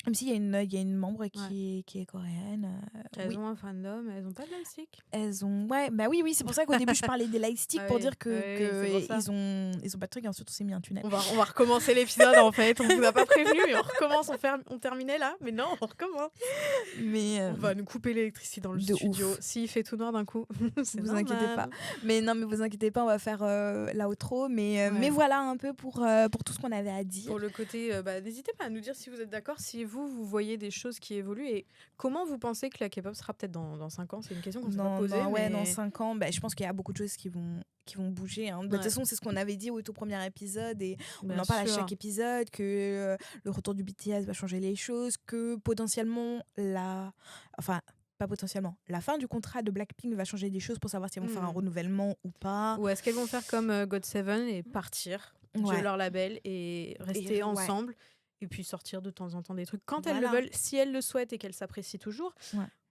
Speaker 1: même s'il y a une membre qui est coréenne.
Speaker 2: Elles
Speaker 1: Oui.
Speaker 2: ont un fandom, elles ont pas de lightstick.
Speaker 1: Elles ont. Ouais, bah oui, c'est pour ça qu'au début je parlais des lightsticks
Speaker 2: Ah
Speaker 1: pour
Speaker 2: oui,
Speaker 1: dire que
Speaker 2: c'est pour ça.
Speaker 1: ils ont pas de truc, et ensuite on s'est mis un tunnel.
Speaker 2: On va recommencer l'épisode en fait. On vous a pas prévenu, mais on recommence. On terminait là, mais non, on recommence.
Speaker 1: Mais
Speaker 2: On va nous couper l'électricité dans le
Speaker 1: de
Speaker 2: studio.
Speaker 1: ouf.
Speaker 2: S'il fait tout noir d'un coup, c'est
Speaker 1: vous
Speaker 2: normal.
Speaker 1: inquiétez pas. Mais non, mais vous inquiétez pas, on va faire l'outro. Mais
Speaker 2: Ouais.
Speaker 1: voilà un peu pour tout ce qu'on avait à dire.
Speaker 2: Pour le côté, n'hésitez pas à nous dire si vous êtes d'accord, si vous voyez des choses qui évoluent et comment vous pensez que la K-pop sera peut-être dans 5 ans. C'est une question qu'on s'est pas posée.
Speaker 1: Dans 5 ans, je pense qu'il y a beaucoup de choses qui vont bouger. Hein. De toute façon, c'est ce qu'on avait dit au tout premier épisode et on en parle à chaque épisode, que le retour du BTS va changer les choses, que potentiellement pas potentiellement, la fin du contrat de Blackpink va changer des choses pour savoir si elles vont faire un renouvellement ou pas.
Speaker 2: Ou est-ce qu'elles vont faire comme GOT7 et partir de leur label et rester ensemble et puis sortir de temps en temps des trucs quand elles le veulent, si elles le souhaitent et qu'elles s'apprécient toujours,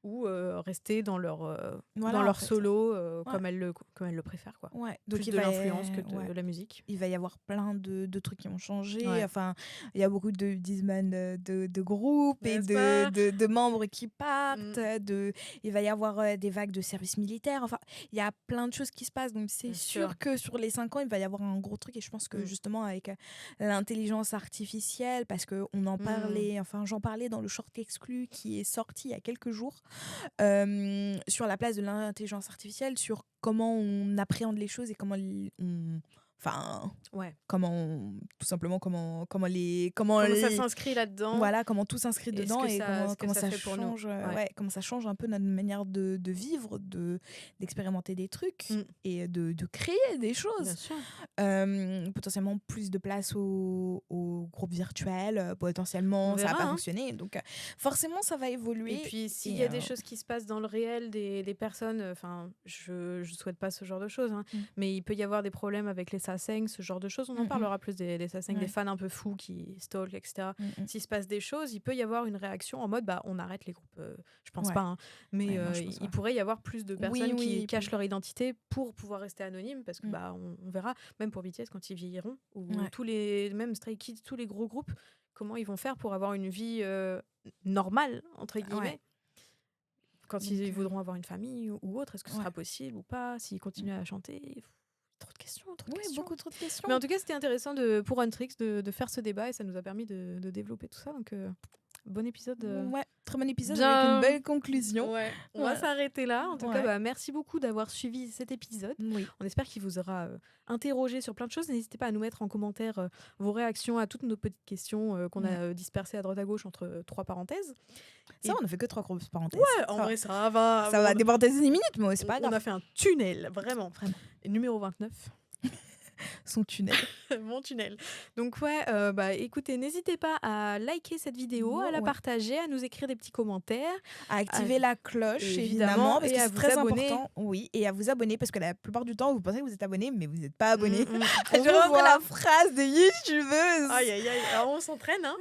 Speaker 2: ou rester dans leur solo comme elles le préfèrent, quoi. Donc plus de l'influence que de la musique.
Speaker 1: Il va y avoir plein de trucs qui vont changer. Enfin, il y a beaucoup de disband de groupes et de membres qui partent. Il va y avoir des vagues de service militaire. Enfin, il y a plein de choses qui se passent. Donc c'est sûr que sur les 5 ans, il va y avoir un gros truc. Et je pense que justement avec l'intelligence artificielle, parce qu'on en parlait, enfin j'en parlais dans le short exclu qui est sorti il y a quelques jours, sur la place de l'intelligence artificielle, sur comment on appréhende les choses et comment tout simplement comment
Speaker 2: ça s'inscrit là-dedans.
Speaker 1: Voilà, comment tout s'inscrit dedans et comment ça
Speaker 2: fait pour
Speaker 1: change, comment ça change un peu notre manière de vivre, d'expérimenter des trucs et de créer des choses.
Speaker 2: Bien sûr.
Speaker 1: Potentiellement plus de place au groupe virtuel, potentiellement ça va pas fonctionner. Donc forcément ça va évoluer.
Speaker 2: Et puis s'il y a des choses qui se passent dans le réel des personnes, enfin je souhaite pas ce genre de choses, hein, mais il peut y avoir des problèmes avec les sasaeng, ce genre de choses. On en parlera plus des sasaeng, des fans un peu fous qui stalk, etc. S'il se passe des choses, il peut y avoir une réaction en mode on arrête les groupes. Je pense pas, hein, mais il pourrait y avoir plus de personnes qui cachent leur identité pour pouvoir rester anonymes, parce que on verra, même pour BTS quand ils vieilliront, ou même Stray Kids, tous les gros groupes, comment ils vont faire pour avoir une vie normale, entre guillemets. Quand ils voudront avoir une famille ou autre, est-ce que ce sera possible ou pas, s'ils continuent à chanter. Trop de questions.
Speaker 1: Beaucoup trop de questions.
Speaker 2: Mais en tout cas, c'était intéressant pour Untrix de faire ce débat et ça nous a permis de développer tout ça. Donc, bon épisode.
Speaker 1: Très bon épisode avec une belle conclusion.
Speaker 2: On va s'arrêter là. En tout cas, merci beaucoup d'avoir suivi cet épisode. On espère qu'il vous aura interrogé sur plein de choses. N'hésitez pas à nous mettre en commentaire vos réactions à toutes nos petites questions qu'on a dispersées à droite à gauche entre 3 parenthèses.
Speaker 1: Ça, on a fait que 3 grosses parenthèses.
Speaker 2: En vrai, ça va.
Speaker 1: Ça va déborder 10 minutes, mais c'est pas grave.
Speaker 2: On a fait un tunnel, vraiment. Et numéro 29.
Speaker 1: Son tunnel.
Speaker 2: Mon tunnel. Donc écoutez, n'hésitez pas à liker cette vidéo, à la partager, à nous écrire des petits commentaires,
Speaker 1: à activer la cloche évidemment, parce que c'est très important. Oui, et à vous abonner, parce que la plupart du temps vous pensez que vous êtes abonné, mais vous n'êtes pas abonné. Je reprends la phrase de youtubeuse.
Speaker 2: Aïe aïe aïe. Alors on s'entraîne, hein.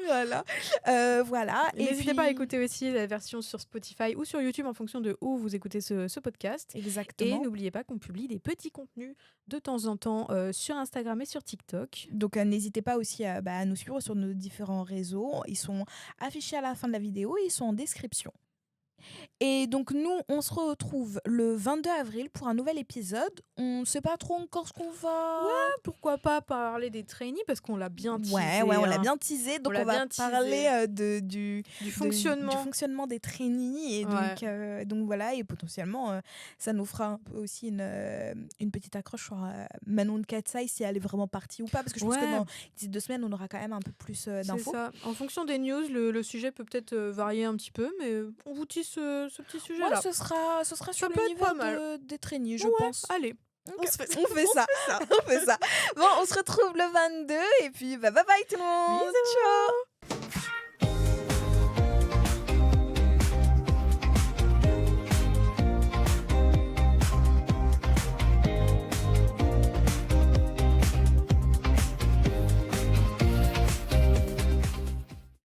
Speaker 1: Voilà.
Speaker 2: N'hésitez pas à écouter aussi la version sur Spotify ou sur YouTube en fonction de où vous écoutez ce podcast.
Speaker 1: Exactement.
Speaker 2: Et n'oubliez pas qu'on publie des petits contenus de temps en temps sur Instagram et sur TikTok.
Speaker 1: Donc n'hésitez pas aussi à nous suivre sur nos différents réseaux. Ils sont affichés à la fin de la vidéo et ils sont en description. Et donc nous, on se retrouve le 22 avril pour un nouvel épisode. On ne sait pas trop encore ce qu'on va...
Speaker 2: Pourquoi pas parler des trainees parce qu'on l'a bien teasé.
Speaker 1: Ouais, on l'a bien teasé. Donc on va parler du fonctionnement des trainees. Et donc voilà, et potentiellement, ça nous fera un peu aussi une petite accroche sur Manon de Katsai, si elle est vraiment partie ou pas. Parce que je pense que d'ici 2 semaines, on aura quand même un peu plus d'infos.
Speaker 2: C'est ça. En fonction des news, le sujet peut peut-être varier un petit peu, mais on vous tisse ce petit sujet-là.
Speaker 1: Ouais, ce sera sur l'univers des trainees, je pense.
Speaker 2: Allez.
Speaker 1: On fait ça. On fait ça. Bon, on se retrouve le 22 et puis bye bye tout le monde.
Speaker 2: Bisous.
Speaker 1: Ciao.